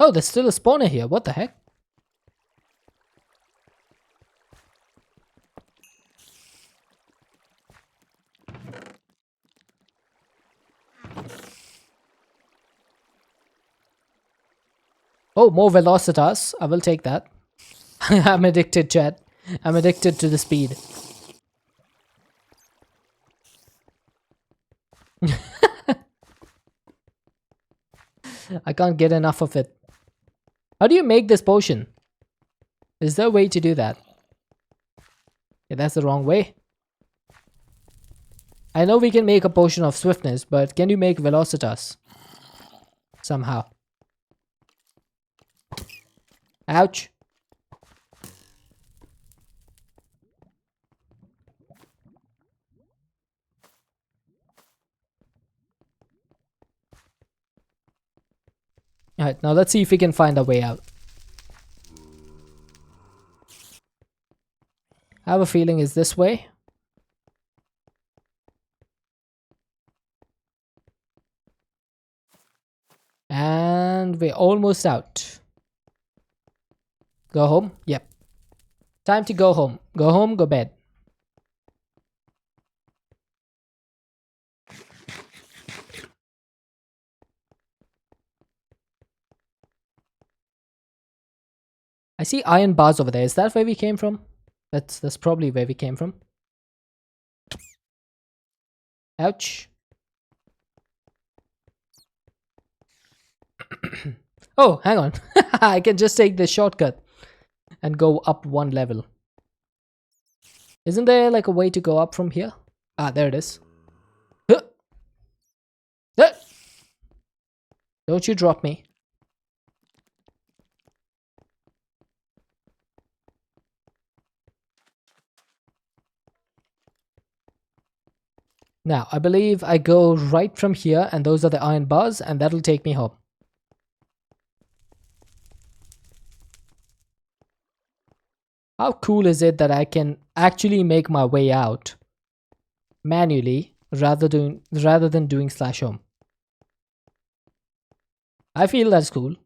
Speaker 1: Oh, there's still a spawner here. What the heck? Oh, more velocitas. I will take that. I'm addicted, chat. I'm addicted to the speed. I can't get enough of it. How do you make this potion? Is there a way to do that? Yeah, that's the wrong way. I know we can make a potion of swiftness, but can you make velocitas? Somehow. Ouch. Alright, now let's see if we can find a way out. I have a feeling it's this way. And we're almost out. Go home? Yep. Time to go home. Go home, go bed. I see iron bars over there. Is that where we came from? That's probably where we came from. Ouch. Oh, hang on. I can just take the shortcut and go up one level. Isn't there like a way to go up from here? Ah, there it is. Huh. Huh. Don't you drop me. Now, I believe I go right from here, and those are the iron bars, and that'll take me home. How cool is it that I can actually make my way out manually rather than doing slash home? I feel that's cool.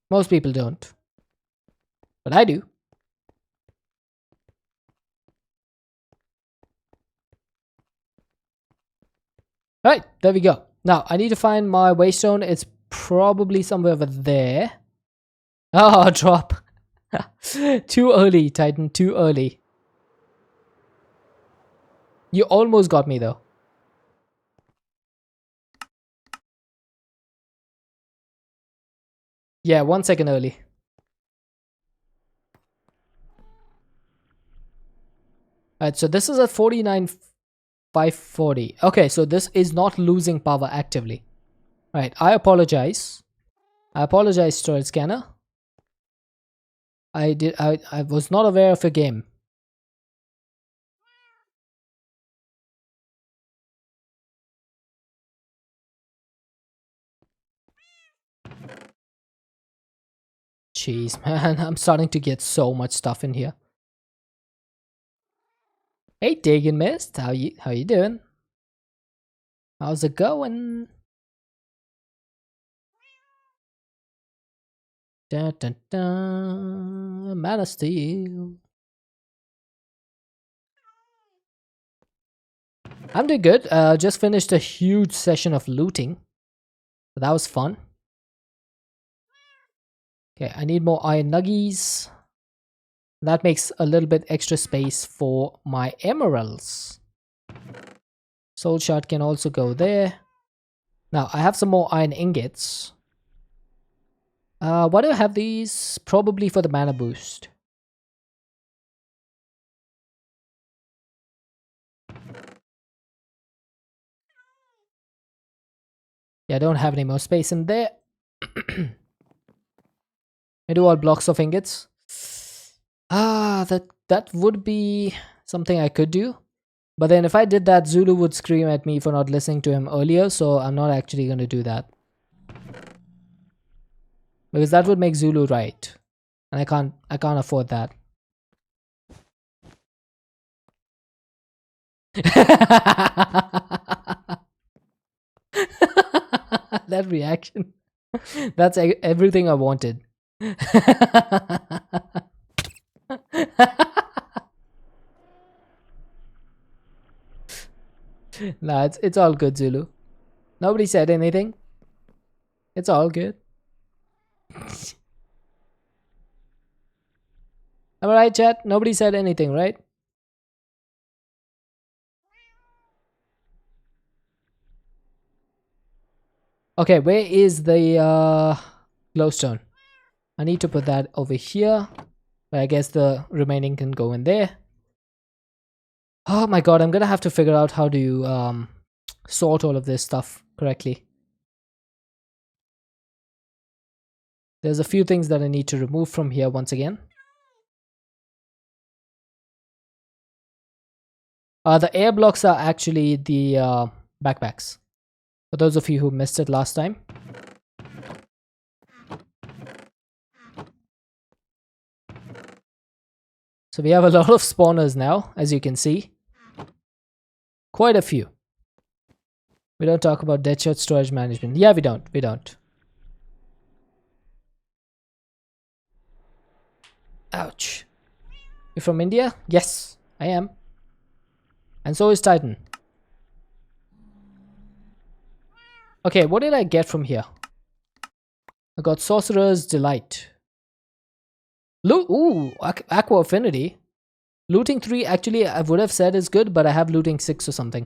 Speaker 1: Most people don't, but I do. Alright, there we go. Now, I need to find my waystone. It's probably somewhere over there. Oh, drop. Too early, Titan, too early. You almost got me, though. Yeah, 1 second early. Alright, so this is at 49,540. Okay, so this is not losing power actively. Right, I apologize. I apologize, storage scanner. I was not aware of a game. Jeez, man, I'm starting to get so much stuff in here. Hey, Dagon Mist, how you doing? How's it going? Dun, dun, dun. Man of Steel. I'm doing good. Just finished a huge session of looting. That was fun. Okay, I need more iron nuggies. That makes a little bit extra space for my emeralds. Soul shard can also go there. Now, I have some more iron ingots. Why do I have these? Probably for the mana boost. Yeah, I don't have any more space in there. I do all blocks of ingots. That would be something I could do. But then if I did that, Zulu would scream at me for not listening to him earlier, so I'm not actually going to do that. Because that would make Zulu right. And I can't afford that. That reaction. That's everything I wanted. Nah, it's all good, Zulu. Nobody said anything. It's all good. Am I right, chat? Nobody said anything, right? Okay, where is the glowstone? I need to put that over here. But I guess the remaining can go in there. Oh my god, I'm gonna have to figure out how to sort all of this stuff correctly. There's a few things that I need to remove from here once again. The air blocks are actually the backpacks. For those of you who missed it last time. So we have a lot of spawners now, as you can see. Quite a few. We don't talk about Deadshot storage management. Yeah, we don't. Ouch. You're from India? Yes, I am. And so is Titan. Okay, what did I get from here? I got Sorcerer's Delight. Ooh, Aqua Affinity. Looting 3 actually I would have said is good, but I have looting 6 or something.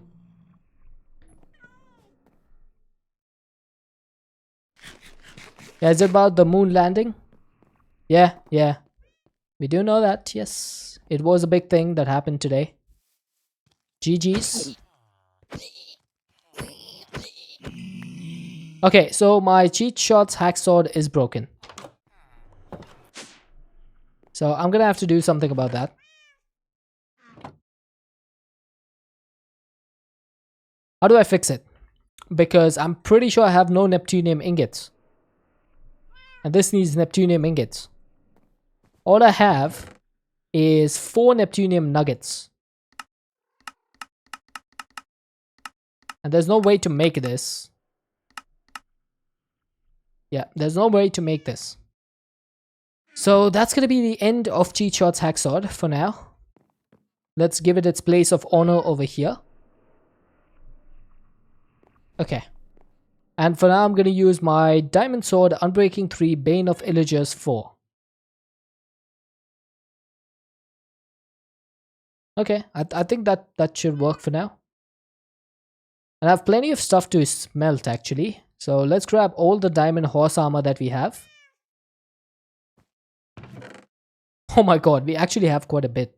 Speaker 1: Yeah, is it about the moon landing? Yeah. We do know that, yes. It was a big thing that happened today. GG's. Okay, so my cheat shots hack sword is broken. So I'm gonna have to do something about that. How do I fix it? Because I'm pretty sure I have no Neptunium ingots. And this needs Neptunium ingots. All I have is 4 Neptunium nuggets. And there's no way to make this. Yeah, there's no way to make this. So that's going to be the end of Cheat Shots Hacksword for now. Let's give it its place of honor over here. Okay. And for now I'm going to use my Diamond Sword, Unbreaking 3, Bane of Illagers 4. Okay, I think that should work for now. And I have plenty of stuff to smelt actually. So let's grab all the diamond horse armor that we have. Oh my god, we actually have quite a bit.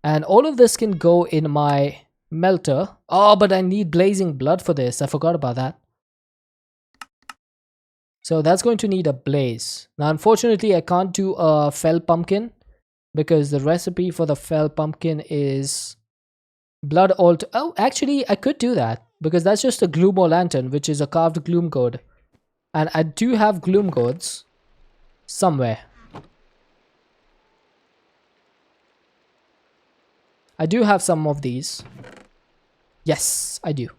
Speaker 1: And all of this can go in my melter. Oh, but I need blazing blood for this. I forgot about that. So that's going to need a blaze. Now, unfortunately, I can't do a fell pumpkin because the recipe for the fell pumpkin is blood altar. Oh, actually, I could do that because that's just a gloomo lantern, which is a carved gloom gourd. And I do have gloom gourds somewhere. I do have some of these. Yes, I do.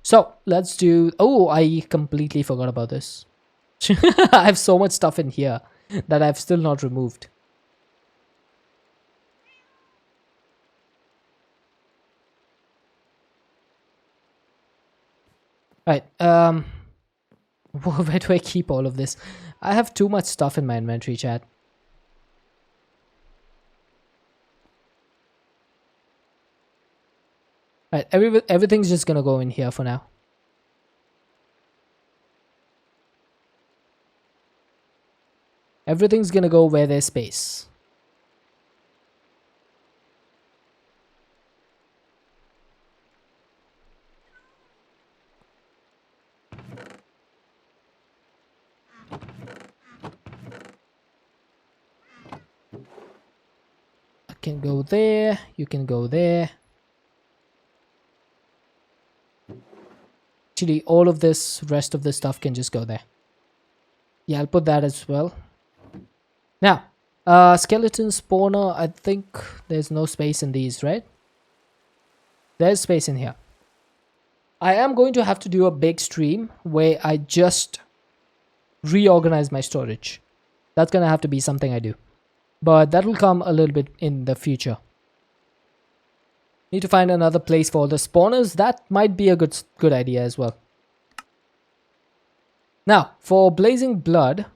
Speaker 1: So let's do... Oh, I completely forgot about this. I have so much stuff in here that I've still not removed. Right, where do I keep all of this? I have too much stuff in my inventory, chat. Right, everything's just gonna go in here for now. Everything's gonna go where there's space. I can go there, you can go there. Actually, all of this, rest of this stuff can just go there. Yeah, I'll put that as well. Now, skeleton spawner, I think there's no space in these, right? There's space in here. I am going to have to do a big stream where I just reorganize my storage. That's gonna have to be something I do. But that will come a little bit in the future. Need to find another place for the spawners. That might be a good idea as well. Now, for blazing blood,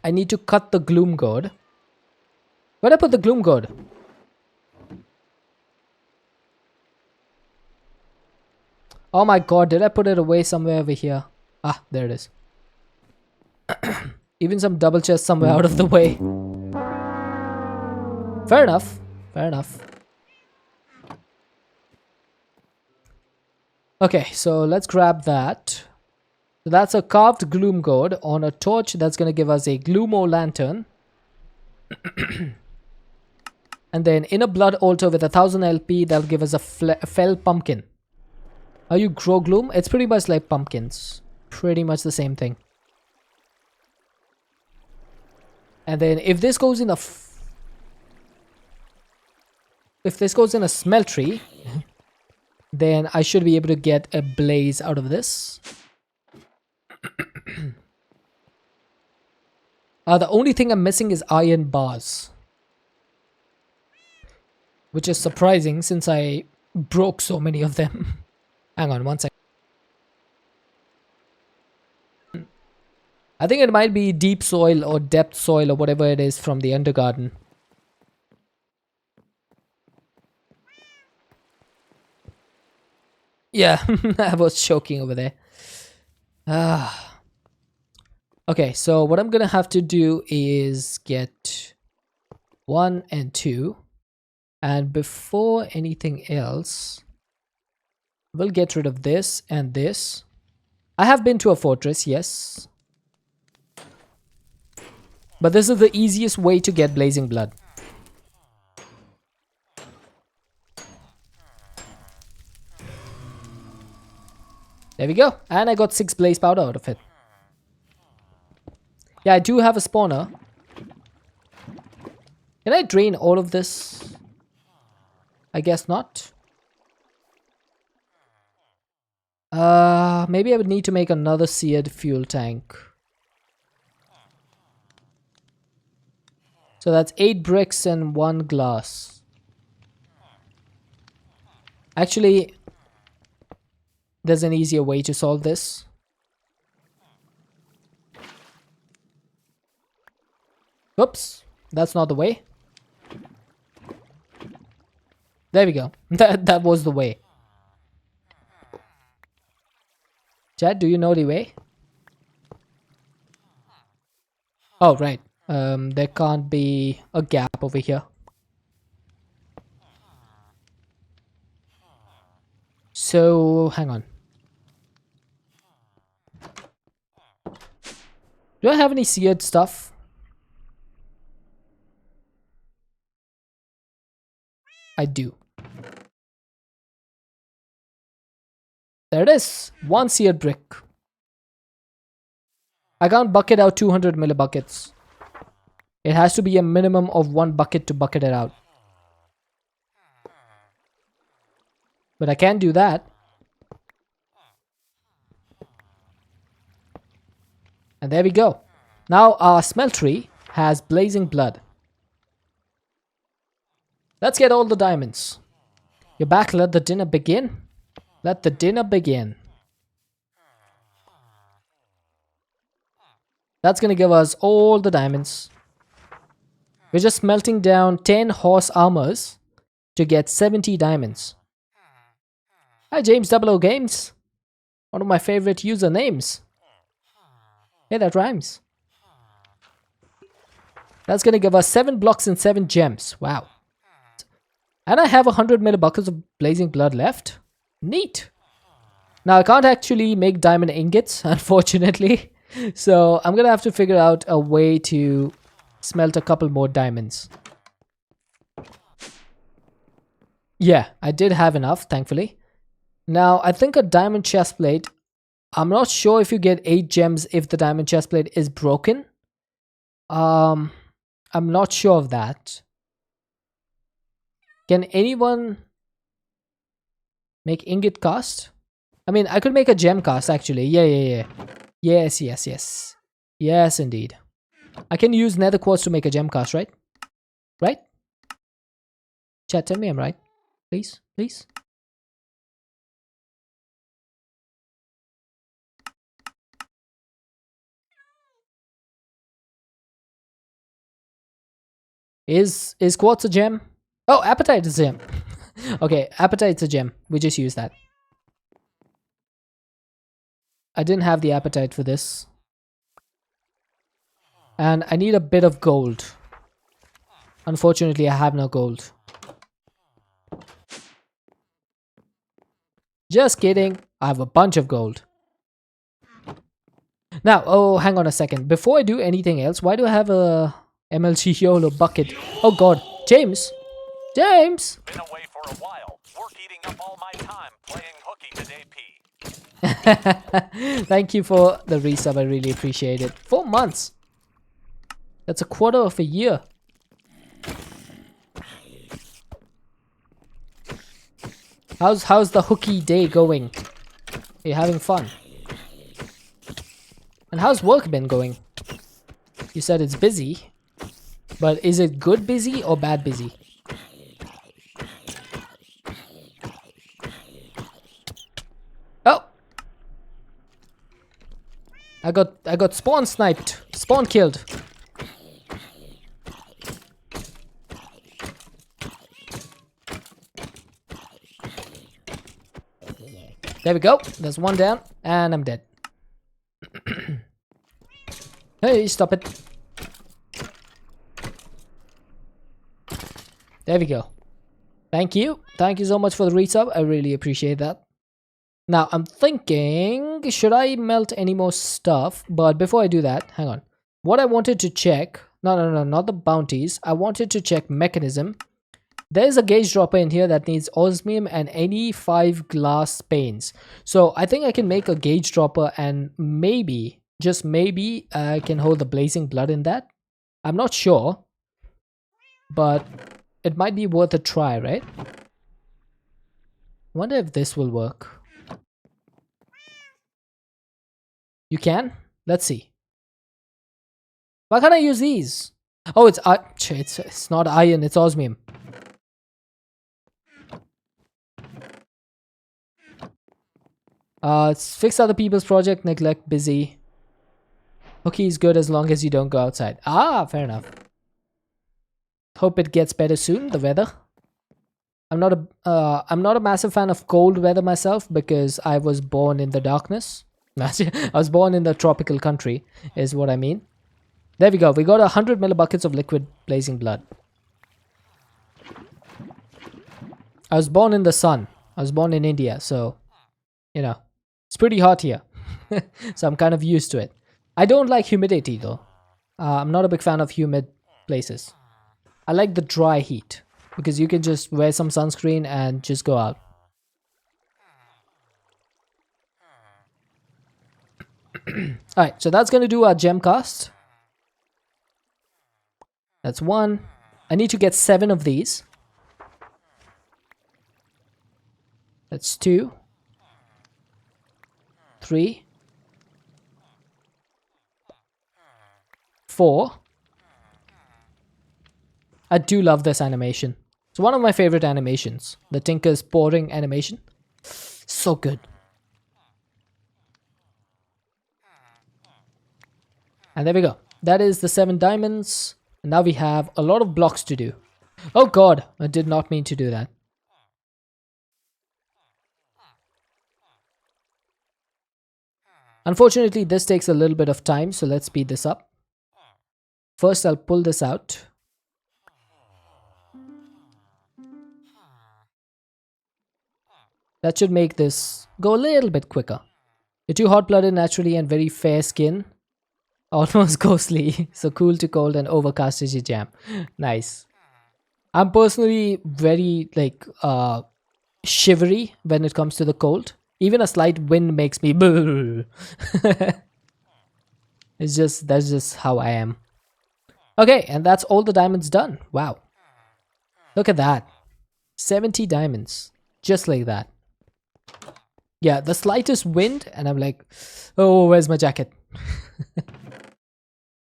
Speaker 1: I need to cut the gloom gourd. Where'd I put the gloom gourd? Oh my god, did I put it away somewhere over here? Ah, there it is. Even some double chest somewhere out of the way. Fair enough. Fair enough. Okay, so let's grab that. So that's a carved gloom gourd on a torch. That's going to give us a gloomo lantern. And then in a blood altar with 1000 LP, that'll give us a fell pumpkin. How you grow gloom? It's pretty much like pumpkins. Pretty much the same thing. And then if this goes in a smeltery, then I should be able to get a blaze out of this. The only thing I'm missing is iron bars, which is surprising since I broke so many of them. Hang on one second. I think it might be deep soil or depth soil or whatever it is from the undergarden. Yeah, I was choking over there. Okay, so what I'm gonna have to do is get 1 and 2. And before anything else, we'll get rid of this and this. I have been to a fortress, yes. But this is the easiest way to get blazing blood. There we go. And I got 6 blaze powder out of it. Yeah, I do have a spawner. Can I drain all of this? I guess not. Maybe I would need to make another seared fuel tank. So that's 8 bricks and 1 glass. Actually, there's an easier way to solve this. Oops, that's not the way. There we go. That was the way. Chad, do you know the way? Oh, right. There can't be a gap over here. So, hang on. Do I have any seared stuff? I do. There it is. 1 seared brick. I can't bucket out 200 millibuckets. It has to be a minimum of 1 bucket to bucket it out. But I can do that. And there we go. Now our smeltery has blazing blood. Let's get all the diamonds. You're back, let the dinner begin. Let the dinner begin. That's gonna give us all the diamonds. We're just melting down 10 horse armors to get 70 diamonds. Hi James 00 Games. One of my favorite usernames. Hey, that rhymes. That's gonna give us 7 blocks and 7 gems. Wow. And I have 100 millibuckets of blazing blood left. Neat. Now I can't actually make diamond ingots, unfortunately. So I'm gonna have to figure out a way to smelt a couple more diamonds. Yeah, I did have enough, thankfully. Now I think a diamond chestplate. I'm not sure if you get 8 gems if the diamond chestplate is broken. I'm not sure of that. Can anyone make ingot cast? I mean, I could make a gem cast actually. Yeah. Yes. Yes, indeed. I can use nether quartz to make a gem cast, right? Right? Chat, tell me I'm right. Please. Is quartz a gem? Oh, appetite is a gem. Okay, appetite's a gem. We just use that. I didn't have the appetite for this. And I need a bit of gold. Unfortunately, I have no gold. Just kidding. I have a bunch of gold. Now, oh, hang on a second. Before I do anything else, why do I have a MLG YOLO bucket? Oh god. James!
Speaker 2: Been away for a while. Work eating up all my time playing hooky today, P.
Speaker 1: Thank you for the resub. I really appreciate it. 4 months. That's a quarter of a year. How's the hooky day going? Are you having fun? And how's work been going? You said it's busy, but is it good busy or bad busy? Oh! I got spawn sniped. Spawn killed. There we go. There's one down, and I'm dead. Hey, stop it. There we go. Thank you. Thank you so much for the resub. I really appreciate that. Now, I'm thinking, should I melt any more stuff? But before I do that, hang on. What I wanted to check... No, not the bounties. I wanted to check mechanism. There's a gauge dropper in here that needs osmium and any 5 glass panes. So I think I can make a gauge dropper and maybe, just maybe, I can hold the blazing blood in that. I'm not sure, but it might be worth a try, right? Wonder if this will work. You can? Let's see. Why can't I use these? Oh, it's not iron, it's osmium. It's fix other people's project, neglect, busy. Okay, is good as long as you don't go outside. Ah, fair enough. Hope it gets better soon, the weather. I'm not a massive fan of cold weather myself because I was born in the darkness. I was born in the tropical country, is what I mean. There we go. We got 100 millibuckets of liquid blazing blood. I was born in the sun. I was born in India, so, you know, it's pretty hot here. So I'm kind of used to it. I don't like humidity though. I'm not a big fan of humid places. I like the dry heat because you can just wear some sunscreen and just go out. Alright, so that's going to do our gem cast. That's 1. I need to get 7 of these. That's 2. 3. 4. I do love this animation. It's one of my favorite animations. The Tinker's pouring animation. So good. And there we go. That is the 7 diamonds. And now we have a lot of blocks to do. Oh god, I did not mean to do that. Unfortunately, this takes a little bit of time, so let's speed this up. First, I'll pull this out. That should make this go a little bit quicker. You're too hot-blooded naturally and very fair skin. Almost ghostly. So cool to cold and overcast is your jam. Nice. I'm personally very shivery when it comes to the cold. Even a slight wind makes me that's just how I am. Okay, and that's all the diamonds done. Wow. Look at that. 70 diamonds. Just like that. Yeah, the slightest wind and I'm like, oh, where's my jacket?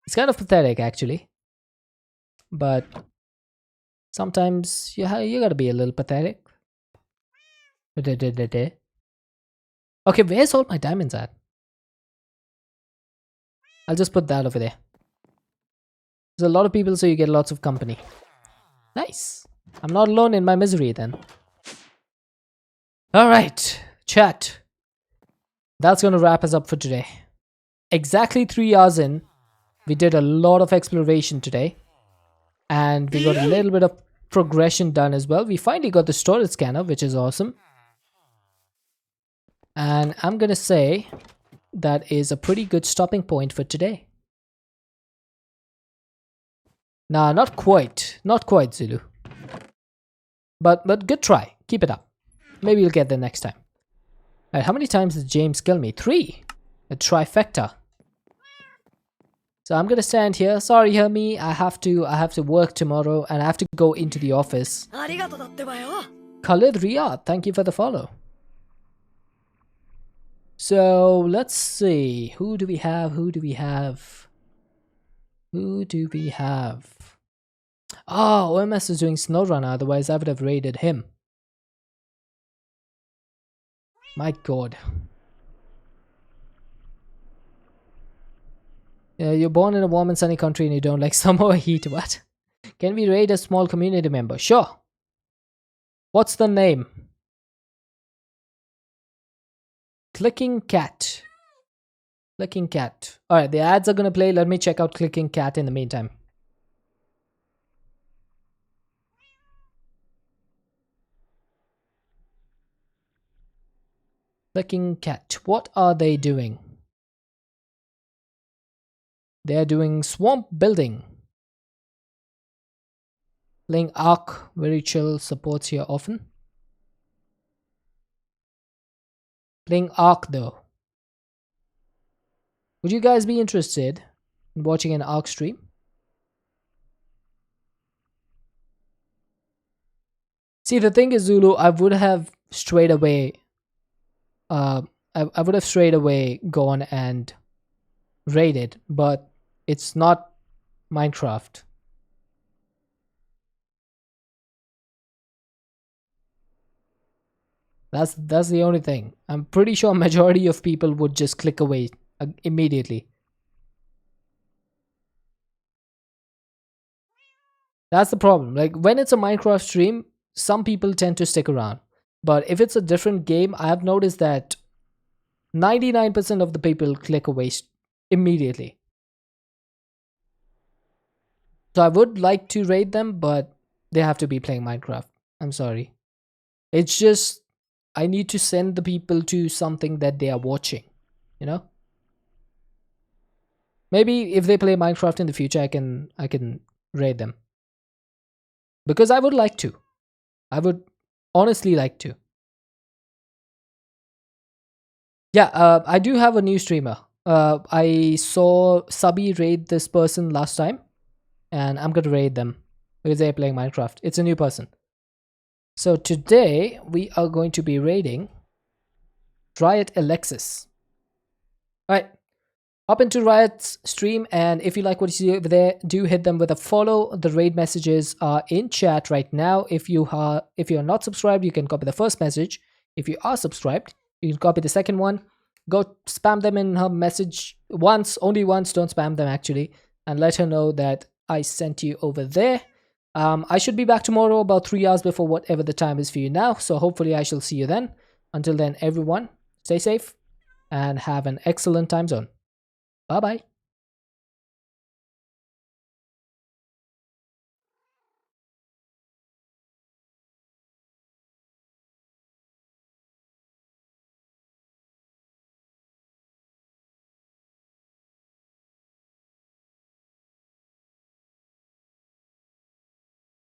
Speaker 1: It's kind of pathetic actually. But sometimes you gotta be a little pathetic. Okay, where's all my diamonds at? I'll just put that over there. There's a lot of people, so you get lots of company. Nice. I'm not alone in my misery then. Alright, chat. That's gonna wrap us up for today. Exactly 3 hours in, we did a lot of exploration today. And we got a little bit of progression done as well. We finally got the storage scanner, which is awesome. And I'm gonna say that is a pretty good stopping point for today. Nah, not quite. Not quite, Zulu. But good try. Keep it up. Maybe you'll get there next time. Alright, how many times did James kill me? 3. A trifecta. So I'm gonna stand here. Sorry, Hermie. I have to work tomorrow and I have to go into the office. Khalid Riyad, thank you for the follow. So let's see. Who do we have? Who do we have? Who do we have? Oh, OMS is doing SnowRunner, otherwise I would have raided him. My god. Yeah, you're born in a warm and sunny country and you don't like summer or heat. What? Can we raid a small community member? Sure. What's the name? Clicking Cat. Clicking Cat. Alright, the ads are gonna play. Let me check out Clicking Cat in the meantime. Clicking Cat. What are they doing? They're doing swamp building. Playing Ark. Very chill. Supports here often. Playing Ark though. Would you guys be interested in watching an Ark stream? See, the thing is, Zulu, I would have straight away I would have straight away gone and raided, but it's not Minecraft. That's the only thing. I'm pretty sure majority of people would just click away immediately. That's the problem. Like when it's a Minecraft stream, some people tend to stick around. But if it's a different game, I have noticed that 99% of the people click away immediately. So I would like to raid them, but they have to be playing Minecraft. I'm sorry. It's just I need to send the people to something that they are watching, you know? Maybe if they play Minecraft in the future, I can raid them. Because I would like to. I would honestly like to. Yeah, I do have a new streamer. I saw Subby raid this person last time, and I'm gonna raid them because they're playing Minecraft. It's a new person. So today we are going to be raiding Riot Alexis. Alright, hop into Riot's stream, and if you like what you see over there, do hit them with a follow. The raid messages are in chat right now. If you're not subscribed, you can copy the first message. If you are subscribed, you can copy the second one. Go spam them in her message once, only once. Don't spam them actually, and let her know that I sent you over there. I should be back tomorrow about 3 hours before whatever the time is for you now. So hopefully I shall see you then. Until then, everyone, stay safe and have an excellent time zone. Bye bye.